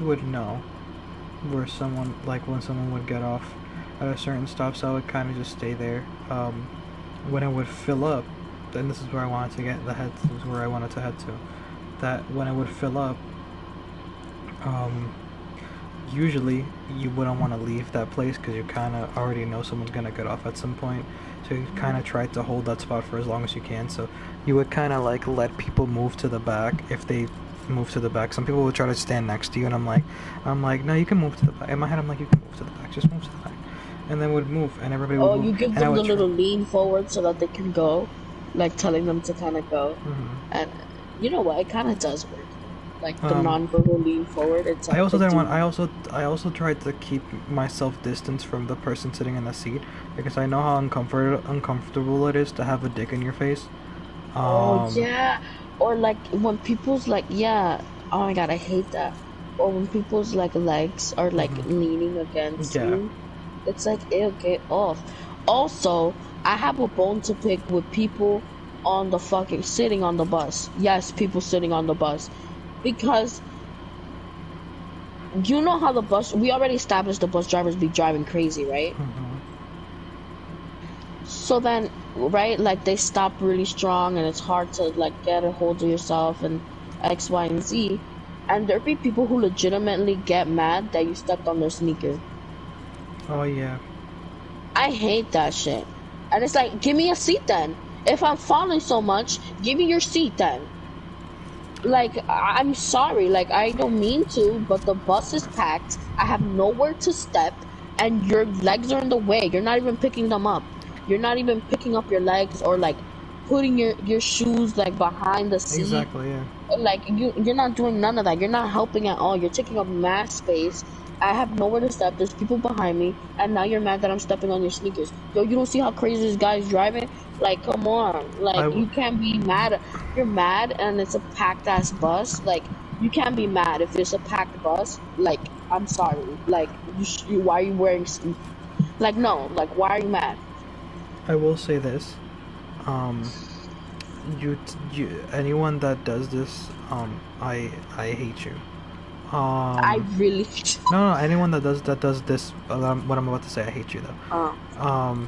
Speaker 1: you would know where someone, like when someone would get off at a certain stop, so I would kind of just stay there. When it would fill up, and this is where I wanted to head to, that when it would fill up, usually you wouldn't want to leave that place because you kind of already know someone's gonna get off at some point. So you kind of try to hold that spot for as long as you can. So you would kind of like let people move to the back if they move to the back. Some people would try to stand next to you, and I'm like, no, you can move to the back. In my head, I'm like, you can move to the back. Just move to the back. And then would move, and everybody would
Speaker 2: Oh,
Speaker 1: move.
Speaker 2: you give
Speaker 1: and
Speaker 2: them the little lean forward so that they can go, like telling them to kind of go. And you know what? It kind of does work. Like the non-verbal lean forward. It's like
Speaker 1: I also didn't want. I also tried to keep myself distance from the person sitting in the seat because I know how uncomfortable it is to have a dick in your face.
Speaker 2: Oh yeah, or like when people's like oh my god, I hate that. Or when people's like legs are like leaning against you, it's like ew, get off. Also, I have a bone to pick with people on the fucking sitting on the bus. Yes, people sitting on the bus, because you know how we already established the bus drivers be driving crazy, right? So then, right, like they stop really strong and it's hard to like get a hold of yourself and X, Y, and Z. And there be people who legitimately get mad that you stepped on their sneaker.
Speaker 1: Oh yeah.
Speaker 2: I hate that shit. And it's like, give me a seat then. If I'm falling so much, give me your seat then. Like, I'm sorry, like I don't mean to, but the bus is packed. I have nowhere to step and your legs are in the way. You're not even picking them up. You're not even picking up your legs or like putting your shoes like behind the seat.
Speaker 1: Exactly, yeah.
Speaker 2: Like you're not doing none of that. You're not helping at all. You're taking up mass space. I have nowhere to step. There's people behind me, and now you're mad that I'm stepping on your sneakers. Yo, you don't see how crazy this guy's driving? Like, come on. Like, you can't be mad. You're mad, and it's a packed ass bus. Like, you can't be mad if it's a packed bus. Like, I'm sorry. Like, why are you wearing? Like, no. Like, why are you mad?
Speaker 1: I will say this. Anyone that does this, I hate you.
Speaker 2: I really
Speaker 1: no, anyone that does this, what I'm about to say, I hate you though.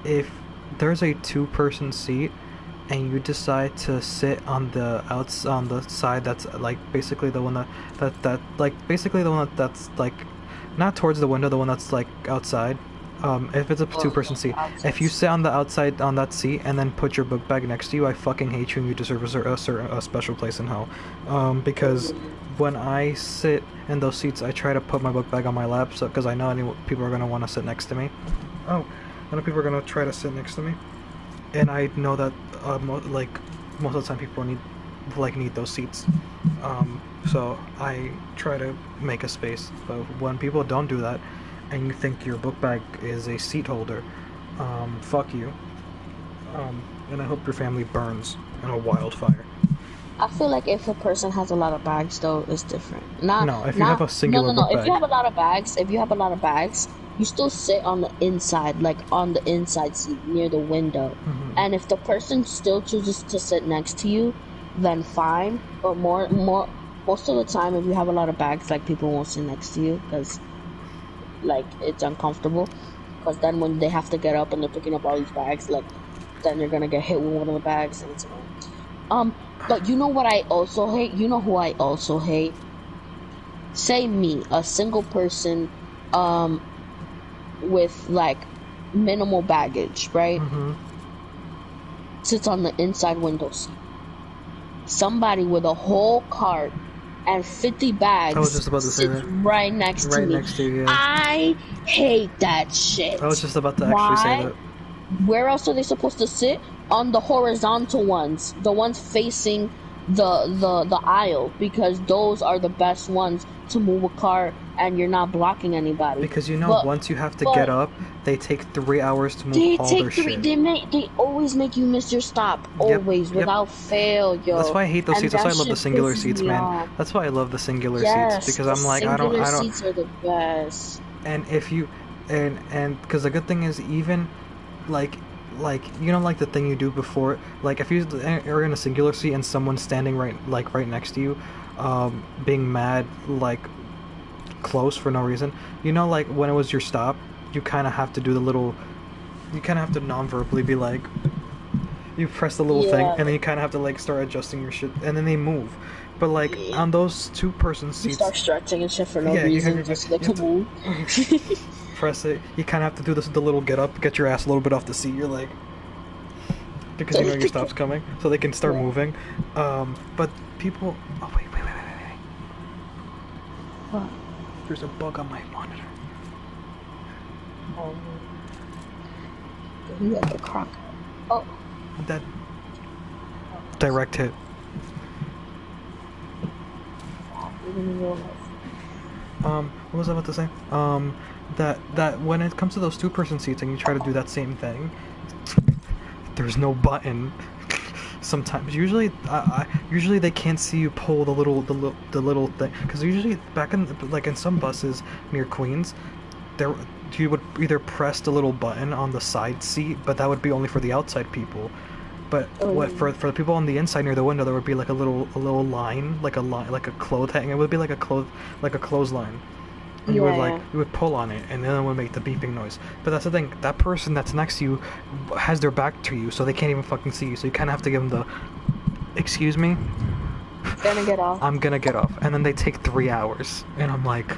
Speaker 1: If there's a 2-person seat and you decide to sit on the side that's like basically the one that's like not towards the window, the one that's like outside. If it's a 2-person seat, if you sit on the outside on that seat and then put your book bag next to you, I fucking hate you and you deserve a special place in hell. Because when I sit in those seats, I try to put my book bag on my lap, so because I know people are gonna want to sit next to me. I know people are gonna try to sit next to me, and I know that most of the time people need those seats. So I try to make a space. But when people don't do that, and you think your book bag is a seat holder, fuck you. And I hope your family burns in a wildfire.
Speaker 2: I feel like if a person has a lot of bags, though, it's different.
Speaker 1: If you have a singular book bag.
Speaker 2: If you have a lot of bags, you still sit on the inside, like on the inside seat near the window. And if the person still chooses to sit next to you, then fine. But most of the time, if you have a lot of bags, like people won't sit next to you because, like, it's uncomfortable. Because then when they have to get up and they're picking up all these bags, like, then you're gonna get hit with one of the bags, and it's annoying. But you know what I also hate? You know who I also hate? Say me, a single person, with like minimal baggage, right? Sits on the inside window seat. Somebody with a whole cart and 50 bags
Speaker 1: I was just about to say that.
Speaker 2: right next to me.
Speaker 1: Next to you, yeah.
Speaker 2: I hate that shit.
Speaker 1: I was just about to actually say that.
Speaker 2: Where else are they supposed to sit? On the horizontal ones, the ones facing the aisle, because those are the best ones to move a car and you're not blocking anybody.
Speaker 1: Because once you have to get up, they take 3 hours to move all their shit.
Speaker 2: They always make you miss your stop, always, without fail, yo.
Speaker 1: That's why I hate those seats. That's why I love the singular seats, man. That's why I love the singular seats, because I'm like, I don't.
Speaker 2: Singular seats are the best.
Speaker 1: And if you, and because the good thing is, even like the thing you do before, like if you're in a singular seat and someone's standing right next to you, being mad like close for no reason, like when it was your stop, you kind of have to do you kind of have to non-verbally be like, you press the little thing, and then you kind of have to like start adjusting your shit, and then they move. But like on those 2-person seats,
Speaker 2: you start stretching and shit for no reason, just like to move.
Speaker 1: Press it. You kind of have to do this with the little get up, get your ass a little bit off the seat. You're like, because you know your stop's coming, so they can start moving. But people. Oh wait.
Speaker 2: What?
Speaker 1: There's a bug on my monitor.
Speaker 2: Oh. You got the croc. Oh.
Speaker 1: That direct hit. What was I about to say? That when it comes to those 2-person seats and you try to do that same thing, there's no button. Sometimes, usually they can't see you pull the little thing, because usually back in like in some buses near Queens, there you would either press the little button on the side seat, but that would be only for the outside people. But for the people on the inside near the window, there would be like a little line, like a clothes hang. It would be like a clothesline. And you would pull on it, and then it would make the beeping noise. But that's the thing. That person that's next to you has their back to you, so they can't even fucking see you. So you kind of have to give them the, excuse me.
Speaker 2: Gonna get off.
Speaker 1: I'm gonna get off, and then they take 3 hours, and I'm like.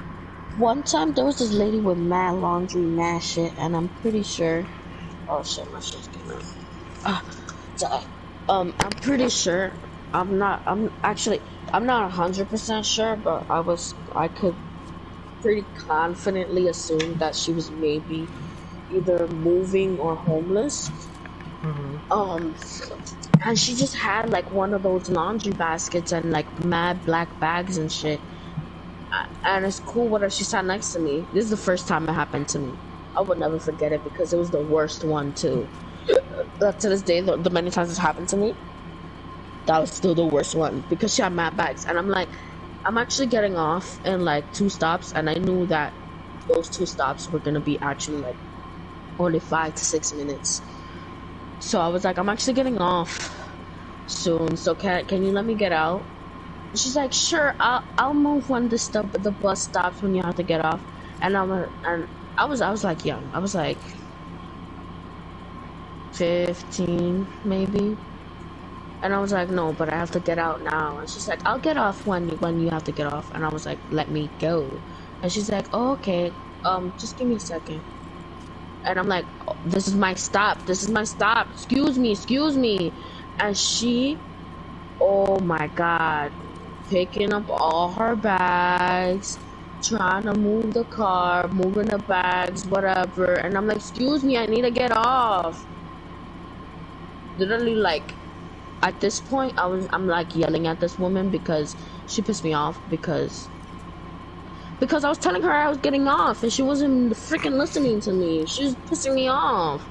Speaker 2: One time there was this lady with mad laundry, mad shit, and I'm pretty sure. Oh shit, my shit's getting out. I'm pretty sure. I'm not 100% sure, but I could pretty confidently assume that she was maybe either moving or homeless. And she just had like one of those laundry baskets and like mad black bags and shit. And it's cool whether she sat next to me. This is the first time it happened to me. I would never forget it because it was the worst one too. To this day, the many times it's happened to me, that was still the worst one because she had mad bags. And I'm like, I'm actually getting off in like 2 stops, and I knew that those 2 stops were gonna be actually like only 5 to 6 minutes. So I was like, I'm actually getting off soon, so can you let me get out? She's like, sure, I'll move when the bus stops when you have to get off. And I was like young. I was like 15 maybe. And I was like, no, but I have to get out now. And she's like, I'll get off when you have to get off. And I was like, let me go. And she's like, oh, okay, just give me a second. And I'm like, oh, this is my stop, excuse me. And she, oh my god, picking up all her bags, trying to move the car, moving the bags, whatever. And I'm like, excuse me, I need to get off. Literally, like, at this point, I'm like yelling at this woman because she pissed me off because I was telling her I was getting off and she wasn't freaking listening to me. She was pissing me off.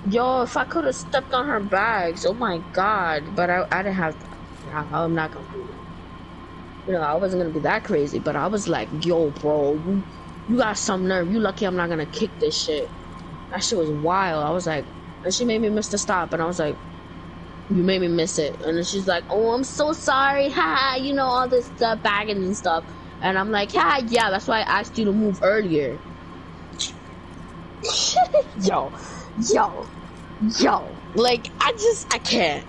Speaker 2: Yo, if I could have stepped on her bags, oh my god. But I didn't have to. I'm not gonna do it. You know, I wasn't gonna be that crazy, but I was like, yo, bro, you got some nerve. You lucky I'm not gonna kick this shit. That shit was wild. I was like, and she made me miss the stop, and I was like, you made me miss it. And then she's like, oh, I'm so sorry, ha, you know, all this stuff, baggage and stuff. And I'm like, yeah, that's why I asked you to move earlier. yo, like, I can't.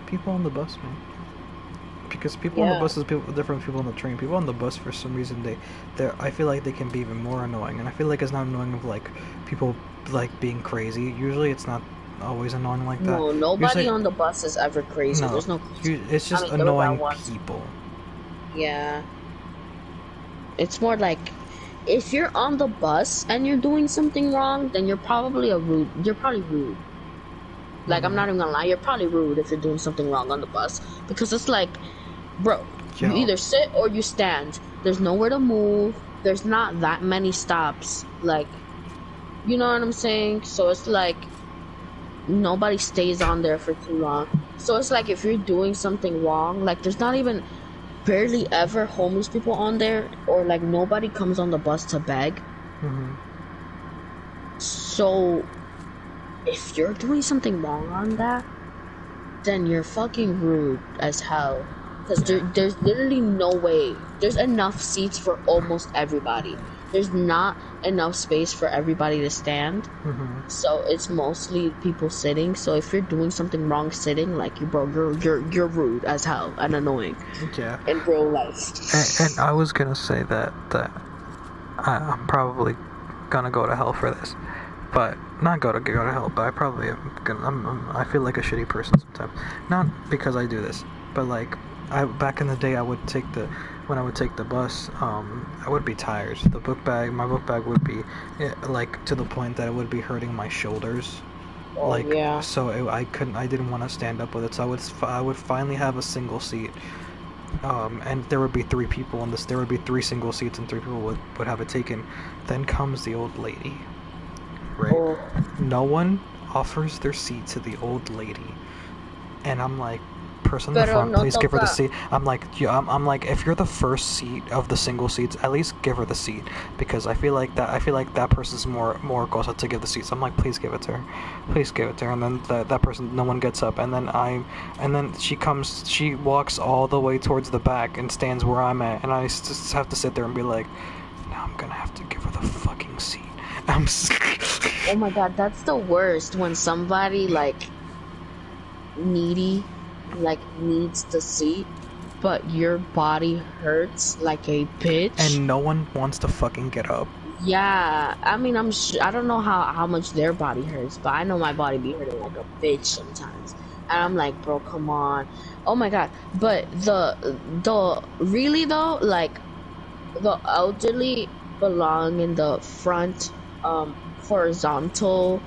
Speaker 1: People on the bus, man. Because people on the bus is different from people on the train. People on the bus, for some reason, I feel like they can be even more annoying. And I feel like it's not annoying of like people like being crazy. Usually, it's not always annoying like that.
Speaker 2: No, nobody on the bus is ever crazy.
Speaker 1: No,
Speaker 2: there's no.
Speaker 1: It's just annoying people.
Speaker 2: Yeah. It's more like, if you're on the bus and you're doing something wrong, then you're probably rude. Like, I'm not even gonna lie, you're probably rude if you're doing something wrong on the bus. Because it's like, bro, you either sit or you stand. There's nowhere to move. There's not that many stops. Like, you know what I'm saying? So it's like, nobody stays on there for too long. So it's like, if you're doing something wrong, like, there's not even barely ever homeless people on there, or like nobody comes on the bus to beg. So if you're doing something wrong on that, then you're fucking rude as hell. Because there's literally no way. There's enough seats for almost everybody. there's not enough space for everybody to stand.
Speaker 1: Mm-hmm.
Speaker 2: So it's mostly people sitting. So if you're doing something wrong sitting, like you're rude as hell and annoying.
Speaker 1: Yeah.
Speaker 2: In real life.
Speaker 1: And I was gonna say that I'm probably gonna go to hell for this, but not go to hell. But I probably am gonna. I feel like a shitty person sometimes. Not because I do this, but like back in the day, when I would take the bus, I would be tired. My book bag would be like to the point that it would be hurting my shoulders.
Speaker 2: Oh,
Speaker 1: Like
Speaker 2: yeah.
Speaker 1: so, I didn't want to stand up with it. So I would finally have a single seat. And there would be three people on this. There would be three single seats, and three people would have it taken. Then comes the old lady, right?
Speaker 2: Oh.
Speaker 1: No one offers their seat to the old lady, and I'm like, person in the front, please give her the seat. I'm like, yeah, I'm like, if you're the first seat of the single seats, at least give her the seat, because I feel like that person's more cosa to give the seats. I'm like, please give it to her, and then that person, no one gets up, and then she walks all the way towards the back and stands where I'm at, and I just have to sit there and be like, now I'm gonna have to give her the fucking seat.
Speaker 2: Oh my god, that's the worst when somebody like needy needs the seat, but your body hurts like a bitch
Speaker 1: and no one wants to fucking get up.
Speaker 2: Yeah, I mean, I don't know how much their body hurts, but I know my body be hurting like a bitch sometimes, and I'm like, bro, come on. Oh my god. But the really though, like, the elderly belong in the front horizontal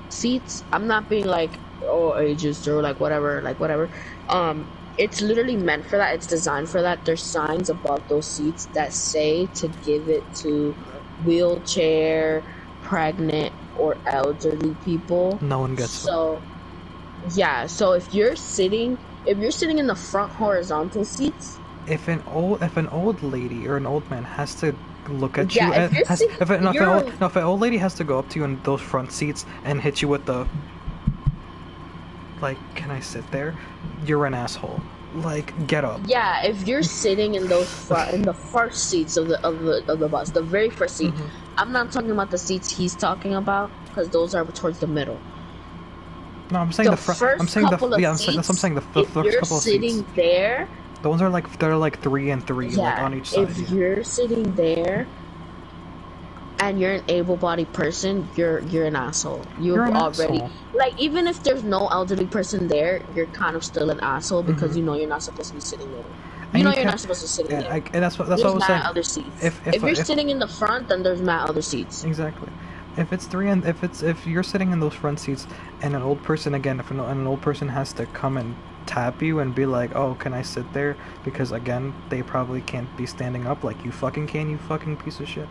Speaker 2: seats. I'm not being like, oh, ageist or like whatever. It's literally meant for that. It's designed for that. There's signs above those seats that say to give it to wheelchair, pregnant, or elderly people.
Speaker 1: No one gets
Speaker 2: so yeah, so if you're sitting in the front horizontal seats,
Speaker 1: if an old lady or an old man has to look at
Speaker 2: yeah,
Speaker 1: you, if an old lady has to go up to you in those front seats and hit you with the, like, can I sit there? You're an asshole. Like, get up.
Speaker 2: Yeah, if you're sitting in those in the first seats of the bus, the very first seat.
Speaker 1: Mm-hmm.
Speaker 2: I'm not talking about the seats he's talking about, because those are towards the middle.
Speaker 1: No, I'm saying the front. I'm saying
Speaker 2: couple
Speaker 1: the
Speaker 2: of
Speaker 1: yeah.
Speaker 2: seats,
Speaker 1: I'm saying the
Speaker 2: if
Speaker 1: first
Speaker 2: you're
Speaker 1: couple of
Speaker 2: sitting
Speaker 1: seats.
Speaker 2: there,
Speaker 1: The ones are like they're like 3 and 3,
Speaker 2: yeah,
Speaker 1: like on each side.
Speaker 2: If you're sitting there and you're an able-bodied person, you're an asshole. You're already
Speaker 1: asshole.
Speaker 2: Like, even if there's no elderly person there, you're kind of still an asshole, because
Speaker 1: Mm-hmm.
Speaker 2: you know you're not supposed to be sitting there.
Speaker 1: And
Speaker 2: You're not supposed to be sitting there.
Speaker 1: And that's what I
Speaker 2: There's
Speaker 1: was saying.
Speaker 2: other seats. If you're sitting in the front, then there's other seats.
Speaker 1: Exactly. If it's if you're sitting in those front seats and an old person, again, if an old person has to come and tap you and be like, oh, can I sit there? Because again, they probably can't be standing up like you fucking can, you fucking piece of shit.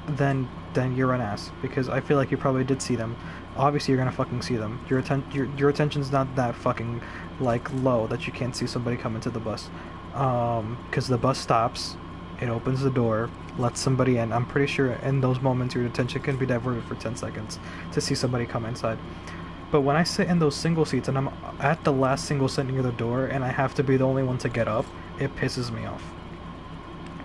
Speaker 1: Then you're an ass, because I feel like you probably did see them. Obviously, you're gonna fucking see them. Your attention's not that fucking like low that you can't see somebody come into the bus. Because the bus stops, it opens the door, lets somebody in. I'm pretty sure in those moments your attention can be diverted for 10 seconds to see somebody come inside. But when I sit in those single seats and I'm at the last single seat near the door and I have to be the only one to get up, it pisses me off.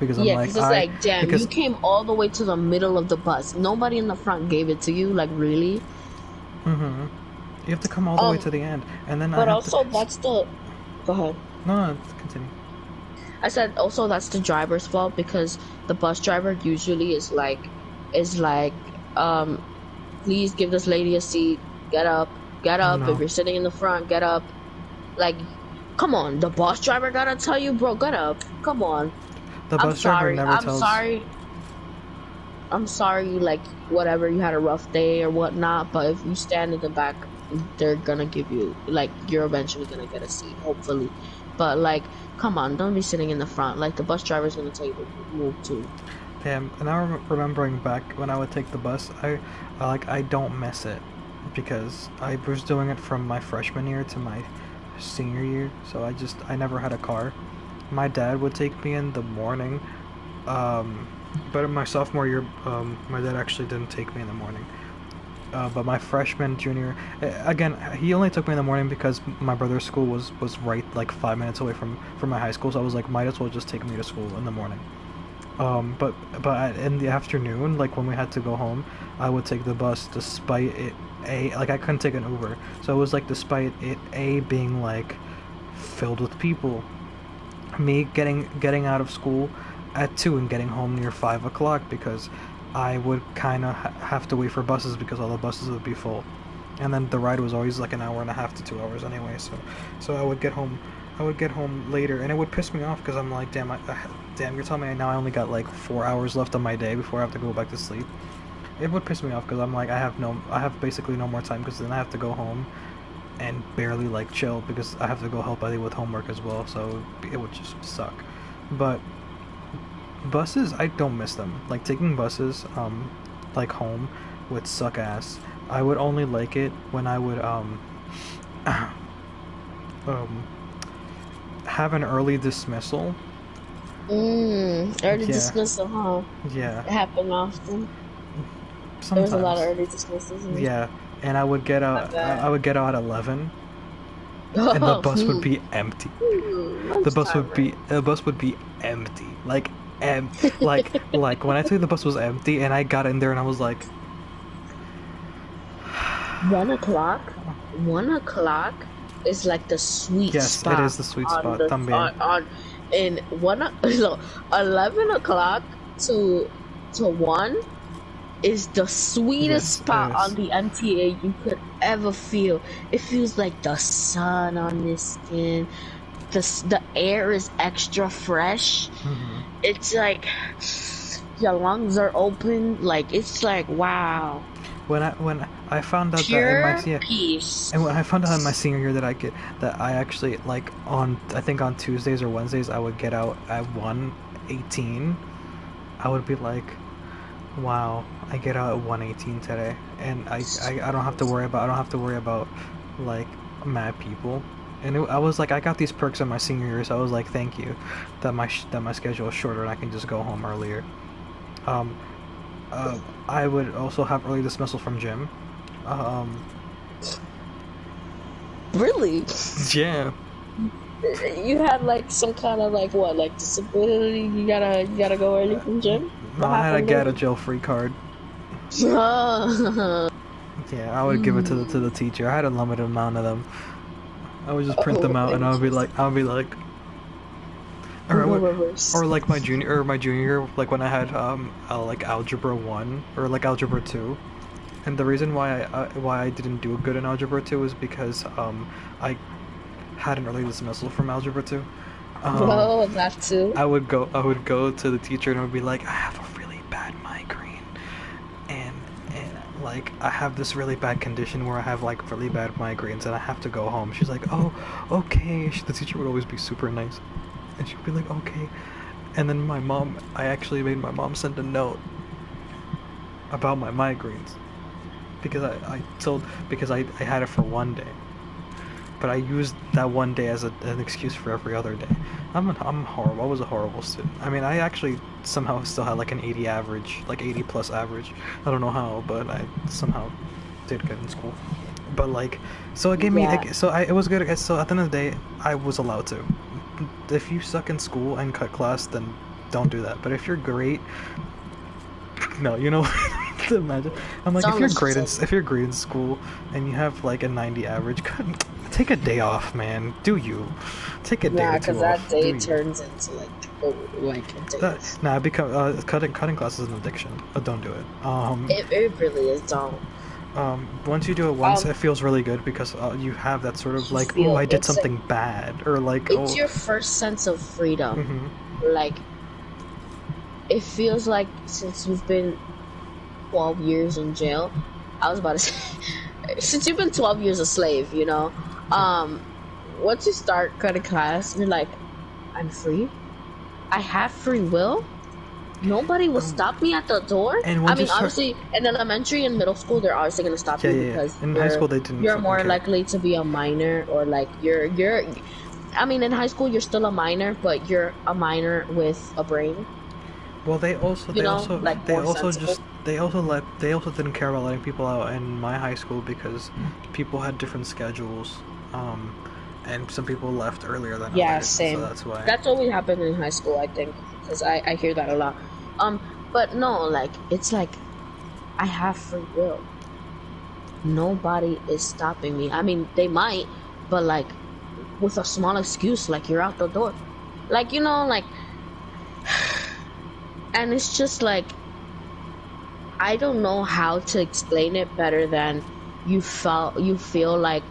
Speaker 1: Because I'm like,
Speaker 2: it's like, damn, you came all the way to the middle of the bus. Nobody in the front gave it to you, like, really?
Speaker 1: Mm-hmm. You have to come all the way to the end, and then.
Speaker 2: But also, that's the. Go ahead.
Speaker 1: No, continue.
Speaker 2: I said also that's the driver's fault, because the bus driver usually is like, please give this lady a seat. Get up. No. If you're sitting in the front, get up. Like, come on, the bus driver gotta tell you, bro, get up. Come on.
Speaker 1: The bus driver never tells.
Speaker 2: I'm sorry, like, whatever, you had a rough day or whatnot, but if you stand in the back, they're gonna give you, like, you're eventually gonna get a seat, hopefully. But, like, come on, don't be sitting in the front. Like, the bus driver's gonna tell you to move too.
Speaker 1: Damn, and I'm remembering back when I would take the bus, I don't miss it, because I was doing it from my freshman year to my senior year, so I never had a car. My dad would take me in the morning, but in my sophomore year, my dad actually didn't take me in the morning. But my freshman, junior, again, he only took me in the morning because my brother's school was right like 5 minutes away from my high school, so I was like, might as well just take me to school in the morning. But in the afternoon, like when we had to go home, I would take the bus despite it like I couldn't take an Uber, so it was like despite it being like filled with people, me getting out of school at 2 and getting home near 5 o'clock because I would kind of have to wait for buses because all the buses would be full, and then the ride was always like an hour and a half to 2 hours anyway. So I would get home. I would get home later, and it would piss me off because I'm like, damn, damn, you're telling me now I only got like 4 hours left on my day before I have to go back to sleep. It would piss me off because I'm like, I have basically no more time because then I have to go home and barely like chill because I have to go help Eddie with homework as well. So it would just suck. But buses, I don't miss them. Like taking buses, like home would suck ass. I would only like it when I would have an early dismissal.
Speaker 2: Early dismissal, huh?
Speaker 1: Yeah.
Speaker 2: It happened often.
Speaker 1: Sometimes.
Speaker 2: There was a lot of early dismissals.
Speaker 1: Yeah, and I would get out. I would get out at 11, and the bus would be empty. The bus would be empty. Like like when I tell you the bus was empty, and I got in there and I was like,
Speaker 2: 1 o'clock. 1 o'clock is like the sweet spot.
Speaker 1: Yes, it is the sweet spot.
Speaker 2: In 11 o'clock to 1 is the sweetest spot on the MTA you could ever feel. It feels like the sun on your skin. The air is extra fresh. It's like your lungs are open. Like it's like wow.
Speaker 1: When I found out that in my
Speaker 2: peace.
Speaker 1: And when I found out in my senior year that I actually like I think on Tuesdays or Wednesdays I would get out at 1:18, I would be like, wow, I get out at 1:18 today, and I don't have to worry about like mad people. And I was like, I got these perks in my senior year, so I was like, thank you that my schedule is shorter and I can just go home earlier. I would also have early dismissal from gym.
Speaker 2: Really?
Speaker 1: Yeah.
Speaker 2: You had like some kind of like what, like disability? You gotta go early from gym?
Speaker 1: No, I had a get a jail free card. Yeah, I would give it to the teacher. I had a limited amount of them. I would just print them out, and I would be like, or like my junior year, like when I had like algebra 1 or like algebra 2, and the reason why I didn't do good in algebra 2 was because I had an early dismissal from algebra 2.
Speaker 2: Oh, that too.
Speaker 1: I would go to the teacher and I would be like, I have a really bad migraine, and like I have this really bad condition where I have like really bad migraines and I have to go home. She's like, oh, okay. The teacher would always be super nice, and she'd be like, okay. And then I actually made my mom send a note about my migraines because I had it for 1 day. But I used that 1 day as an excuse for every other day. I'm horrible. I was a horrible student. I mean, I actually somehow still had like an 80 average, like 80 plus average. I don't know how, but I somehow did good in school. But like, so it gave me, like, it was good. So at the end of the day, I was allowed to. If you suck in school and cut class, then don't do that. But if you're great, no, you know. Imagine. I'm like, if you're great in school and you have like a 90 average, take a day off, man. Do you take a day or two off?
Speaker 2: Because that day turns into like a day.
Speaker 1: Cutting class is an addiction. Don't do it.
Speaker 2: It really is. Don't.
Speaker 1: Once you do it once, it feels really good because you have that sort of like, oh, I did something bad, or like,
Speaker 2: it's your first sense of freedom. Like, it feels like since you've been 12 years in jail, I was about to say, since you've been 12 years a slave, you know, once you start cutting class, you're like, I'm free. I have free will. Nobody will stop me at the door. And I mean, obviously, in elementary and middle school, they're obviously gonna stop you because
Speaker 1: in high school they didn't.
Speaker 2: You're more likely to be a minor, or like you're. I mean, in high school you're still a minor, but you're a minor with a brain.
Speaker 1: Well, they also didn't care about letting people out in my high school because people had different schedules, and some people left earlier than others.
Speaker 2: Yeah, same.
Speaker 1: So that's why.
Speaker 2: That's always happened in high school, I think, because I hear that a lot. But no, like it's like I have free will. Nobody is stopping me. I mean, they might, but like with a small excuse, like you're out the door, like like, and it's just like I don't know how to explain it better than you feel like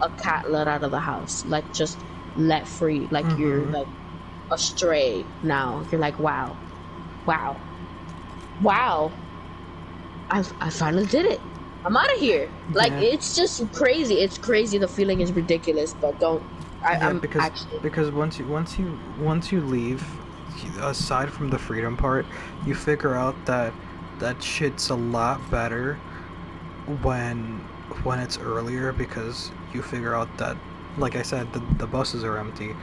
Speaker 2: a cat let out of the house, like just let free, like you're like a stray now. You're like, wow, wow, wow. I finally did it. I'm out of here. Like it's just crazy. It's crazy. The feeling is ridiculous, but don't. I'm actually
Speaker 1: because once you leave, aside from the freedom part, you figure out that shit's a lot better when it's earlier, because you figure out that, like I said, the buses are empty.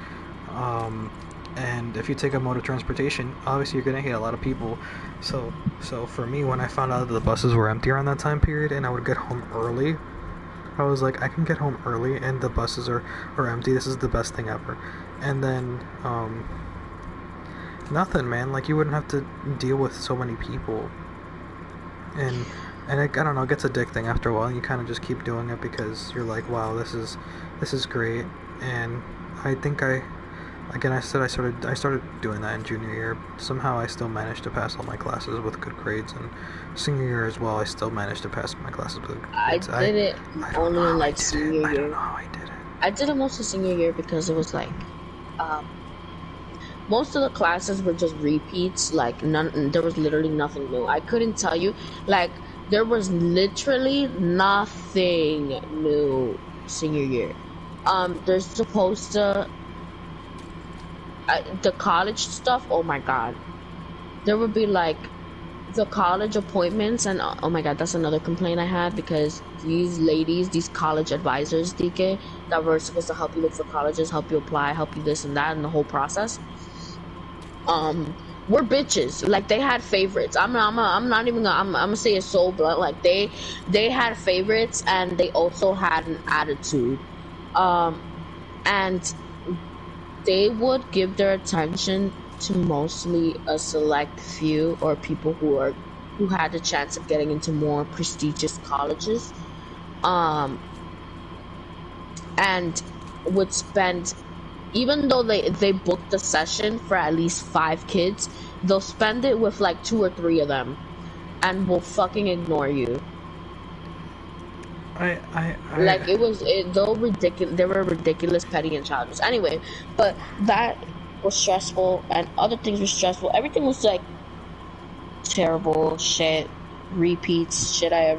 Speaker 1: And if you take a mode of transportation, obviously you're gonna hit a lot of people. So for me, when I found out that the buses were empty around that time period and I would get home early, I was like, I can get home early and the buses are empty. This is the best thing ever. And then nothing, man. Like, you wouldn't have to deal with so many people. And I don't know, it gets addicting after a while. You kind of just keep doing it because you're like, wow, this is great. And I think I started doing that in junior year. Somehow I still managed to pass all my classes with good grades, and senior year as well, I still managed to pass my classes with good grades.
Speaker 2: I did it only in like senior year.
Speaker 1: I don't know how I did it.
Speaker 2: I did it mostly senior year because it was like, most of the classes were just repeats. Like there was literally nothing new. I couldn't tell you, like there was literally nothing new senior year. There's supposed to. The college stuff, oh my god, there would be like the college appointments, and oh my god, that's another complaint I had, because these college advisors, DK, that were supposed to help you look for colleges, help you apply, help you this and that, and the whole process, were bitches. Like, they had favorites. I'm gonna say it so blunt. Like, they had favorites, and they also had an attitude, and they would give their attention to mostly a select few, or people who had the chance of getting into more prestigious colleges, and would spend, even though they booked the session for at least 5 kids, they'll spend it with like 2 or 3 of them, and will fucking ignore you. Like, they were ridiculous, petty, and childish. Anyway, but that was stressful, and other things were stressful. Everything was like terrible shit, repeats, shit I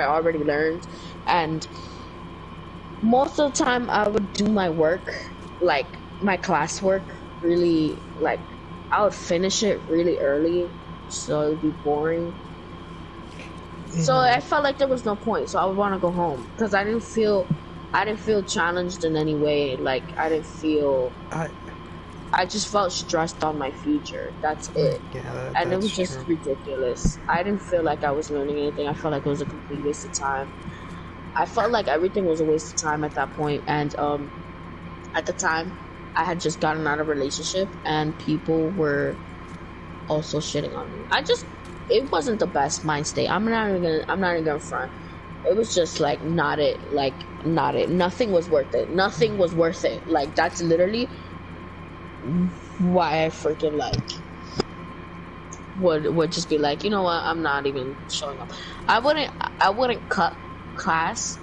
Speaker 2: already learned, and most of the time I would do my work, like my classwork, really, like I would finish it really early, so it would be boring. So I felt like there was no point, so I would want to go home, because I didn't feel challenged in any way. Like, I just felt stressed on my future. That's it.
Speaker 1: Yeah,
Speaker 2: and it was just ridiculous. I didn't feel like I was learning anything. I felt like it was a complete waste of time. I felt like everything was a waste of time at that point. And at the time, I had just gotten out of a relationship, and people were also shitting on me. It wasn't the best mind state. I'm not even gonna front. It was just like not it. Nothing was worth it. Nothing was worth it. Like, that's literally why I freaking would just be like, you know what, I'm not even showing up. I wouldn't cut class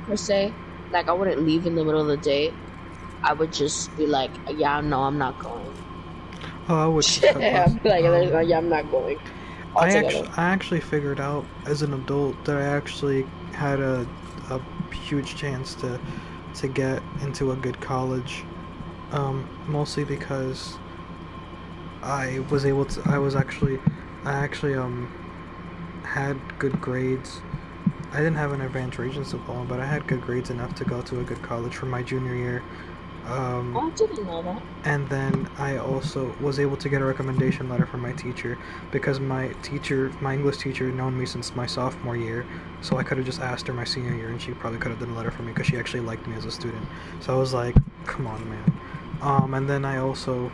Speaker 2: per se. Like, I wouldn't leave in the middle of the day. I would just be like, yeah, no, I'm not going.
Speaker 1: Oh, I would.
Speaker 2: I'd be like, yeah, I'm not going.
Speaker 1: I actually figured out as an adult that I actually had a huge chance to get into a good college, mostly because I actually had good grades. I didn't have an advanced Regents diploma, but I had good grades enough to go to a good college for my junior year.
Speaker 2: I didn't know that.
Speaker 1: And then I also was able to get a recommendation letter from my teacher, because my English teacher had known me since my sophomore year, so I could have just asked her my senior year, and she probably could have done a letter for me, because she actually liked me as a student. So I was like, come on, man. And then I also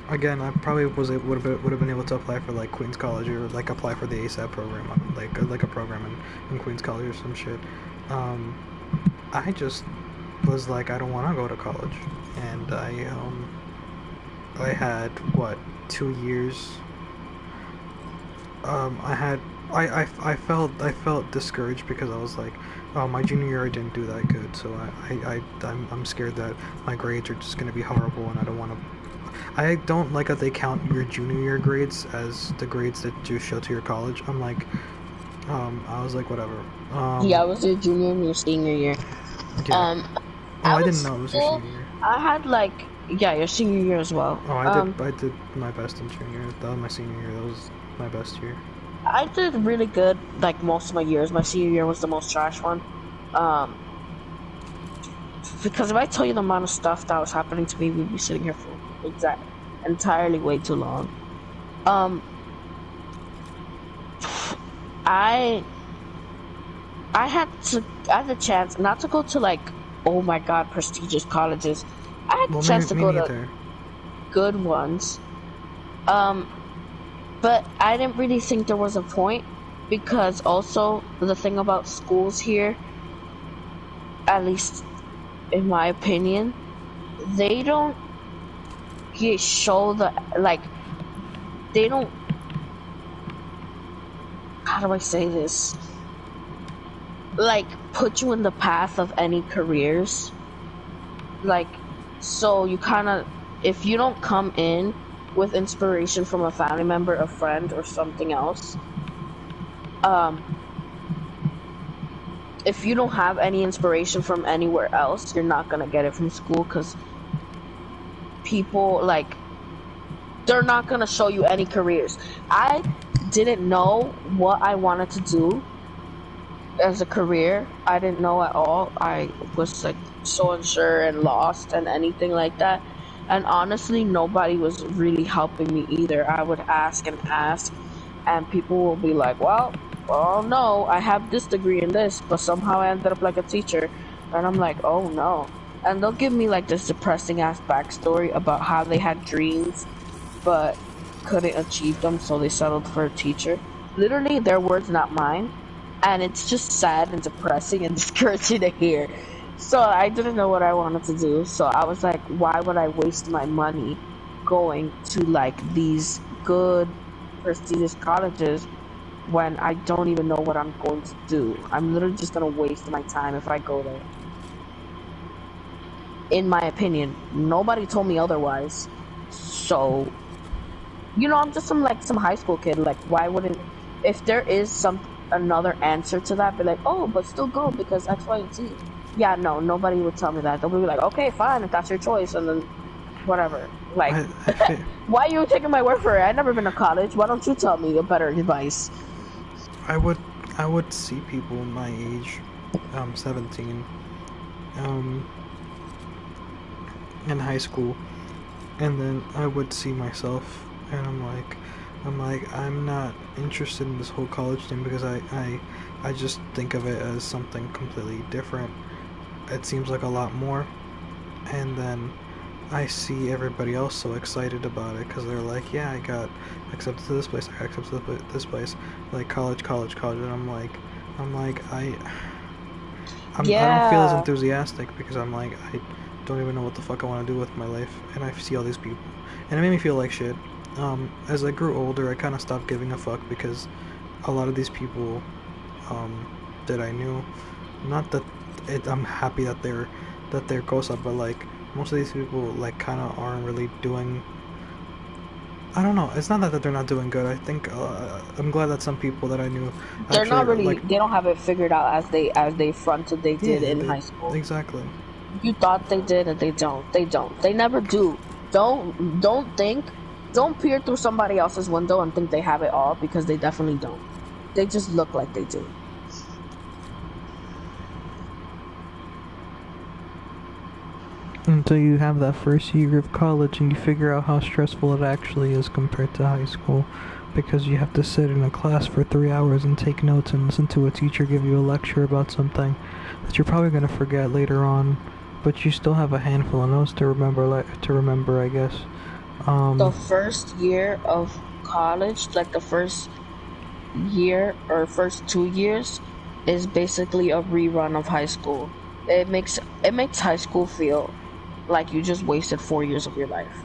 Speaker 1: again, I probably would have been able to apply for like Queens College or like apply for the ASAP program, like a program in Queens College or some shit. I just was like, I don't want to go to college, and I had what 2 years. I felt discouraged because I was like, oh, my junior year I didn't do that good, so I'm scared that my grades are just gonna be horrible, and I don't want to. I don't like that they count your junior year grades as the grades that you show to your college. I'm like, I was like, whatever.
Speaker 2: Yeah, I was your junior and your senior year.
Speaker 1: Yeah. I didn't know it was your senior year.
Speaker 2: I had like, yeah, your senior year as well.
Speaker 1: Oh, I did my best in junior. That was my senior year. That was my best year.
Speaker 2: I did really good, like, most of my years. My senior year was the most trash one. Because if I tell you the amount of stuff that was happening to me, we'd be sitting here for entirely way too long. I had the chance not to go to, like, oh my god, prestigious colleges. I had the chance to go to good ones. But I didn't really think there was a point, because also the thing about schools here, at least in my opinion, they don't show the, like, they don't, how do I say this? Like, put you in the path of any careers. Like, so you kind of, if you don't come in with inspiration from a family member, a friend, or something else, if you don't have any inspiration from anywhere else, you're not gonna get it from school, because people, like, they're not gonna show you any careers. I didn't know what I wanted to do as a career. I didn't know at all. I was like so unsure and lost and anything like that. And honestly, nobody was really helping me either. I would ask and ask, and people will be like, well, no, I have this degree in this, but somehow I ended up like a teacher. And I'm like, oh no. And they'll give me like this depressing ass backstory about how they had dreams, but couldn't achieve them, so they settled for a teacher. Literally, their words, not mine. And it's just sad and depressing and discouraging to hear. So I didn't know what I wanted to do, so I was like, why would I waste my money going to like these good prestigious colleges when I don't even know what I'm going to do? I'm literally just gonna waste my time if I go there. In my opinion, nobody told me otherwise. So, you know, I'm just some high school kid. Like, why wouldn't, if there is another answer to that, be like, oh, but still go because X, Y, and Z. Yeah, no, nobody would tell me that. They'll be like, okay, fine, if that's your choice, and then whatever. Like, why are you taking my word for it? I've never been to college. Why don't you tell me a better advice?
Speaker 1: I would see people my age, 17, in high school, and then I would see myself, and I'm like, I'm not interested in this whole college thing, because I just think of it as something completely different. It seems like a lot more, and then I see everybody else so excited about it, because they're like, yeah, I got accepted to this place, I got accepted to this place, like college, and I'm like, I don't feel as enthusiastic, because I'm like, I don't even know what the fuck I want to do with my life, and I see all these people, and it made me feel like shit. As I grew older, I kind of stopped giving a fuck, because a lot of these people that I knew, not that I'm happy that they're Kosa, but like most of these people like kind of aren't really doing. I don't know. It's not that they're not doing good. I think I'm glad that some people that I knew,
Speaker 2: they're actually, not really. Like, they don't have it figured out as they fronted they did in high school.
Speaker 1: Exactly.
Speaker 2: You thought they did, and they don't. They don't. They never do. Don't peer through somebody else's window and think they have it all, because they definitely don't. They just look like they do.
Speaker 1: Until you have that first year of college and you figure out how stressful it actually is compared to high school, because you have to sit in a class for 3 hours and take notes and listen to a teacher give you a lecture about something that you're probably going to forget later on, but you still have a handful of notes to remember, I guess.
Speaker 2: The first year of college, like the first year or first 2 years, is basically a rerun of high school. It makes high school feel like you just wasted 4 years of your life.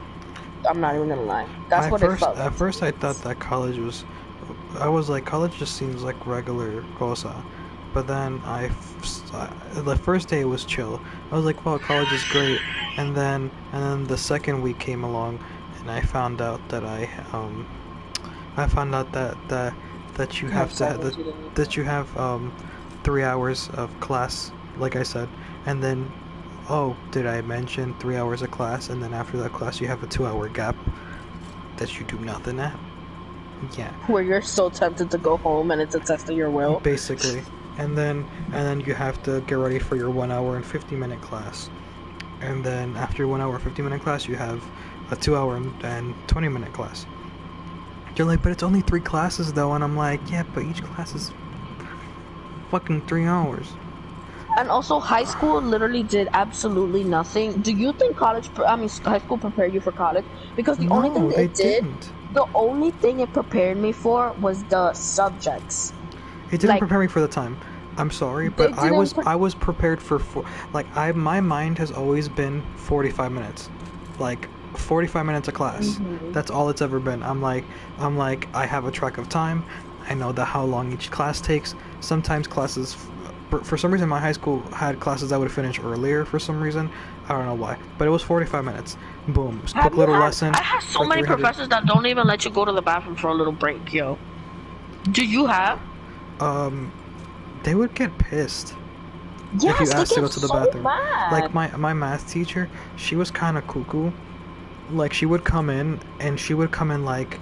Speaker 2: I'm not even gonna lie. That's what it felt
Speaker 1: At
Speaker 2: like to
Speaker 1: first
Speaker 2: me.
Speaker 1: I thought that college was, I was like, college just seems like regular cosa. But then the first day was chill. I was like, wow, college is great. And then the second week came along, and I found out that I found out that you
Speaker 2: You have
Speaker 1: have to
Speaker 2: assignments you didn't need to
Speaker 1: that you have 3 hours of class, like I said, and then, oh, did I mention 3 hours of class, and then after that class you have a 2 hour gap that you do nothing at? Yeah,
Speaker 2: where you're so tempted to go home and it's a test of your will.
Speaker 1: basically. And then you have to get ready for your 1 hour and 50 minute class, and then after 1 hour 50 minute class you have a 2 hour and 20 minute class. You're like, but it's only 3 classes though, and I'm like, yeah, but each class is fucking 3 hours.
Speaker 2: And also, high school literally did absolutely nothing. Do you think high school prepared you for college? Because the only thing
Speaker 1: No,
Speaker 2: that
Speaker 1: they
Speaker 2: it did,
Speaker 1: didn't.
Speaker 2: the only thing it prepared me for was the subjects.
Speaker 1: It didn't
Speaker 2: Like,
Speaker 1: prepare me for the time. I'm sorry,
Speaker 2: they
Speaker 1: but
Speaker 2: didn't.
Speaker 1: I was prepared for my mind has always been 45 minutes, like 45 minutes a class.
Speaker 2: Mhm.
Speaker 1: That's all it's ever been. I'm like I have a track of time. I know how long each class takes. Sometimes classes, for some reason, my high school had classes that would finish earlier. For some reason, I don't know why, but it was 45 minutes. Boom,
Speaker 2: Have
Speaker 1: quick
Speaker 2: you
Speaker 1: little
Speaker 2: had?
Speaker 1: lesson
Speaker 2: I have so
Speaker 1: for
Speaker 2: many
Speaker 1: 300.
Speaker 2: professors that don't even let you go to the bathroom for a little break, yo. Do you have?
Speaker 1: Um, they would get pissed if you
Speaker 2: Yes, they
Speaker 1: asked to
Speaker 2: get
Speaker 1: go to the
Speaker 2: so
Speaker 1: bathroom. Like
Speaker 2: mad.
Speaker 1: my math teacher, she was kind of cuckoo. Like she would come in and she would come in like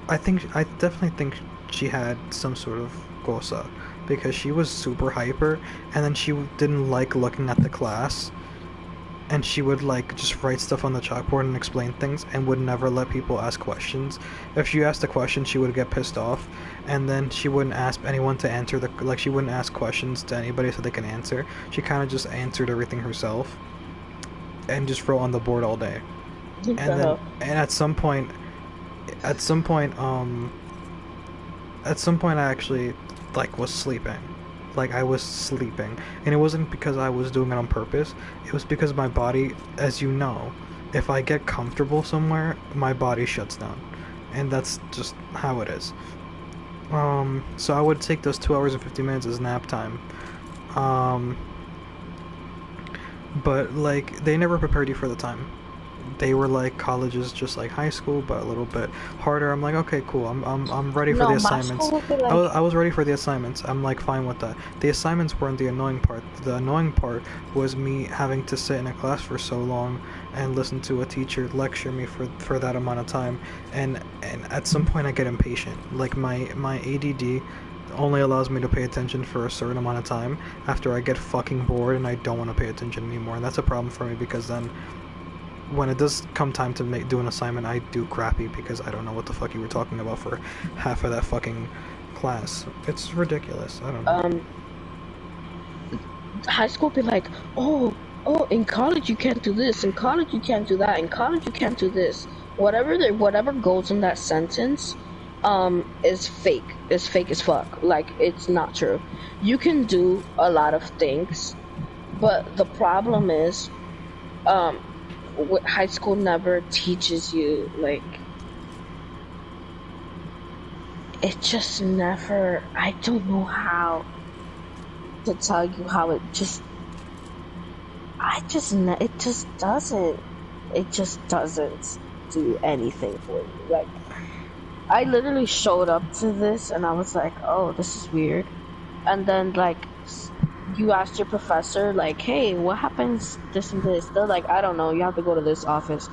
Speaker 1: I definitely think she had some sort of gosa because she was super hyper, and then she didn't like looking at the class, and she would like just write stuff on the chalkboard and explain things and would never let people ask questions. If she asked a question, she would get pissed off, and then she wouldn't ask anyone to answer she wouldn't ask questions to anybody so they can answer. She kind of just answered everything herself and just wrote on the board all day.
Speaker 2: What the hell?
Speaker 1: And at some point I actually like was sleeping. Like I was sleeping, and it wasn't because I was doing it on purpose. It was because my body, as you know, if I get comfortable somewhere, my body shuts down, and that's just how it is. So I would take those 2 hours and 50 minutes as nap time. Um, but like they never prepared you for the time. They were like college is just like high school, but a little bit harder. I'm like, okay, cool. I'm ready for the
Speaker 2: No, my
Speaker 1: assignments.
Speaker 2: school would be like,
Speaker 1: I was ready for the assignments. I'm like fine with that. The assignments weren't the annoying part. The annoying part was me having to sit in a class for so long and listen to a teacher lecture me for that amount of time. And at some point I get impatient. Like my ADD only allows me to pay attention for a certain amount of time. After I get fucking bored and I don't want to pay attention anymore, and that's a problem for me because then when it does come time to do an assignment, I do crappy because I don't know what the fuck you were talking about for half of that fucking class. It's ridiculous. I don't know.
Speaker 2: high school be like, oh, in college you can't do this, in college you can't do that, in college you can't do this. Whatever goes in that sentence, is fake. It's fake as fuck. Like, it's not true. You can do a lot of things, but the problem is, high school never teaches you, like, it just never, I don't know how to tell you how it just doesn't do anything for you. Like, I literally showed up to this and I was like, oh, this is weird. And then, like, you asked your professor, like, hey, what happens this and this? They're like, I don't know, you have to go to this office.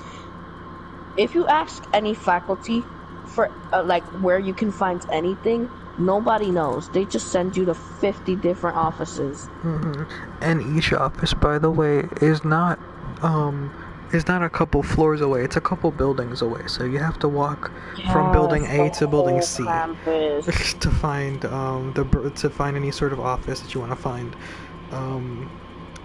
Speaker 2: If you ask any faculty for like where you can find anything, nobody knows. They just send you to 50 different offices.
Speaker 1: And each office, by the way, is not a couple floors away. It's a couple buildings away. So you have to walk from building A to building C to find any sort of office that you want to find.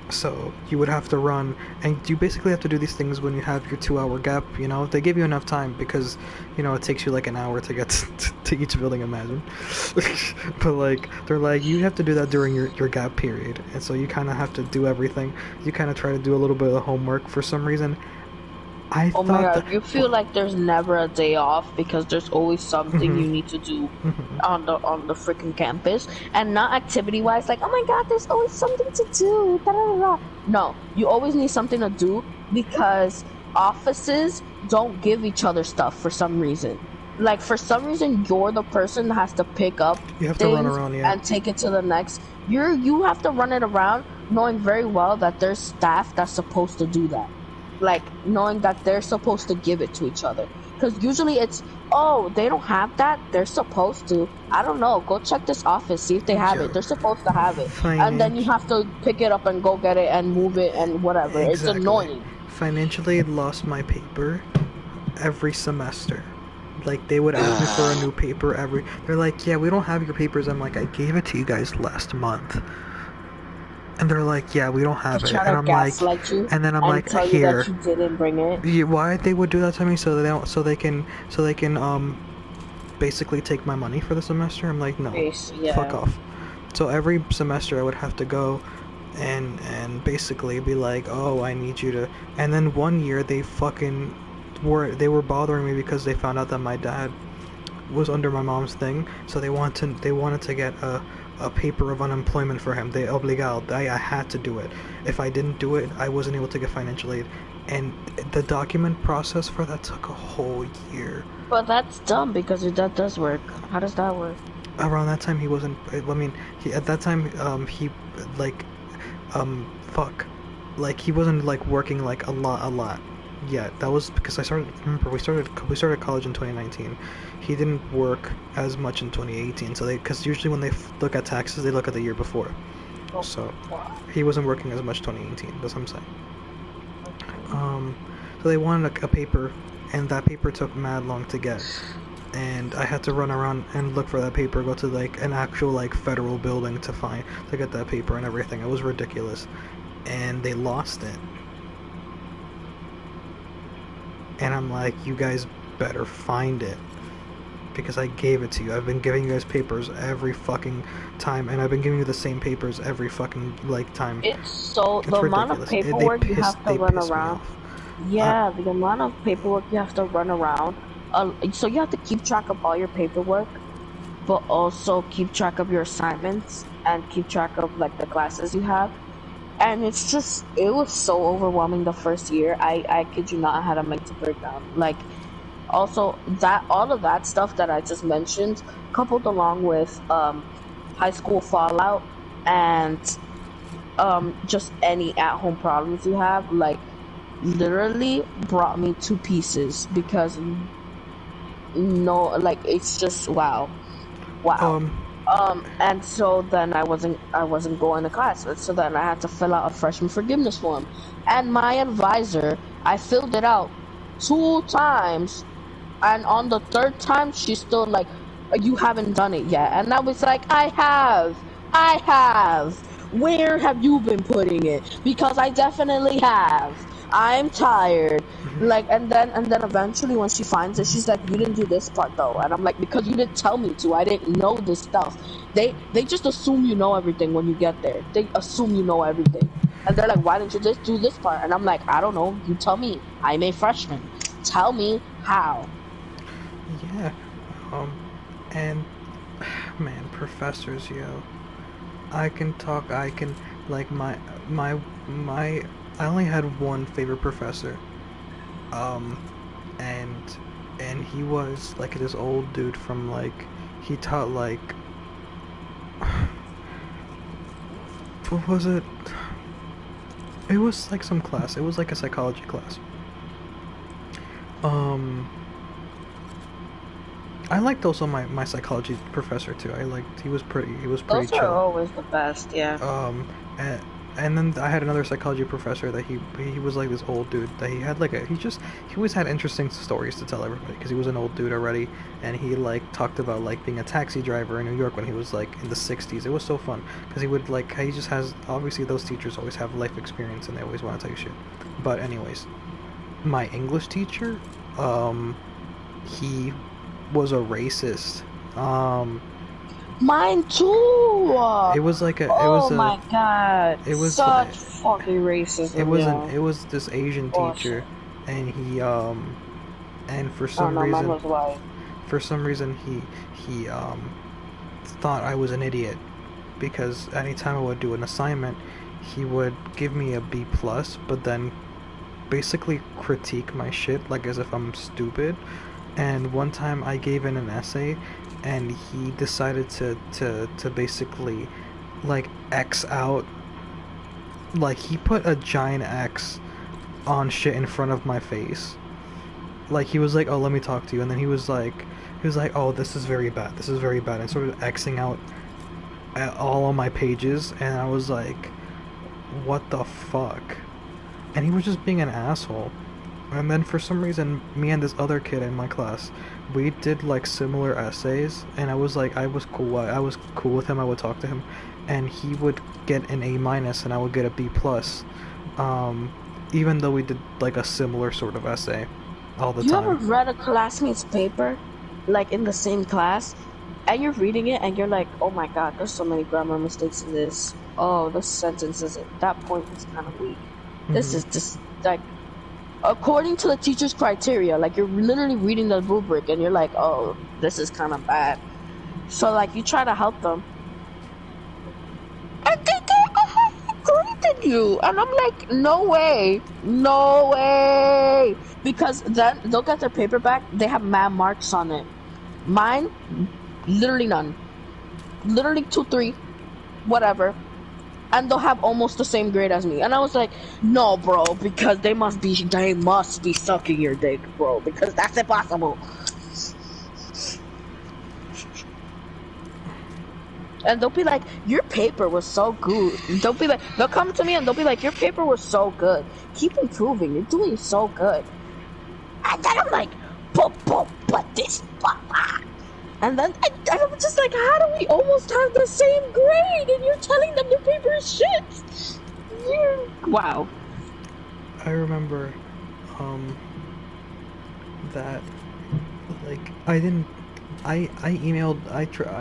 Speaker 1: So you would have to run, and you basically have to do these things when you have your 2 hour gap. You know, they give you enough time because, you know, it takes you like an hour to get to each building. Imagine, but like they're like you have to do that during your gap period, and so you kind of have to do everything. You kind of try to do a little bit of homework for some reason. I
Speaker 2: Oh my
Speaker 1: thought
Speaker 2: god,
Speaker 1: that.
Speaker 2: you feel like there's never a day off because there's always something you need to do on the freaking campus, and not activity wise. Like, oh my god, there's always something to do. Da, da, da, da. No, you always need something to do because offices don't give each other stuff for some reason. Like for some reason, you're the person that has to pick up
Speaker 1: You have to run
Speaker 2: things
Speaker 1: around, yeah.
Speaker 2: and take it to the next. You have to run it around, knowing very well that there's staff that's supposed to do that. Like knowing that they're supposed to give it to each other, because usually it's, oh, they don't have that, they're supposed to, I don't know, go check this office, see if they have it, they're supposed to have it, and then you have to pick it up and go get it and move it and whatever. It's
Speaker 1: Exactly.
Speaker 2: annoying.
Speaker 1: Financially lost my paper every semester. Like they would ask me for a new paper they're like, yeah, we don't have your papers. I'm like, I gave it to you guys last month. And they're like, yeah, we don't have it.
Speaker 2: Try
Speaker 1: And
Speaker 2: to
Speaker 1: I'm like,
Speaker 2: gaslight you
Speaker 1: and then I'm
Speaker 2: and
Speaker 1: like,
Speaker 2: tell you
Speaker 1: here.
Speaker 2: that you didn't bring it.
Speaker 1: Yeah, why they would do that to me? So they don't, so they can basically take my money for the semester. I'm like, no,
Speaker 2: Yeah.
Speaker 1: fuck off. So every semester I would have to go and basically be like, oh, I need you to. And then one year they were bothering me because they found out that my dad was under my mom's thing, so they wanted to get a paper of unemployment for him. They obligado. I had to do it. If I didn't do it, I wasn't able to get financial aid. And the document process for that took a whole year.
Speaker 2: But that's dumb because your dad does work. How does that work?
Speaker 1: Around that time he wasn't. I mean, at that time he like fuck, like he wasn't like working like a lot. Yeah, that was because we started college in 2019. He didn't work as much in 2018. So because usually when they look at taxes, they look at the year before. So he wasn't working as much 2018. That's what I'm saying. So they wanted a paper, and that paper took mad long to get. And I had to run around and look for that paper, go to like an actual like federal building to get that paper and everything. It was ridiculous. And they lost it. And I'm like, you guys better find it. Because I gave it to you. I've been giving you guys papers every fucking time, and I've been giving you the same papers every fucking like time.
Speaker 2: It's the amount of
Speaker 1: ridiculous.
Speaker 2: paperwork you have to run around. Yeah, the amount of paperwork you have to run around. So you have to keep track of all your paperwork, but also keep track of your assignments and keep track of like the classes you have. And it was so overwhelming the first year. I kid you not, I had a mental breakdown. Like, also all of that stuff that I just mentioned, coupled along with high school fallout and just any at-home problems you have, like, literally brought me to pieces because it's just wow. And so then I wasn't going to class. So then I had to fill out a freshman forgiveness form. And my advisor, I filled it out 2 times, and on the 3rd time she's still like, you haven't done it yet. And I was like, I have. Where have you been putting it? Because I definitely have. I'm tired. Like, and then eventually when she finds it, she's like, you didn't do this part though. And I'm like, because you didn't tell me to. I didn't know this stuff. They just assume you know everything when you get there. They assume you know everything. And they're like, why didn't you just do this part? And I'm like, I don't know. You tell me. I'm a freshman. Tell me how.
Speaker 1: Yeah. And man, professors, yo. I can like my I only had one favorite professor. And he was like this old dude from like, he taught like, what was it? It was like some class. It was like a psychology class. I liked also my psychology professor too. He was pretty
Speaker 2: Those
Speaker 1: chill.
Speaker 2: are always the best, yeah.
Speaker 1: and then I had another psychology professor that he was like this old dude that he had like he always had interesting stories to tell everybody because he was an old dude already, and he like talked about like being a taxi driver in New York when he was like in the 60s. It was so fun because he would like he just has obviously those teachers always have life experience and they always want to tell you shit. But anyways, my English teacher, he was a racist.
Speaker 2: Mine too.
Speaker 1: It was like a.
Speaker 2: Oh my god.
Speaker 1: It was
Speaker 2: such fucking racism.
Speaker 1: It was this Asian teacher, and he and for some reason,
Speaker 2: mine was white.
Speaker 1: For some reason he thought I was an idiot, because anytime I would do an assignment, he would give me a B plus, but then basically critique my shit like as if I'm stupid. And one time I gave in an essay, and he decided to basically like X out, like he put a giant X on shit in front of my face. Like he was like, oh, let me talk to you, and then he was like, oh, this is very bad, and sort of Xing out all on my pages, and I was like, what the fuck? And he was just being an asshole. And then for some reason, me and this other kid in my class, we did like similar essays, and I was cool with him. I would talk to him, and he would get an A minus, and I would get a B plus, even though we did like a similar sort of essay all the time.
Speaker 2: You ever read a classmate's paper, like in the same class, and you're reading it, and you're like, oh my god, there's so many grammar mistakes in this. Oh, this sentence isn't. That point is kind of weak. This is just like, according to the teacher's criteria, like you're literally reading the rubric and you're like, oh, this is kind of bad. So like you try to help them, and they get a higher grade than you, and I'm like, no way, because then they'll get their paper back. They have mad marks on it. Mine, literally none, literally 2, 3, whatever. And they'll have almost the same grade as me. And I was like, no, bro, because they must be sucking your dick, bro, because that's impossible. And they'll be like, your paper was so good. They'll come to me and they'll be like, your paper was so good. Keep improving. You're doing so good. And then I'm like, but this, and then I'm just like, how do we almost have the same grade and you're telling them your paper is shit? Wow.
Speaker 1: I remember that like I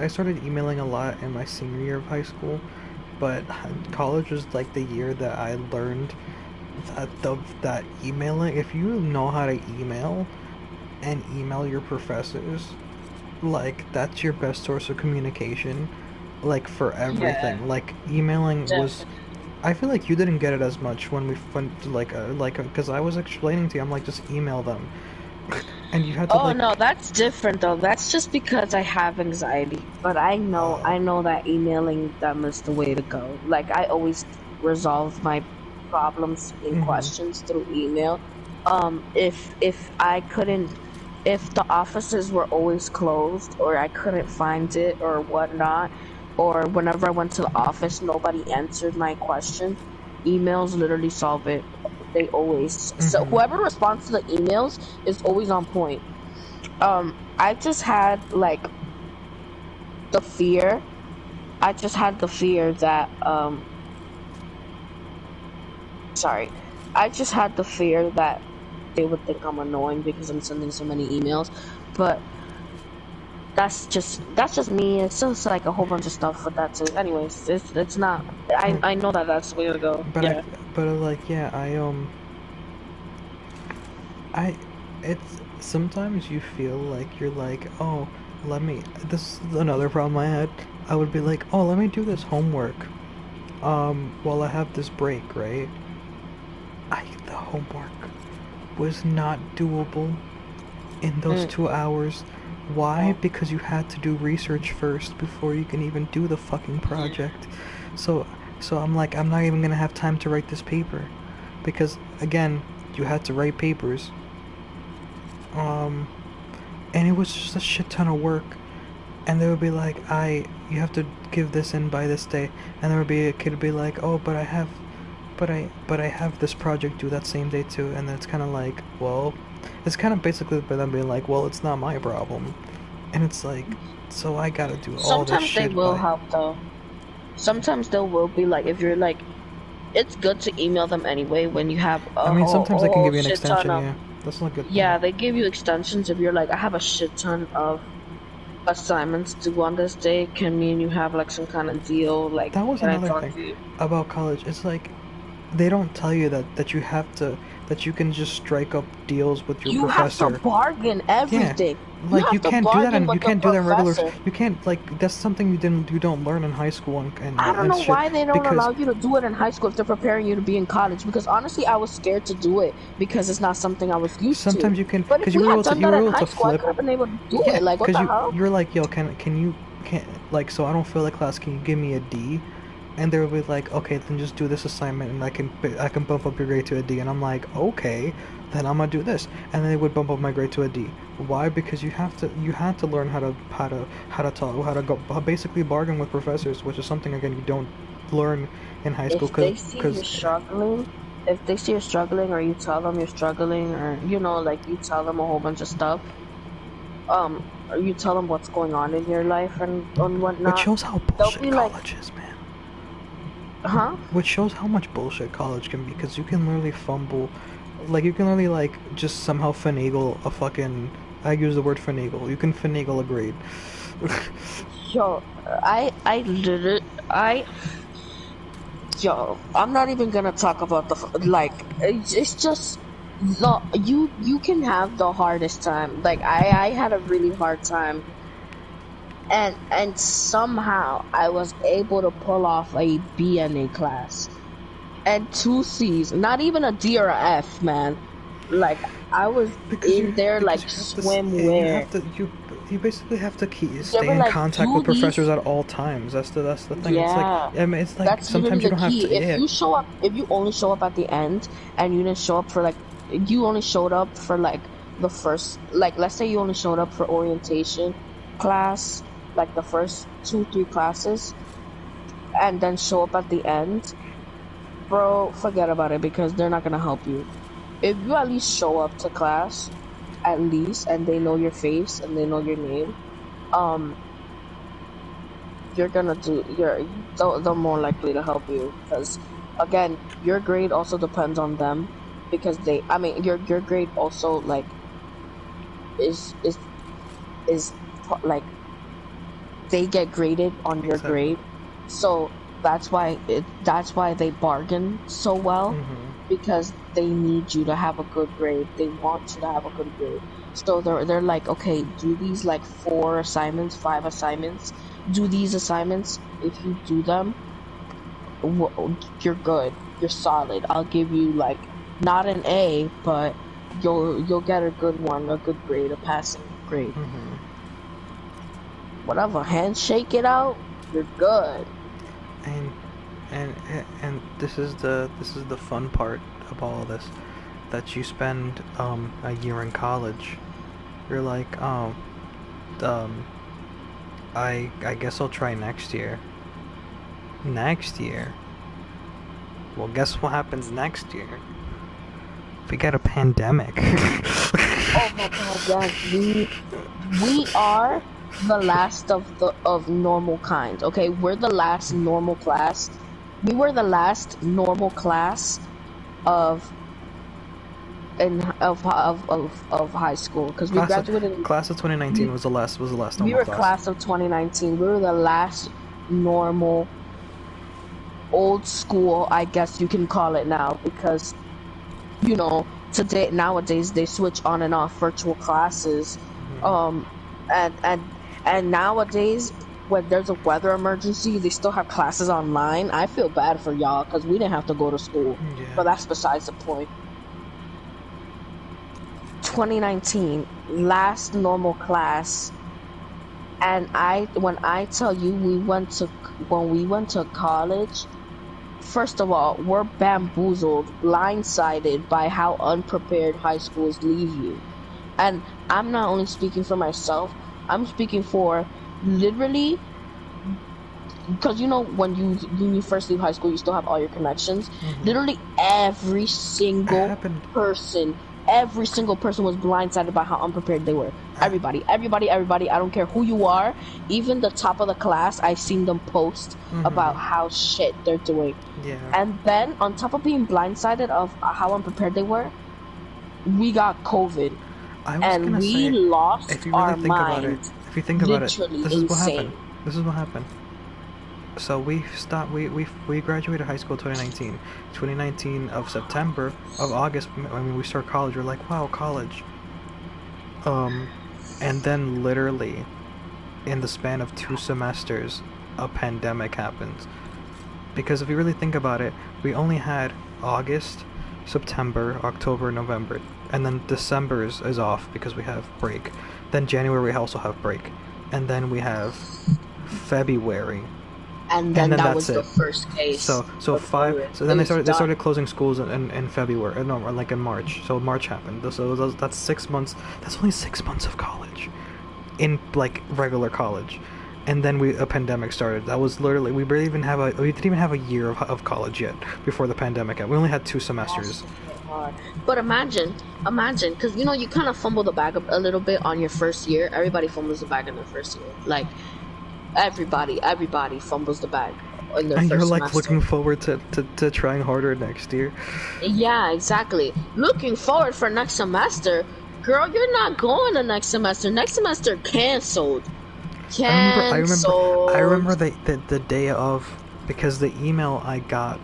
Speaker 1: started emailing a lot in my senior year of high school, but college was like the year that I learned that emailing, if you know how to email and email your professors, like that's your best source of communication, like for everything. Yeah. Like emailing was, I feel like you didn't get it as much when we went to like because I was explaining to you, I'm like, just email them. And you had to
Speaker 2: no, that's different though. That's just because I have anxiety. But I know that emailing them is the way to go. Like I always resolve my problems and questions through email. If the offices were always closed, or I couldn't find it or whatnot, or whenever I went to the office nobody answered my question, emails literally solve it. They always so whoever responds to the emails is always on point. I just had like the fear that they would think I'm annoying because I'm sending so many emails, but that's just me. It's just like a whole bunch of stuff with that too. Anyways, it's not. I know that's the way to go.
Speaker 1: But
Speaker 2: yeah.
Speaker 1: It's sometimes you feel like you're like, oh, this is another problem I had. I would be like, oh, let me do this homework, while I have this break, right? The homework was not doable in those 2 hours. Why? Because you had to do research first before you can even do the fucking project. So I'm like, I'm not even gonna have time to write this paper, because again, you had to write papers. And it was just a shit ton of work. And they would be like, you have to give this in by this day. And there would be a kid would be like, oh, but I have but I have this project due that same day too, and then it's kind of like, well, it's kind of basically by them being like, well, it's not my problem, and it's like, so I gotta do all this
Speaker 2: Sometimes they
Speaker 1: shit
Speaker 2: will
Speaker 1: by.
Speaker 2: help though. Sometimes they will be like, if you're like, it's good to email them anyway when you have
Speaker 1: I
Speaker 2: a
Speaker 1: mean,
Speaker 2: whole,
Speaker 1: sometimes they can
Speaker 2: whole
Speaker 1: give you an
Speaker 2: shit ton
Speaker 1: extension,
Speaker 2: of.
Speaker 1: yeah. That's not a good
Speaker 2: Yeah,
Speaker 1: point.
Speaker 2: they give you extensions if you're like, I have a shit ton of assignments due on this day. Can me and you have like some kind of deal? Like,
Speaker 1: That was
Speaker 2: can I
Speaker 1: another
Speaker 2: talk
Speaker 1: thing
Speaker 2: to you?
Speaker 1: about college. It's like they don't tell you that you have to that you can just strike up deals with your
Speaker 2: You have to
Speaker 1: professor.
Speaker 2: bargain
Speaker 1: Yeah,
Speaker 2: everything. You
Speaker 1: like you
Speaker 2: have to
Speaker 1: can't do that,
Speaker 2: bargain
Speaker 1: and you
Speaker 2: with the
Speaker 1: can't do that in regular.
Speaker 2: professor.
Speaker 1: You can't like that's something you don't learn in high school
Speaker 2: I don't
Speaker 1: and
Speaker 2: know
Speaker 1: shit
Speaker 2: why they don't
Speaker 1: because
Speaker 2: allow you to do it in high school if they're preparing you to be in college. Because honestly, I was scared to do it because it's not something I was used to.
Speaker 1: sometimes you can
Speaker 2: But if
Speaker 1: because
Speaker 2: we had done
Speaker 1: you
Speaker 2: that
Speaker 1: were
Speaker 2: in
Speaker 1: able
Speaker 2: high
Speaker 1: to
Speaker 2: school, I
Speaker 1: flip.
Speaker 2: could have been able to do
Speaker 1: Yeah,
Speaker 2: it. Like, what
Speaker 1: because
Speaker 2: the hell?
Speaker 1: you're like, yo, can you can't like so I don't feel like class. Can you give me a D? And they would be like, okay, then just do this assignment, and I can bump up your grade to a D. And I'm like, okay, then I'm gonna do this, and then they would bump up my grade to a D. Why? Because you had to learn how to talk, how to go, basically bargain with professors, which is something again you don't learn in high school,
Speaker 2: If they see you're
Speaker 1: cause
Speaker 2: struggling, if they see you're struggling, or you tell them you're struggling, or like you tell them a whole bunch of stuff, or you tell them what's going on in your life and
Speaker 1: which
Speaker 2: whatnot,
Speaker 1: shows how
Speaker 2: they'll
Speaker 1: bullshit
Speaker 2: be like,
Speaker 1: college is, man.
Speaker 2: huh?
Speaker 1: Which shows how much bullshit college can be, because you can literally fumble, like you can literally like just somehow finagle a fucking. I use the word finagle. You can finagle a grade.
Speaker 2: Yo, I literally, yo, I'm not even gonna talk about like, it's just, no, you can have the hardest time. Like, I had a really hard time, and somehow I was able to pull off a B in a class and two C's, not even a D or a F, man. Like, I was in there
Speaker 1: because
Speaker 2: like
Speaker 1: you have to you
Speaker 2: swimwear.
Speaker 1: have to you basically have to
Speaker 2: They
Speaker 1: stay
Speaker 2: were
Speaker 1: in
Speaker 2: like,
Speaker 1: contact
Speaker 2: do
Speaker 1: with professors
Speaker 2: these.
Speaker 1: at all times. That's the thing. It's like
Speaker 2: Yeah,
Speaker 1: I mean it's like
Speaker 2: that's literally
Speaker 1: sometimes you
Speaker 2: the
Speaker 1: don't have
Speaker 2: key.
Speaker 1: to,
Speaker 2: If
Speaker 1: yeah.
Speaker 2: you show up, if you only show up at the end and you didn't show up for like, you only showed up for like the first, like, let's say you only showed up for orientation class, like the first 2, 3 classes, and then show up at the end, bro, forget about it because they're not gonna help you. If you at least show up to class, at least, and they know your face and they know your name, um, you're gonna do they're more likely to help you because again your grade also depends on them because I mean your grade also like is like they get graded on your
Speaker 1: Exactly.
Speaker 2: grade, so that's why they bargain so well because they need you to have a good grade. They want you to have a good grade. So they're like, okay, do these like 4 assignments, 5 assignments. Do these assignments. If you do them, you're good. You're solid. I'll give you like not an A, but you'll get a good one, a good grade, a passing grade. Whatever, handshake it out. You're good.
Speaker 1: and and and this is the fun part of all of this, that you spend a year in college. You're like, oh, um I guess I'll try next year. Next year? Well, guess what happens next year? We got a pandemic.
Speaker 2: Oh my god, yes, we are the last of normal kind. Okay, we're the last normal class. We were the last normal class of of high school because we
Speaker 1: class of,
Speaker 2: graduated.
Speaker 1: class of 2019 was the last
Speaker 2: We
Speaker 1: normal
Speaker 2: were
Speaker 1: class.
Speaker 2: class of 2019. We were the last normal old school, I guess you can call it now, because nowadays they switch on and off virtual classes, and nowadays when there's a weather emergency they still have classes online. I feel bad for y'all because we didn't have to go to school,
Speaker 1: Yeah.
Speaker 2: but that's besides the point. 2019 last normal class, and when I tell you when we went to college, first of all, we're bamboozled, blindsided by how unprepared high schools leave you. And I'm not only speaking for myself, I'm speaking for literally because you know when you first leave high school, you still have all your connections. Literally every single person was blindsided by how unprepared they were. Everybody. I don't care who you are. Even the top of the class, I've seen them post about how shit they're doing.
Speaker 1: Yeah.
Speaker 2: And then on top of being blindsided of how unprepared they were, we got COVID. And we lost our minds.
Speaker 1: If you think about it, this is what happened. This is what happened. So we graduated high school 2019. 2019 of September, of August, I mean, we start college, we're like, wow, college. And then literally, in the span of 2 semesters, a pandemic happens. Because if you really think about it, we only had August, September, October, November, and then December is off because we have break. Then January we also have break. And then we have February.
Speaker 2: And then that was the first case.
Speaker 1: So then they started closing schools in February, no, like in March. So March happened. So that's 6 months. That's only 6 months of college, in like regular college, and then a pandemic started. That was literally we didn't even have a year of college yet before the pandemic happened. We only had 2 semesters.
Speaker 2: But imagine, because you know you kind of fumble the bag a little bit on your first year. Everybody fumbles the bag in their first year, like. Everybody fumbles the bag in their
Speaker 1: and
Speaker 2: first
Speaker 1: you're like
Speaker 2: semester.
Speaker 1: Looking forward to trying harder next year.
Speaker 2: Yeah, exactly. Looking forward for next semester. Girl, you're not going to next semester. Next semester canceled.
Speaker 1: I remember the day of, because the email I got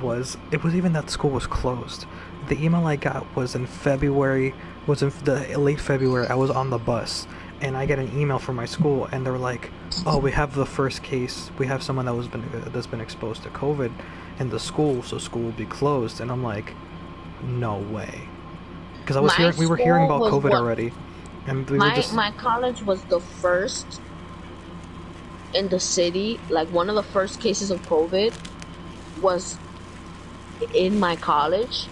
Speaker 1: was even that school was closed. The email I got was in February, was in the late February. I was on the bus. And I get an email from my school, and they're like, "Oh, we have the first case. We have someone that's been exposed to COVID in the school, so school will be closed." And I'm like, "No way," because we were hearing about COVID already, and
Speaker 2: my college was the first in the city. Like one of the first cases of COVID was in my college.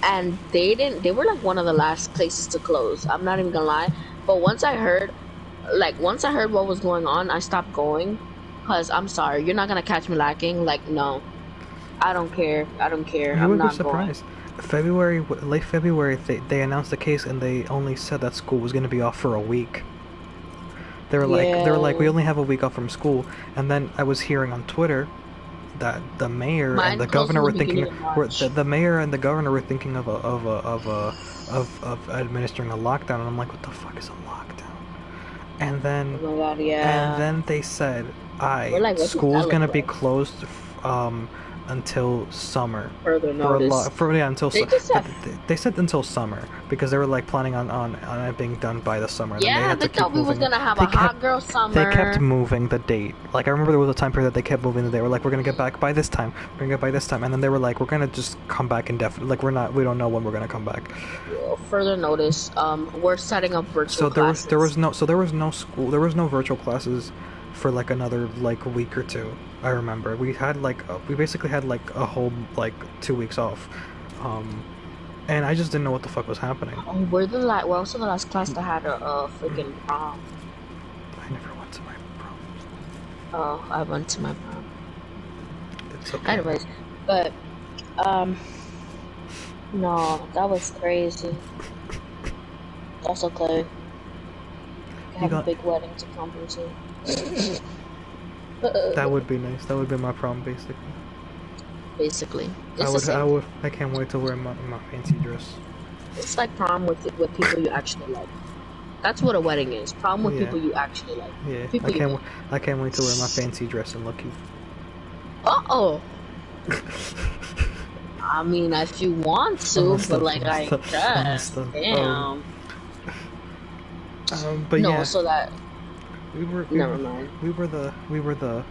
Speaker 2: And they were like one of the last places to close. I'm not even gonna lie. But once I heard what was going on, I stopped going. Cause I'm sorry, you're not gonna catch me lacking. Like, no. I don't care.
Speaker 1: You would be surprised. Late February, they announced the case, and they only said that school was gonna be off for a week. They were like, we only have a week off from school. And then I was hearing on Twitter that the mayor and the governor were thinking, the mayor and the governor were thinking of administering a lockdown, and I'm like, what the fuck is a lockdown? And then,
Speaker 2: oh my God, yeah.
Speaker 1: And then they said, school's gonna be closed, until summer.
Speaker 2: Further notice.
Speaker 1: They said until summer because they were like planning on it being done by the summer.
Speaker 2: Yeah, they thought we was gonna have a hot girl summer.
Speaker 1: They kept moving the date. Like I remember there was a time period that they kept moving the date. We're like, we're gonna get back by this time. And then they were like, we're gonna just come back indefinitely. Like we don't know when we're gonna come back.
Speaker 2: Further notice, we're setting up virtual classes.
Speaker 1: There was no school. There was no virtual classes for like another like week or two. I remember we basically had like a whole like 2 weeks off, and I just didn't know what the fuck was happening.
Speaker 2: Oh, we're also the last class that had a freaking prom.
Speaker 1: I never went to my prom.
Speaker 2: Oh, I went to my prom.
Speaker 1: It's okay.
Speaker 2: Anyways, but no, that was crazy. That's okay. I have a big wedding to compensate.
Speaker 1: That would be nice. That would be my prom, basically. I can't wait to wear my fancy dress.
Speaker 2: It's like prom with people you actually like. That's what a wedding is. Prom with people you actually like.
Speaker 1: Yeah, I can't wait to wear my fancy dress and look cute.
Speaker 2: Uh-oh. I mean, if you want to, but like, I guess. Damn.
Speaker 1: But
Speaker 2: no,
Speaker 1: yeah.
Speaker 2: so that...
Speaker 1: Never mind. We were the...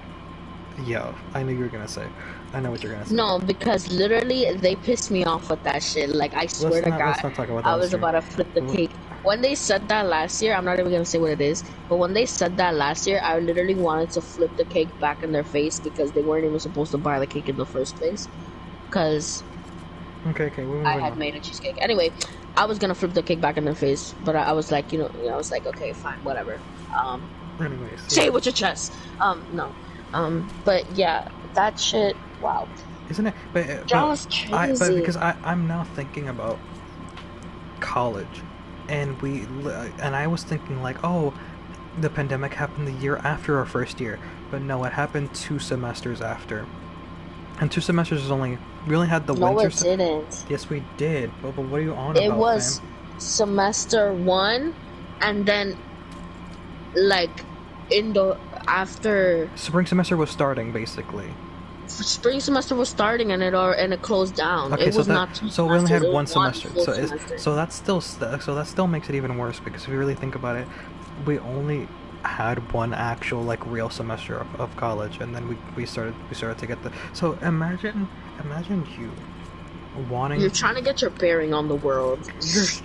Speaker 1: Yo, I knew you were gonna say. I know what you're gonna say.
Speaker 2: No, because literally, they pissed me off with that shit. Like, I swear to God,
Speaker 1: let's not talk about that.
Speaker 2: I was about to flip the cake. When they said that last year, I'm not even gonna say what it is, but when they said that last year, I literally wanted to flip the cake back in their face because they weren't even supposed to buy the cake in the first place. Because...
Speaker 1: Okay,
Speaker 2: I had made a cheesecake. Anyway, I was gonna flip the cake back in their face, but I was like, I was like, okay, fine, whatever.
Speaker 1: Anyways,
Speaker 2: say it with your chest. No. But yeah, that shit. Wow.
Speaker 1: Isn't it?
Speaker 2: That was crazy.
Speaker 1: But because I'm now thinking about college, and I was thinking like, oh, the pandemic happened the year after our first year, but no, it happened 2 semesters after. And 2 semesters is only we only had the winter.
Speaker 2: No, it didn't.
Speaker 1: Yes, we did. But what are you on about?
Speaker 2: It was
Speaker 1: fam?
Speaker 2: semester 1, and then like in the after
Speaker 1: spring semester was starting basically.
Speaker 2: Spring semester was starting and it closed down.
Speaker 1: Okay,
Speaker 2: it was not 2
Speaker 1: so we only had one
Speaker 2: semester.
Speaker 1: semester. So that still makes it even worse because if you really think about it, we only had one actual like real semester of college, and then we started to get the. So imagine you wanting.
Speaker 2: You're trying to get your bearing on the world.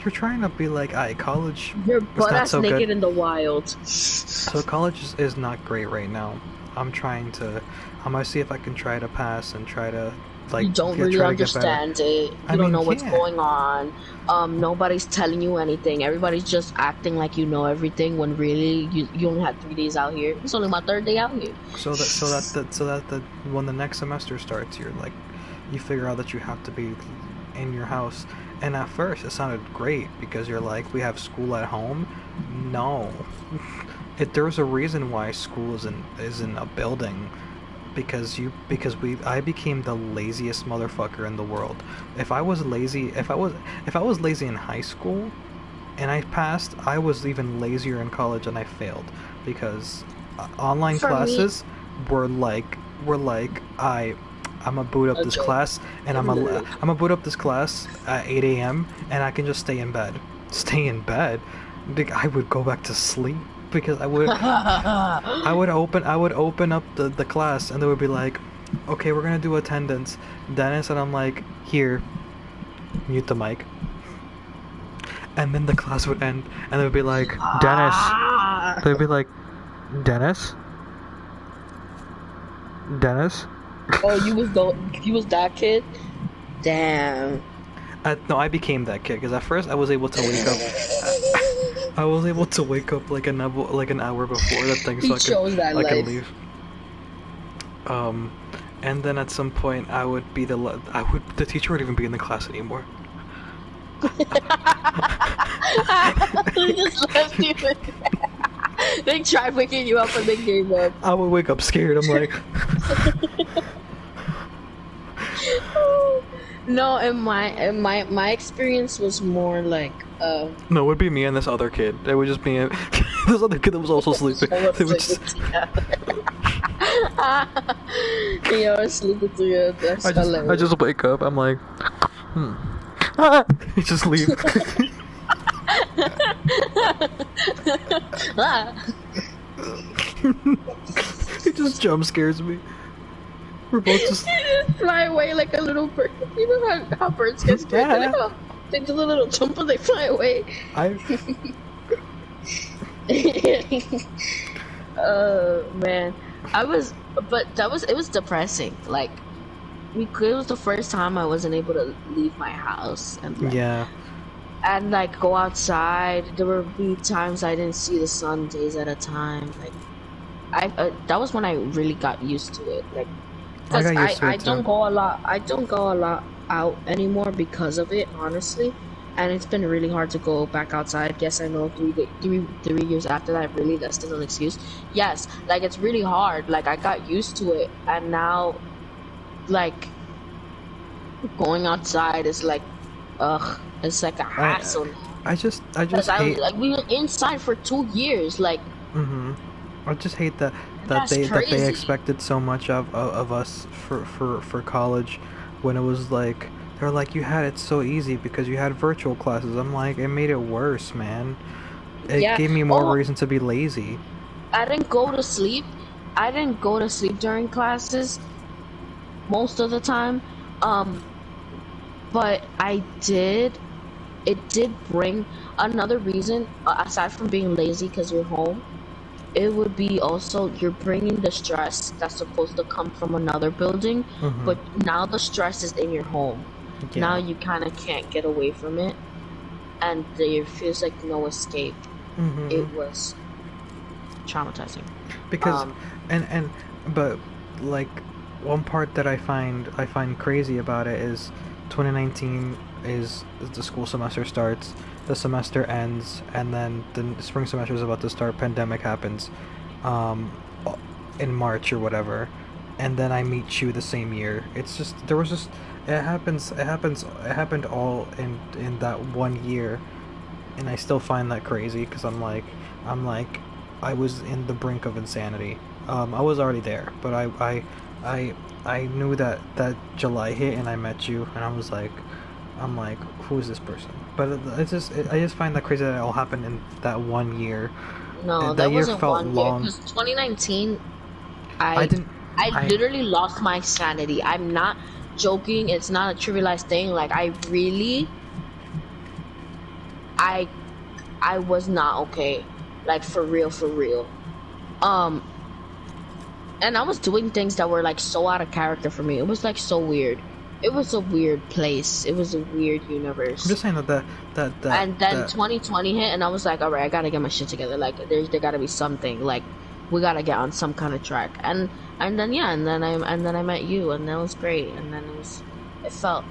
Speaker 1: You're trying to be like, college.
Speaker 2: You're butt ass
Speaker 1: so
Speaker 2: naked
Speaker 1: good.
Speaker 2: in the wild.
Speaker 1: So college is not great right now. I'm gonna see if I can try to pass and try to like.
Speaker 2: You don't really understand it. You don't know what's going on. Nobody's telling you anything. Everybody's just acting like you know everything when really you only had 3 days out here. It's only my 3rd day out here.
Speaker 1: So that when the next semester starts, you're like, you figure out that you have to be in your house. And at first it sounded great because you're like, we have school at home. No, there's a reason why school is in a building. Because I became the laziest motherfucker in the world. If I was lazy in high school and I passed, I was even lazier in college and I failed because online classes were like I'm gonna boot up this class and I'm gonna boot up this class at 8 a.m. and I can just stay in bed. I would go back to sleep. Because I would open up the class and they would be like, okay, we're gonna do attendance, Dennis, and I'm like, here, mute the mic, and then the class would end and they would be like, they'd be like, Dennis.
Speaker 2: Oh, you was that kid? Damn.
Speaker 1: No, I became that kid because at first I was able to wake up. I was able to wake up like an hour before that thing, so I could leave. And then at some point I would be the teacher wouldn't even be in the class anymore.
Speaker 2: They just left you. They tried waking you up and they gave up.
Speaker 1: I would wake up scared. I'm like.
Speaker 2: No, and my experience was more like
Speaker 1: No, it would be me and this other kid. It would just be this other kid that was also sleeping. They would just...
Speaker 2: Yeah, I was sleeping together. That's
Speaker 1: I just wake up. I'm like, You just leave. He just jump scares me. We're both just
Speaker 2: fly away like a little bird. You know how birds get scared?
Speaker 1: Yeah.
Speaker 2: They do a little jump and they fly away. Man, it was depressing. Like, it was the first time I wasn't able to leave my house and and like go outside. There would be times I didn't see the sun days at a time. Like, that was when I really got used to it. Like, because I don't go a lot. I don't go a lot out anymore because of it, honestly. And it's been really hard to go back outside. Yes, I know 3 years after that, really, that's still an excuse. Yes, like, it's really hard. Like, I got used to it, and now, like, going outside is like, it's like a hassle.
Speaker 1: I just hate.
Speaker 2: Like, we were inside for 2 years, like.
Speaker 1: I just hate that they expected so much of us for college, when it was like. They're like, you had it so easy because you had virtual classes. I'm like, it made it worse, man. It gave me more reason to be lazy.
Speaker 2: I didn't go to sleep. During classes most of the time. But I did. It did bring another reason, aside from being lazy because you're home. It would be also, you're bringing the stress that's supposed to come from another building, but now the stress is in your home. Yeah. Now you kind of can't get away from it, and there feels like no escape. It was traumatizing.
Speaker 1: Because but like one part that I find crazy about it is 2019 is the school semester starts, the semester ends, and then the spring semester is about to start. Pandemic happens, um, in March or whatever, and then I meet you the same year. It's just there was just it happened all in that one year, and I still find that crazy because I'm like I was in the brink of insanity. I was already there, but I knew that July hit and I met you, and I'm like, who is this person? But I just find that crazy that it all happened in that one year.
Speaker 2: No,
Speaker 1: That
Speaker 2: that
Speaker 1: year
Speaker 2: wasn't
Speaker 1: felt
Speaker 2: 1 year.
Speaker 1: long.
Speaker 2: Because 2019,
Speaker 1: I
Speaker 2: I
Speaker 1: didn't.
Speaker 2: I
Speaker 1: I
Speaker 2: literally lost my sanity. I'm not joking. It's not a trivialized thing. Like I really, I I was not okay. Like for real, for real. Um, and I was doing things that were like so out of character for me. It was like so weird. It was a weird place. It was a weird
Speaker 1: I'm
Speaker 2: universe.
Speaker 1: just saying
Speaker 2: And then
Speaker 1: that
Speaker 2: 2020 hit, and I was like, all right, I gotta get my shit together. Like, there gotta be something. Like, we gotta get on some kind of track. And then yeah, and then I met you, and that was great. And then it felt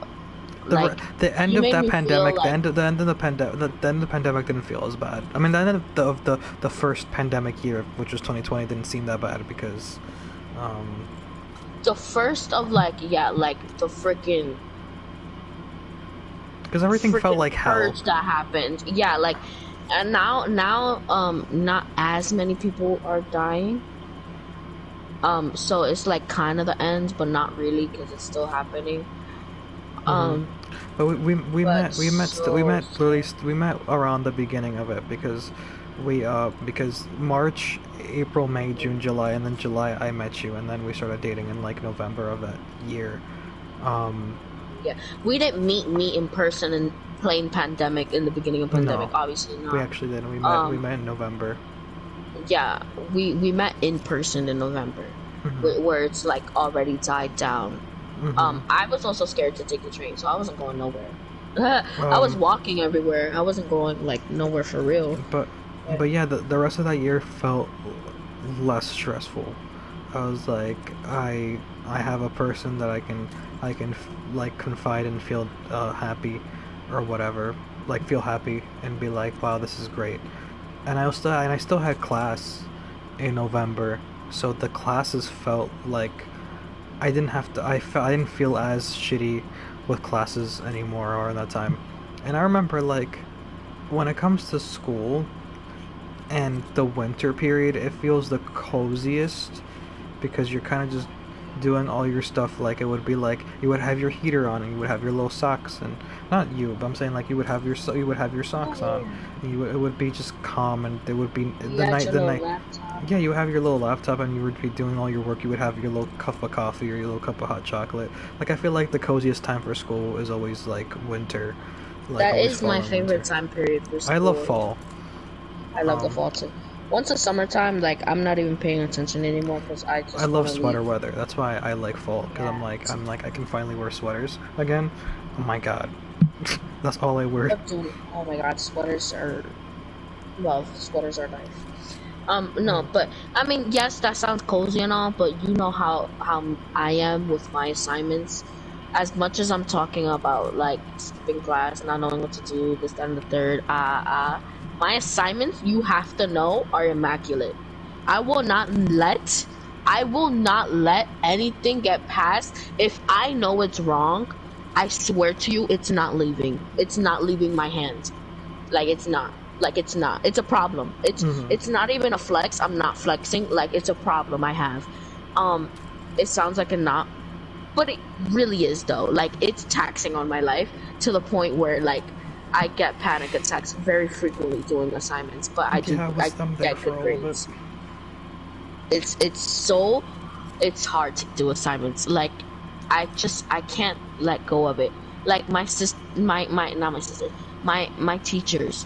Speaker 2: like
Speaker 1: the end
Speaker 2: you
Speaker 1: of
Speaker 2: made
Speaker 1: that
Speaker 2: me feel
Speaker 1: pandemic,
Speaker 2: like
Speaker 1: the end of the pandemic, the end of the pandemic didn't feel as bad. I mean, the end of the first pandemic year, which was 2020, didn't seem that bad because, um,
Speaker 2: the first of like yeah, like the freaking
Speaker 1: because everything felt like hell.
Speaker 2: purge that happened. Yeah, like, and now not as many people are dying. So it's like kind of the end, but not really because it's still happening.
Speaker 1: But we
Speaker 2: But
Speaker 1: met
Speaker 2: so
Speaker 1: literally we met around the beginning of it because because March, April, May, June, July, and then July I met you, and then we started dating in like November of that year. Um,
Speaker 2: yeah, we didn't meet in person in plain pandemic in the beginning of pandemic.
Speaker 1: no,
Speaker 2: Obviously
Speaker 1: we
Speaker 2: not.
Speaker 1: actually didn't. We
Speaker 2: Um,
Speaker 1: met in November.
Speaker 2: yeah, we met in person in November, where it's like already died down. I was also scared to take the train, so I wasn't going nowhere. I was walking everywhere. I wasn't going like nowhere for real.
Speaker 1: But yeah, the rest of that year felt less stressful. I was like, I have a person that I can like confide and feel happy, or whatever. Like feel happy and be like, wow, this is great. And I still had class in November, so the classes felt like I didn't have to. I didn't feel as shitty with classes anymore or that time. And I remember like when it comes to school and the winter period, it feels the coziest because you're kind of just doing all your stuff like it would be like you would have your heater on and you would have your little socks, and not you, but I'm saying like you would have your socks on, and it would be just calm, and it would be the night
Speaker 2: Laptop.
Speaker 1: yeah, you would have your little laptop and you would be doing all your work. You would have your little cup of coffee or your little cup of hot chocolate. Like I feel like the coziest time for school is always like winter, like
Speaker 2: That
Speaker 1: always
Speaker 2: is
Speaker 1: fall
Speaker 2: my
Speaker 1: and
Speaker 2: favorite
Speaker 1: winter.
Speaker 2: time period for school.
Speaker 1: I love fall.
Speaker 2: I love the fall too. Once it's summertime, like I'm not even paying attention anymore because I just
Speaker 1: I love
Speaker 2: wanna
Speaker 1: sweater
Speaker 2: leave.
Speaker 1: weather. That's why I like fall, because I'm like I can finally wear sweaters again. Oh my god, that's all I wear.
Speaker 2: Dude, oh my god, sweaters are sweaters are nice. No, but I mean, yes, that sounds cozy and all, but you know how I am with my assignments. As much as I'm talking about like skipping class, not knowing what to do, this, that, and the third, my assignments, you have to know, are immaculate. I will not let, I will not let anything get past. If I know it's wrong, I swear to you, it's not leaving. It's not leaving my hands. Like it's not. Like it's not. It's a problem. It's not even a flex. I'm not flexing. Like it's a problem I have. It sounds like a not, but it really is though. Like it's taxing on my life to the point where like I get panic attacks very frequently doing assignments. But I do.
Speaker 1: Yeah,
Speaker 2: I
Speaker 1: I'm there
Speaker 2: get
Speaker 1: for
Speaker 2: good
Speaker 1: all of
Speaker 2: grades.
Speaker 1: it.
Speaker 2: It's hard to do assignments. Like I can't let go of it. Like my sis, my not my sister, my teachers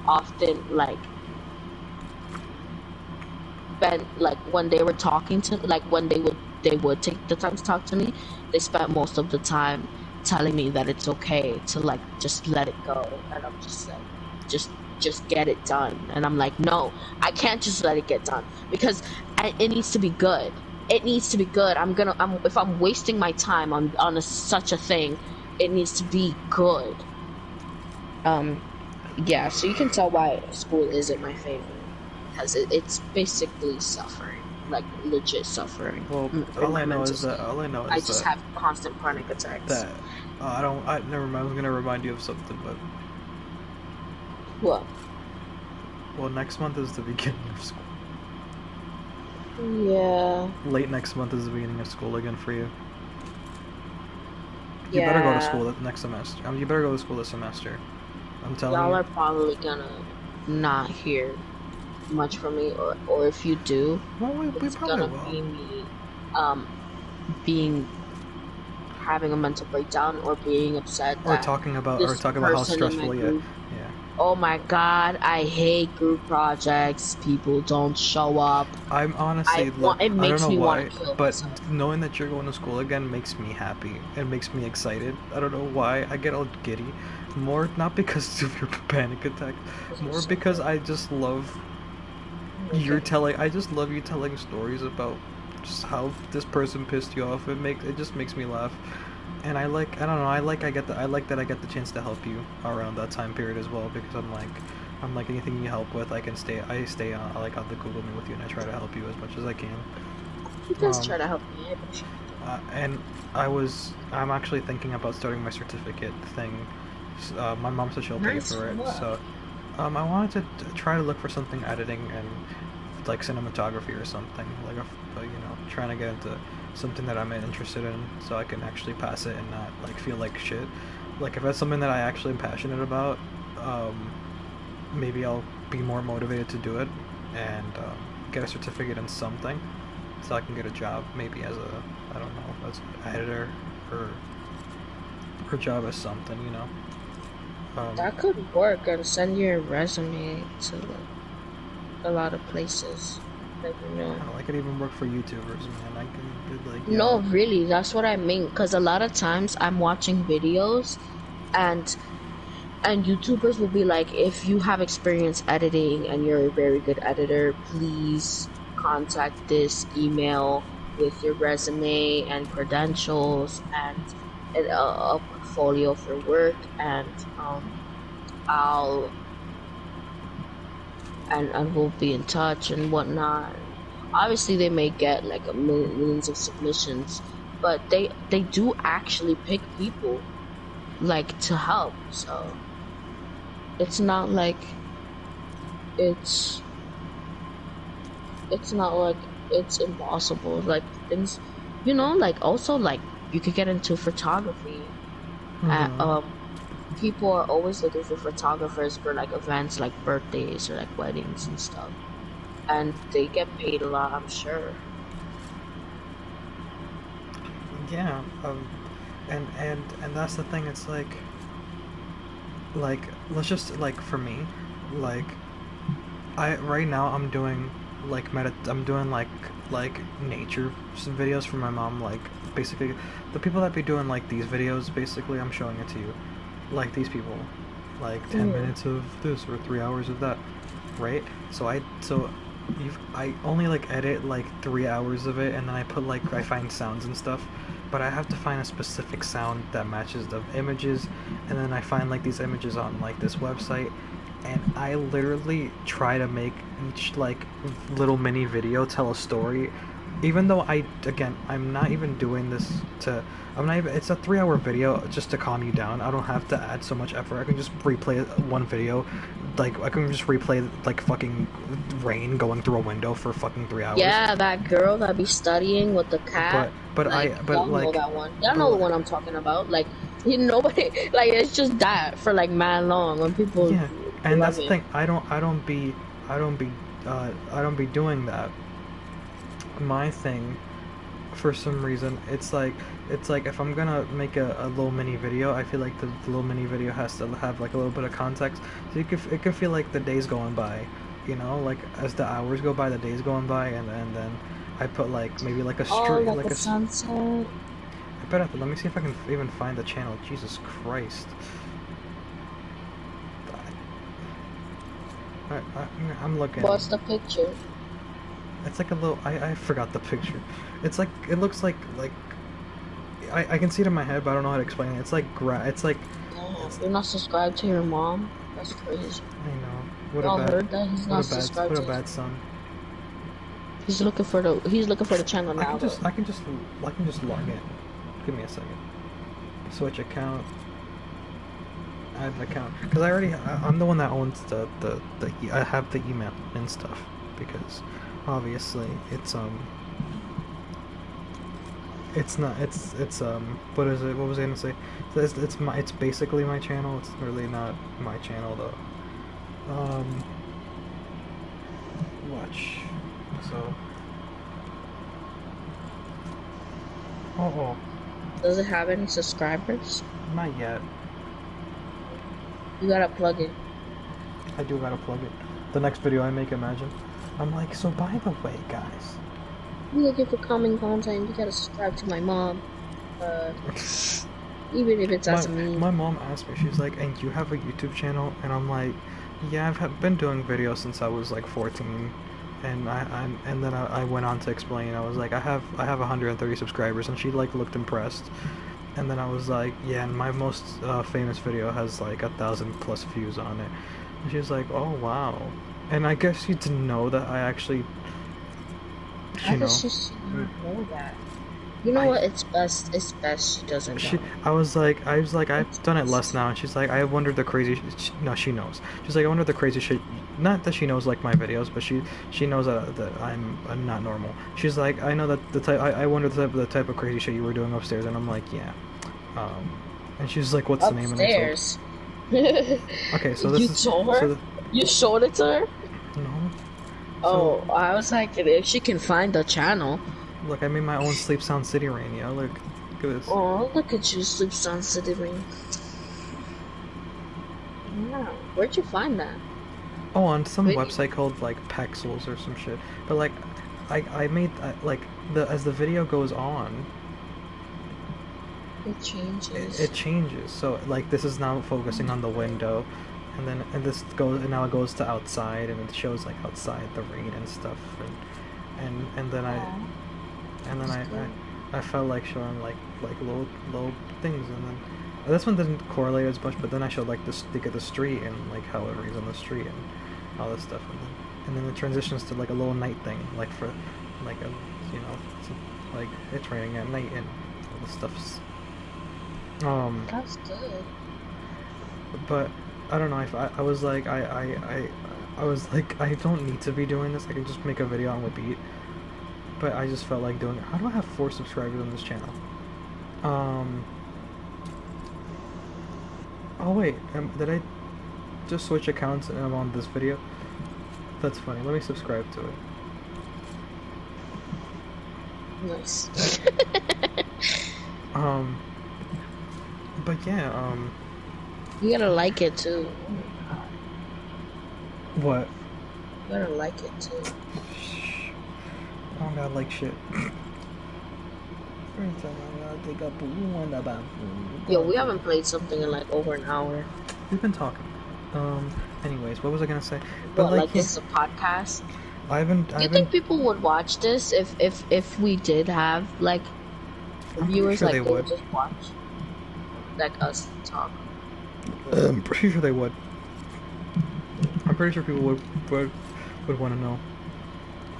Speaker 2: often like spent like when they were talking to like when they would take the time to talk to me, they spent most of the time telling me that it's okay to like just let it go, and I'm just like just just get it done. And I'm like, no, I can't just let it get done because it needs to be good. It needs to be good. If I'm wasting my time on such a thing, it needs to be good. Yeah, so you can tell why school isn't my favorite because it's basically suffering, like legit suffering.
Speaker 1: Well, all I know is that
Speaker 2: I just have constant panic attacks.
Speaker 1: That never mind. I was gonna remind you of something, but
Speaker 2: what?
Speaker 1: Well, next month is the beginning of school.
Speaker 2: Yeah.
Speaker 1: Late next month is the beginning of school again for you. You better go to school next semester. You better go to school this semester. I'm telling you.
Speaker 2: Y'all are probably gonna not hear much from me, or if you do,
Speaker 1: well, we
Speaker 2: it's
Speaker 1: probably
Speaker 2: gonna
Speaker 1: will.
Speaker 2: be me, having a mental breakdown or being upset.
Speaker 1: Or talking about how stressful you. Yeah.
Speaker 2: Oh my god, I hate group projects. People don't show up.
Speaker 1: I'm honestly,
Speaker 2: it makes me want to kill
Speaker 1: but
Speaker 2: myself.
Speaker 1: knowing that you're going to school again makes me happy. It makes me excited. I don't know why. I get all giddy. More not because of your panic attack, more because I just love I just love you telling stories about just how this person pissed you off. It just makes me laugh. And I like that I get the chance to help you around that time period as well, because I'm like anything you help with, I stay on like on the Google Meet with you, and I try to help you as much as I can.
Speaker 2: You guys try to help me.
Speaker 1: And I'm actually thinking about starting my certificate thing. My mom said she'll pay for it, so I wanted to try to look for something editing and like cinematography or something, like trying to get into something that I'm interested in, so I can actually pass it and not like feel like shit. Like if that's something that I actually am passionate about, maybe I'll be more motivated to do it and get a certificate in something, so I can get a job maybe as as an editor or a job as something,
Speaker 2: that could work, and send your resume to a lot of places.
Speaker 1: I could even work for YouTubers, man. I can
Speaker 2: No, really, that's what I mean. Because a lot of times I'm watching videos, and YouTubers will be like, if you have experience editing and you're a very good editor, please contact this email with your resume and credentials and a portfolio for work, and we'll be in touch and whatnot. Obviously, they may get like millions of submissions, but they do actually pick people like to help. So it's not like it's not like it's impossible. Like things, like also like you could get into photography. People are always looking for photographers for like events like birthdays or like weddings and stuff, and they get paid a lot, I'm sure.
Speaker 1: Yeah, and that's the thing. It's like let's just like for me, like right now I'm doing like I'm doing like nature videos for my mom. Like basically the people that be doing like these videos, basically I'm showing it to you. Like these people, like 10 minutes of this or 3 hours of that, right? So I only like edit like 3 hours of it, and then I put I find sounds and stuff, but I have to find a specific sound that matches the images, and then I find like these images on like this website, and I literally try to make each like little mini video tell a story. Even though I'm not even doing this it's a 3-hour video just to calm you down. I don't have to add so much effort. I can just replay one video. Like, I can just replay, like, fucking rain going through a window for fucking 3 hours.
Speaker 2: Yeah, that girl that be studying with the cat. Y'all know that one. Y'all know the one I'm talking about. Like, nobody, like, it's just that for, like, mad long when people...
Speaker 1: Yeah, and that's the thing. I don't be doing that. My thing, for some reason, it's like if I'm gonna make a little mini video, I feel like the little mini video has to have like a little bit of context, so it could feel like the days going by, like as the hours go by, the days going by, and then I put like maybe like a street,
Speaker 2: like a sunset.
Speaker 1: I better let me see if I can even find the channel. Jesus Christ. I'm looking.
Speaker 2: What's the picture?
Speaker 1: It's like a little. I forgot the picture. It's like it looks like I can see it in my head, but I don't know how to explain it. It's like It's like.
Speaker 2: You're not subscribed to your mom? That's crazy.
Speaker 1: I know. What
Speaker 2: Y'all
Speaker 1: a bad.
Speaker 2: heard that? He's not subscribed
Speaker 1: What a
Speaker 2: to
Speaker 1: bad son.
Speaker 2: He's looking for the channel now.
Speaker 1: I can just log in. Give me a second. Switch account. Add account. Because I'm the one that owns I have the email and stuff. Because obviously it's not what is it? What was I gonna say? It's basically my channel. It's really not my channel though. Watch. So. Oh.
Speaker 2: Does it have any subscribers?
Speaker 1: Not yet.
Speaker 2: You gotta plug it.
Speaker 1: I do gotta plug it. The next video I make, imagine. I'm like, so by the way, guys.
Speaker 2: You looking for coming content? You gotta subscribe to my mom. Even if it's as a meme.
Speaker 1: My mom asked me, she's like, and you have a YouTube channel? And I'm like, yeah, I've been doing videos since I was like 14. And then I went on to explain. I was like, I have 130 subscribers, and she like looked impressed. And then I was like, yeah, and my most famous video has like 1,000+ views on it. And she was like, oh wow. And I guess she didn't know that I actually.
Speaker 2: I guess she should know that. You know what? It's best she doesn't know.
Speaker 1: I was like, I've done it less now, and she's like, I wondered the crazy. No, she knows. She's like, I wonder the crazy shit. Not that she knows like my videos, but she knows that I'm not normal. She's like, I know that the type. I wonder the type of crazy shit you were doing upstairs, and I'm like, yeah. And she's like, what's
Speaker 2: upstairs.
Speaker 1: The name? Upstairs. Okay, so this is.
Speaker 2: Told her?
Speaker 1: So
Speaker 2: you showed it to her?
Speaker 1: No.
Speaker 2: Oh, so, I was like, if she can find the channel.
Speaker 1: Look, I made my own Sleep Sound City Rain, yo. Look at this.
Speaker 2: Oh, look at you, Sleep Sound City Rain. Yeah, where'd you find that?
Speaker 1: Oh, on some website called like Pexels or some shit. But like, I made like as the video goes on.
Speaker 2: It changes.
Speaker 1: It changes. So like this is now focusing on the window, and this goes and now it goes to outside, and it shows like outside the rain and stuff, and then I felt like showing like little things, and then this one didn't correlate as much, but then I showed like the stick of the street and like how it rains on the street and all this stuff, and then it transitions to like a little night thing, like for like a like it's raining at night and all this stuff's
Speaker 2: That's good.
Speaker 1: But I don't know, if I was like I was like, I don't need to be doing this. I can just make a video on repeat. But I just felt like doing it. How do I have 4 subscribers on this channel? Oh wait, did I just switch accounts and I'm on this video? That's funny. Let me subscribe to it.
Speaker 2: Nice.
Speaker 1: But yeah,
Speaker 2: you gotta like it too.
Speaker 1: What?
Speaker 2: You gotta like it too.
Speaker 1: I don't gotta like shit.
Speaker 2: Yo, we haven't played something in like over an hour.
Speaker 1: We've been talking. Anyways, what was I gonna say?
Speaker 2: But like this is a podcast.
Speaker 1: Do
Speaker 2: you think people would watch this if we did have like viewers
Speaker 1: sure
Speaker 2: like
Speaker 1: they would
Speaker 2: just watch like us talk?
Speaker 1: I'm pretty sure they would. I'm pretty sure people would want to know.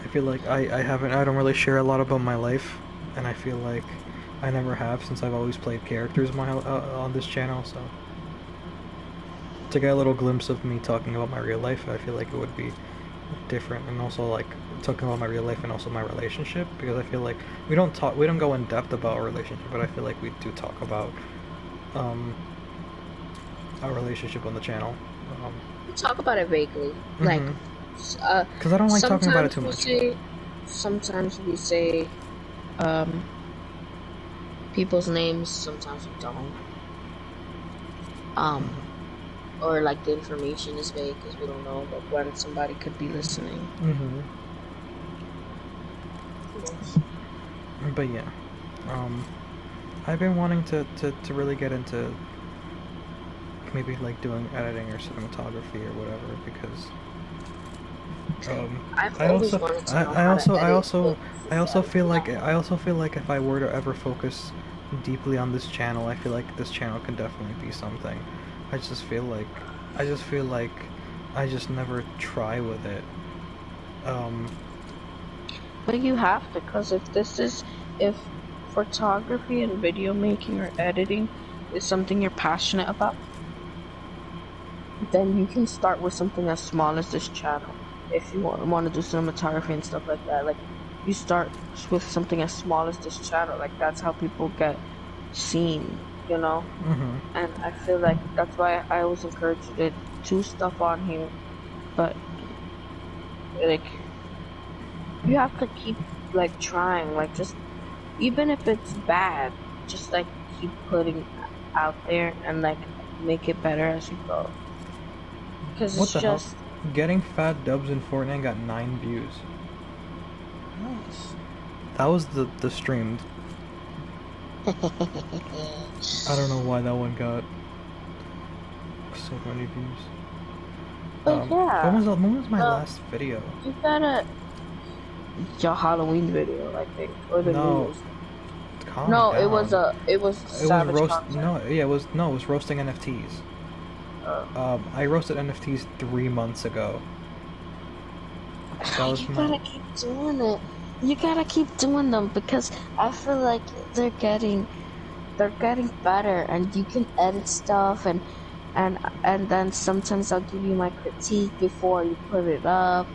Speaker 1: I feel like I don't really share a lot about my life, and I feel like I never have, since I've always played characters on this channel, so to get a little glimpse of me talking about my real life, I feel like it would be different, and also like talking about my real life and also my relationship, because I feel like we don't go in depth about our relationship, but I feel like we do talk about our relationship on the channel.
Speaker 2: We talk about it vaguely, like
Speaker 1: because I don't like talking about it too much.
Speaker 2: Sometimes we say people's names, sometimes we don't. Or like the information is vague because we don't know like when somebody could be listening. Yes.
Speaker 1: But yeah, I've been wanting to really get into maybe like doing editing or cinematography or whatever, because
Speaker 2: I've
Speaker 1: I
Speaker 2: always
Speaker 1: also,
Speaker 2: wanted to
Speaker 1: I,
Speaker 2: know
Speaker 1: I
Speaker 2: how to
Speaker 1: also, I
Speaker 2: edit
Speaker 1: also, I
Speaker 2: clips.
Speaker 1: also feel like, if I were to ever focus deeply on this channel, I feel like this channel can definitely be something. I just feel like, I just feel like, I just never try with it.
Speaker 2: But you have to, because if photography and video making or editing is something you're passionate about, then you can start with something as small as this channel. If you want to do cinematography and stuff like that, like you start with something as small as this channel. Like that's how people get seen, you know. And I feel like that's why I always encourage you to do stuff on here. But like you have to keep like trying, like just even if it's bad, just like keep putting out there and like make it better as you go. Because
Speaker 1: What
Speaker 2: it's
Speaker 1: the hell?
Speaker 2: just
Speaker 1: Getting fat dubs in Fortnite got 9 views.
Speaker 2: nice.
Speaker 1: That was the streamed. I don't know why that one got so many views.
Speaker 2: But yeah,
Speaker 1: When was my
Speaker 2: the
Speaker 1: last video?
Speaker 2: you gotta your Halloween video, I think, or the New
Speaker 1: No,
Speaker 2: Year's.
Speaker 1: calm
Speaker 2: No,
Speaker 1: down.
Speaker 2: it was
Speaker 1: It was
Speaker 2: savage
Speaker 1: roast.
Speaker 2: content.
Speaker 1: No, yeah, it was no, it was roasting NFTs.
Speaker 2: Uh,
Speaker 1: I roasted NFTs 3 months ago. That was
Speaker 2: you
Speaker 1: my.
Speaker 2: gotta keep doing it. You gotta keep doing them because I feel like they're getting better, and you can edit stuff and then sometimes I'll give you my critique before you put it up.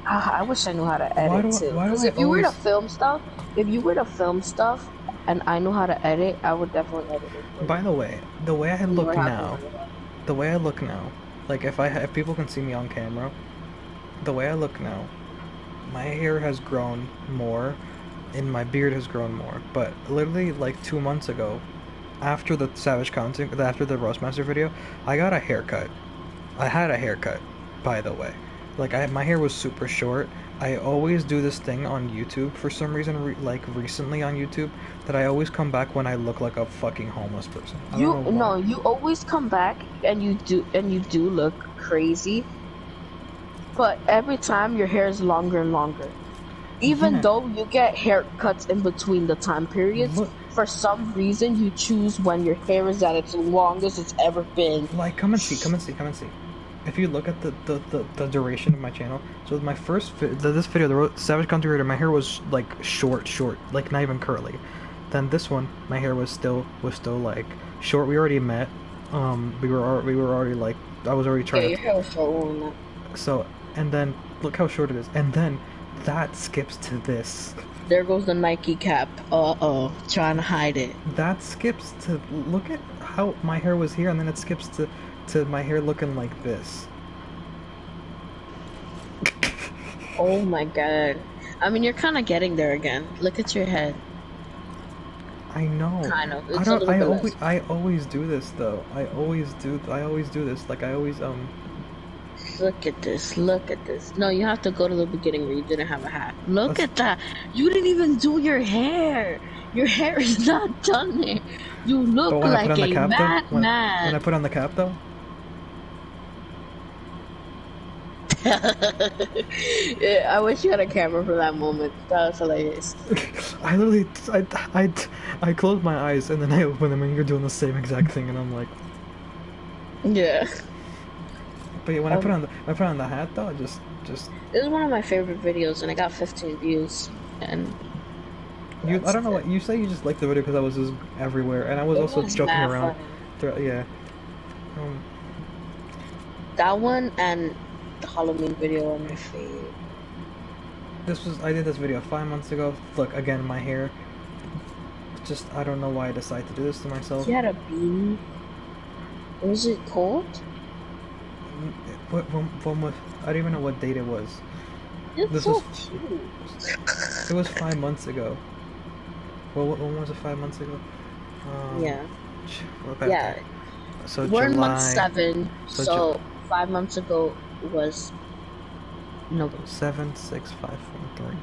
Speaker 2: I wish I knew how to edit too.
Speaker 1: Why do
Speaker 2: Because
Speaker 1: I always?
Speaker 2: if you were to film stuff, and I knew how to edit, I would definitely edit it for
Speaker 1: By
Speaker 2: you.
Speaker 1: the way, the way I
Speaker 2: You
Speaker 1: look
Speaker 2: would have to
Speaker 1: now,
Speaker 2: learn it.
Speaker 1: the way I look now, like if people can see me on camera, the way I look now, my hair has grown more, and my beard has grown more. But literally like 2 months ago, after the Savage content, after the Roastmaster video, I got a haircut. I had a haircut, by the way. Like my hair was super short. I always do this thing on YouTube for some reason, like recently on YouTube, that I always come back when I look like a fucking homeless person. I don't
Speaker 2: You
Speaker 1: know why.
Speaker 2: no, you always come back and you do look crazy, but every time your hair is longer and longer. Even
Speaker 1: Yeah,
Speaker 2: though you get haircuts in between the time periods,
Speaker 1: look,
Speaker 2: for some reason you choose when your hair is at its longest it's ever been.
Speaker 1: like come and see, come and see, come and see. If you look at the duration of my channel, so my this video, Savage Content Creator, my hair was like short, like not even curly. Then this one, my hair was still like short. We already met. We were already like I was already
Speaker 2: Yeah,
Speaker 1: trying
Speaker 2: your
Speaker 1: to.
Speaker 2: hair was so long now.
Speaker 1: So and then look how short it is, and then that skips to this.
Speaker 2: There goes the Nike cap. Trying to hide it.
Speaker 1: That skips to look at how my hair was here, and then it skips to my hair looking like this.
Speaker 2: Oh my god. I mean, you're kind of getting there again. Look at your head.
Speaker 1: I know.
Speaker 2: Kind of.
Speaker 1: I
Speaker 2: It's a
Speaker 1: don't.
Speaker 2: little bit less.
Speaker 1: I always do this though. I always do. I always do this. Like I always
Speaker 2: Look at this. Look at this. No, you have to go to the beginning where you didn't have a hat. Look
Speaker 1: Let's,
Speaker 2: at that. You didn't even do your hair. Your hair is not done there. You
Speaker 1: but
Speaker 2: look
Speaker 1: when I put
Speaker 2: like
Speaker 1: on the
Speaker 2: a
Speaker 1: cap though, when I
Speaker 2: madman.
Speaker 1: put on the cap though,
Speaker 2: Yeah, I wish you had a camera for that moment. That was hilarious.
Speaker 1: I literally I close my eyes and then I open them and you're doing the same exact thing and I'm like.
Speaker 2: Yeah.
Speaker 1: But yeah, when I put on the hat though, just.
Speaker 2: This is one of my favorite videos, and I got 15 views. And
Speaker 1: I don't know what you say. You just liked the video because I was just everywhere, and I was
Speaker 2: it
Speaker 1: also
Speaker 2: was
Speaker 1: joking
Speaker 2: mad
Speaker 1: around.
Speaker 2: funny.
Speaker 1: Yeah.
Speaker 2: That one and the Halloween video are my favorite.
Speaker 1: I did this video 5 months ago. Look again, my hair. Just I don't know why I decided to do this to myself.
Speaker 2: You had a beanie. Was it cold?
Speaker 1: When was I don't even know what date it was.
Speaker 2: It's so cute.
Speaker 1: It was 5 months ago. Well, when was it 5 months ago?
Speaker 2: Yeah.
Speaker 1: Yeah. So
Speaker 2: we're in month
Speaker 1: July.
Speaker 2: 7, so 5 months ago was November.
Speaker 1: 7, 6, 5, 4, 3,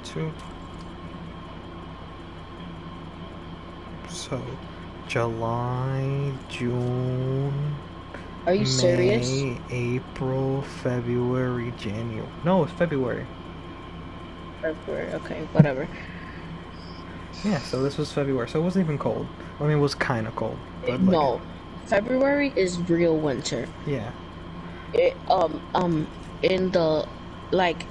Speaker 1: 2. So July, June.
Speaker 2: Are you serious?
Speaker 1: May, April, February, January. No, it's February.
Speaker 2: February. Okay, whatever.
Speaker 1: Yeah, so this was February, so it wasn't even cold. I mean, it was kind of cold, but like.
Speaker 2: No, February is real winter.
Speaker 1: Yeah.
Speaker 2: It in the like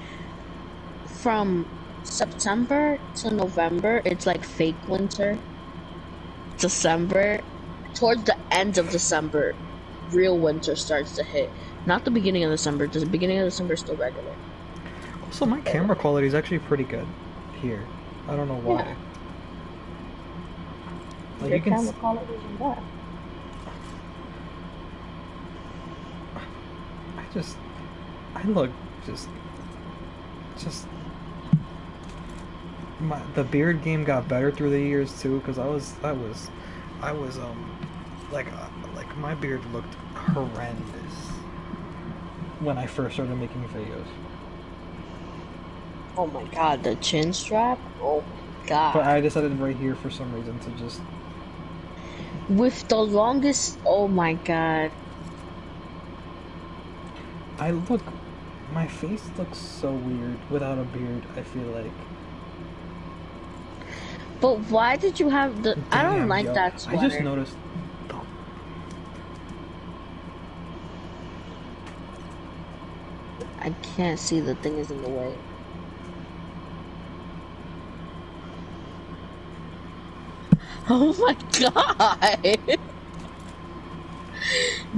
Speaker 2: from September to November, it's like fake winter. December, towards the end of December, real winter starts to hit. Not the beginning of December. The beginning of December is still regular.
Speaker 1: Also, my camera quality is actually pretty good here. I don't know why.
Speaker 2: Yeah.
Speaker 1: Like
Speaker 2: Your
Speaker 1: you can.
Speaker 2: camera quality isn't bad.
Speaker 1: I look just. The beard game got better through the years too, because I was like my beard looked horrendous when I first started making videos.
Speaker 2: Oh my god, the chin strap? Oh my god.
Speaker 1: But I decided right here for some reason to just...
Speaker 2: With the longest... Oh my god.
Speaker 1: My face looks so weird without a beard, I feel like.
Speaker 2: But why did you have the... I don't like
Speaker 1: yo,
Speaker 2: that sweater.
Speaker 1: I just noticed...
Speaker 2: I can't see, the thing is in the way. Oh my god!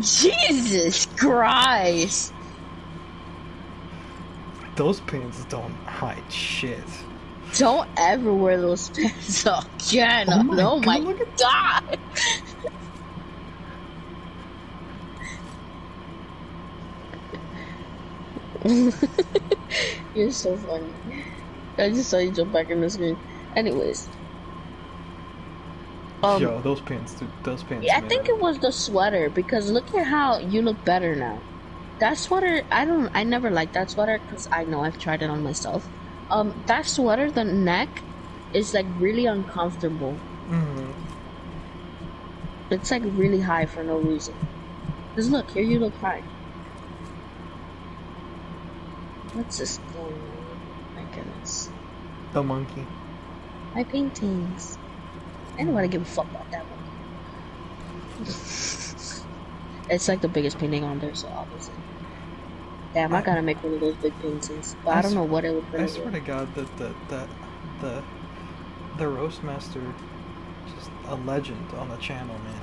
Speaker 2: Jesus Christ!
Speaker 1: Those pants don't hide shit.
Speaker 2: Don't ever wear those pants again. Oh my god! You're so funny. I just saw you jump back in the screen. Anyways.
Speaker 1: Yo, those pants, dude. Those pants.
Speaker 2: Yeah, I think it was the sweater, because look at how you look better now. That sweater, I never liked that sweater, because I know I've tried it on myself. That sweater, the neck, is like really uncomfortable.
Speaker 1: Mm-hmm.
Speaker 2: It's like really high for no reason. Cause look, here you look high. What's this going on? My goodness.
Speaker 1: The monkey.
Speaker 2: My paintings. I don't want to give a fuck about that one. It's like the biggest painting on there, so obviously. Damn, I gotta make one of those big paintings, but I don't know what it would bring.
Speaker 1: I swear to God that the roast master, just a legend on the channel, man.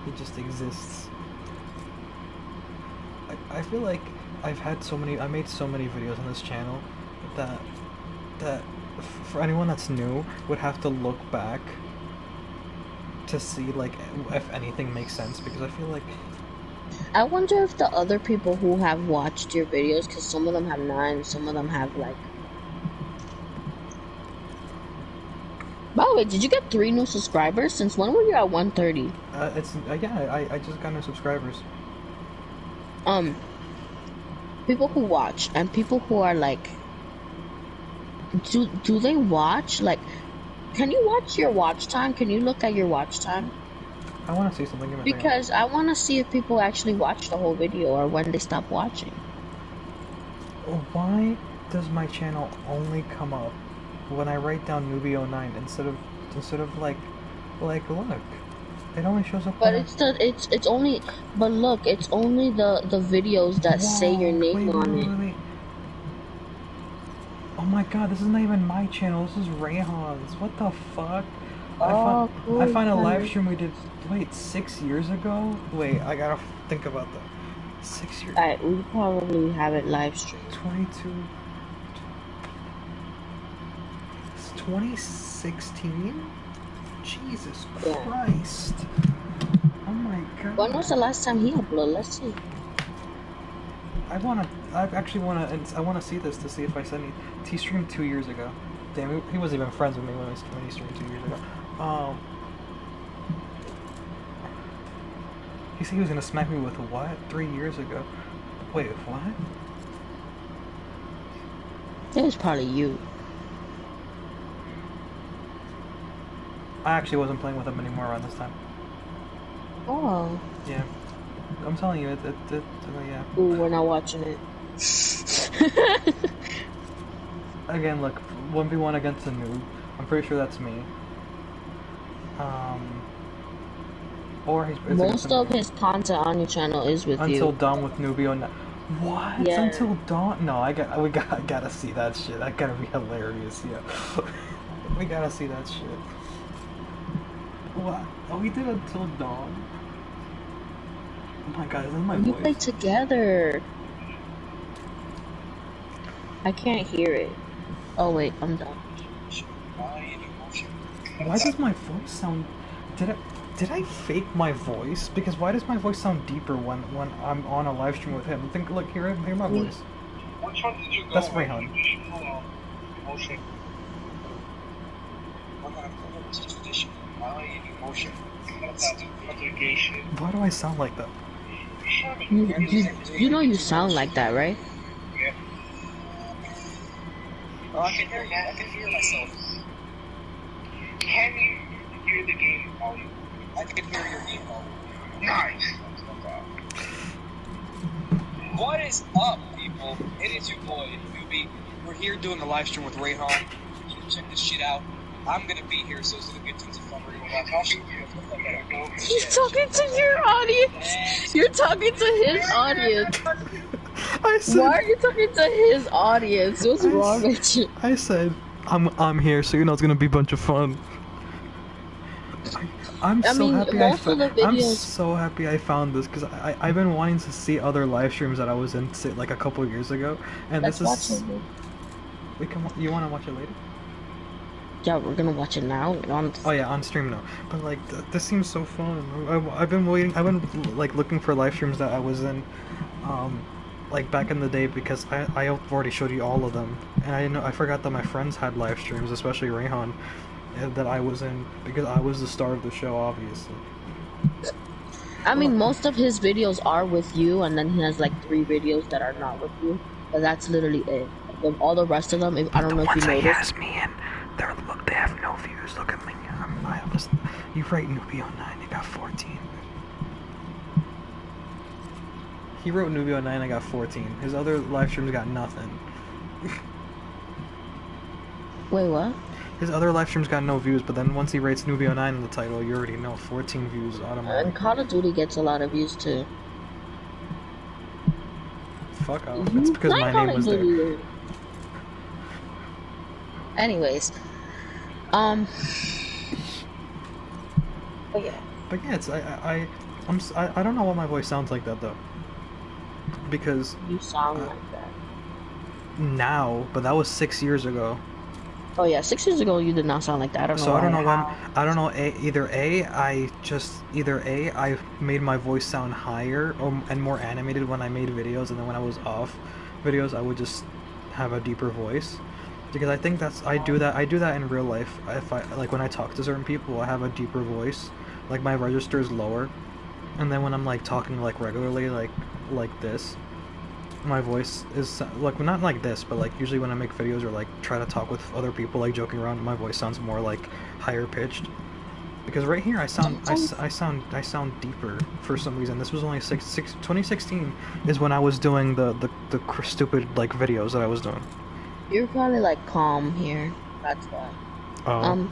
Speaker 1: He just exists. I feel like I made so many videos on this channel that for anyone that's new would have to look back to see like if anything makes sense, because I feel like
Speaker 2: I wonder if the other people who have watched your videos, because some of them have 9, some of them have like... By the way, did you get 3 new subscribers? Since when were you at 130?
Speaker 1: Yeah, I just got new subscribers.
Speaker 2: People who watch and people who are like, do they watch? Like, can you watch your watch time? Can you look at your watch time?
Speaker 1: I want to see something.
Speaker 2: Because I want to see if people actually watch the whole video or when they stop watching.
Speaker 1: Why does my channel only come up when I write down Newbie09 instead of like look, it only shows up.
Speaker 2: But it's only, but look, it's only the videos that say your name on it.
Speaker 1: Wait. Oh my god, this is not even my channel. This is Rayhan's. What the fuck?
Speaker 2: Cool.
Speaker 1: I found a live stream we did. Wait, 6 years ago? Wait, I gotta think about that. 6 years.
Speaker 2: Alright, we probably have it live streamed.
Speaker 1: 22. It's 2016. Jesus Christ! Oh my god.
Speaker 2: When was the last time he uploaded? Let's see.
Speaker 1: I actually wanna see this to see if I said any. He streamed 2 years ago. Damn, he wasn't even friends with me when he streamed 2 years ago. He said he was gonna smack me with what? 3 years ago. Wait, what?
Speaker 2: It was probably you.
Speaker 1: I actually wasn't playing with him anymore around this time.
Speaker 2: Oh.
Speaker 1: Yeah. I'm telling you, yeah.
Speaker 2: Ooh, we're not watching it.
Speaker 1: Again, look, 1v1 against a noob. I'm pretty sure that's me. Or
Speaker 2: Most of his content on your channel is with
Speaker 1: Until
Speaker 2: you.
Speaker 1: Dawn with Nubio. What?
Speaker 2: Yeah.
Speaker 1: Until Dawn? No, I gotta see that shit. That gotta be hilarious. Yeah, we gotta see that shit. What? Oh, we did Until Dawn. Oh my god, is that my voice?
Speaker 2: We played together. I can't hear it. Oh wait, I'm done.
Speaker 1: Why does my voice sound? Did I fake my voice? Because why does my voice sound deeper when I'm on a live stream with him? Look, hear my voice.
Speaker 5: Which one did you go
Speaker 1: That's
Speaker 5: with?
Speaker 1: Rayhan.
Speaker 5: Emotion.
Speaker 1: Why do I sound like that?
Speaker 2: You know you sound like that, right?
Speaker 5: Yeah. Oh, I can hear you. I can hear myself. Can you hear the game volume? I can hear your game volume. Nice. What is up, people? It is your boy, Newbie. We're here doing a live stream with Rayhan. You can check this shit out. I'm gonna be here, so it's gonna be tons of fun. We're gonna watch.
Speaker 2: You're talking to your audience. You're talking to his audience. Why are you talking to his audience? What's wrong with you?
Speaker 1: I said, I'm here, so you know it's gonna be a bunch of fun. I'm so happy I found this because I've been wanting to see other live streams that I was in like a couple years ago, and
Speaker 2: Let's
Speaker 1: this is. You want to watch it later?
Speaker 2: Yeah, we're gonna watch it now.
Speaker 1: Oh yeah, on stream now. But like, this seems so fun. I've been waiting. I've been like looking for live streams that I was in, like back in the day because I already showed you all of them, and I forgot that my friends had live streams, especially Rayhan, that I was in because I was the star of the show, obviously.
Speaker 2: I mean, most of his videos are with you, and then he has like 3 videos that are not with you, but that's literally it. All the rest of them, I don't know if you noticed.
Speaker 1: Has me in. They have no views. Look at me. You rate Nubio 9. You got 14. He wrote Nubio 9. I got 14. His other live streams got nothing.
Speaker 2: Wait, what?
Speaker 1: His other live streams got no views, but then once he rates Nubio 9 in the title, you already know 14 views automatically.
Speaker 2: And Call of Duty gets a lot of views too.
Speaker 1: Fuck off. It's because my name was there.
Speaker 2: Anyways, but yeah.
Speaker 1: But yeah, it's I don't know why my voice sounds like that though. Because
Speaker 2: you sound like that
Speaker 1: now, but that was 6 years ago.
Speaker 2: Oh yeah, 6 years ago you did not sound like that. I don't know.
Speaker 1: So I don't know when. I don't know. Either I made my voice sound higher and more animated when I made videos, and then when I was off videos, I would just have a deeper voice. Because I think I do that in real life. If I like when I talk to certain people, I have a deeper voice, like my register is lower, and then when I'm like talking like regularly, like this, my voice is like not like this, but like usually when I make videos or like try to talk with other people, like joking around, my voice sounds more like higher pitched. Because right here I sound deeper for some reason. This was only 2016 is when I was doing the stupid like videos that I was doing.
Speaker 2: You're probably like calm here. That's why.
Speaker 1: Oh.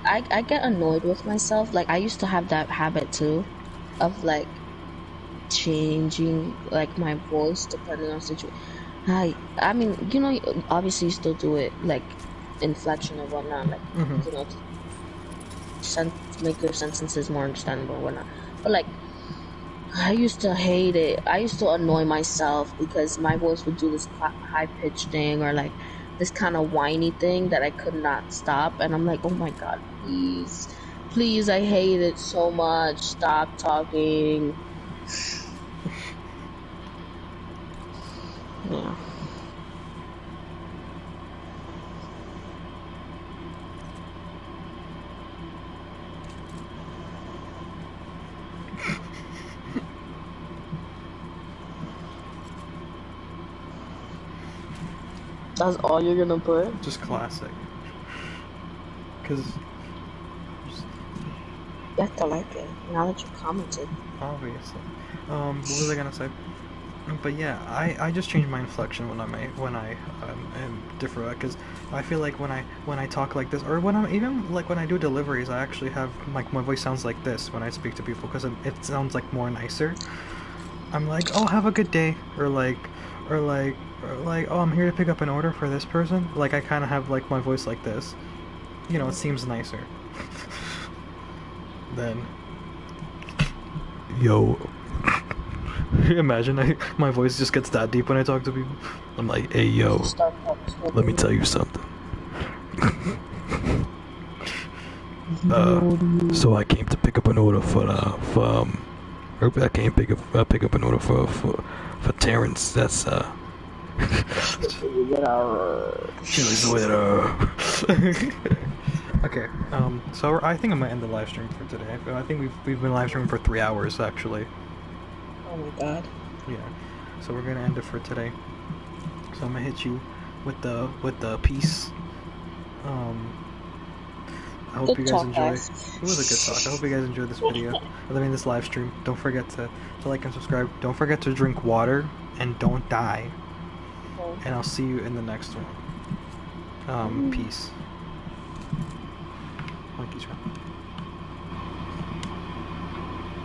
Speaker 2: I get annoyed with myself. Like I used to have that habit too, of like changing like my voice depending on situation. I mean, you know, obviously you still do it like inflection and whatnot, like you know, to make your sentences more understandable and whatnot. But like, I used to hate it. I used to annoy myself because my voice would do this high pitched thing or like this kind of whiny thing that I could not stop, and I'm like, oh my god, please, I hate it so much. Stop talking. Yeah. That's all you're gonna put?
Speaker 1: Just classic. Cause
Speaker 2: You have to like it now that you commented.
Speaker 1: Obviously. What was I gonna say? But yeah, I just change my inflection when I am different because I feel like when I talk like this, or when I'm even like when I do deliveries, I actually have like my voice sounds like this when I speak to people because it sounds like more nicer. I'm like, oh, have a good day, or like, oh, I'm here to pick up an order for this person. Like I kind of have like my voice like this. You know, it seems nicer. Then, yo, imagine my voice just gets that deep when I talk to people. I'm like, hey, yo, let me tell you something. So I came to pick up an order I came pick up an order for Terrence. That's Chili's winner. Okay, so I think I'm gonna end the live stream for today. I think we've been live streaming for 3 hours actually.
Speaker 2: Oh my god.
Speaker 1: Yeah, so we're gonna end it for today. So I'm gonna hit you with the piece. I hope you guys enjoy. It was a good talk. I hope you guys enjoyed this video. This live stream. Don't forget to like and subscribe. Don't forget to drink water and don't die. And I'll see you in the next one. Peace. Monkeys, right?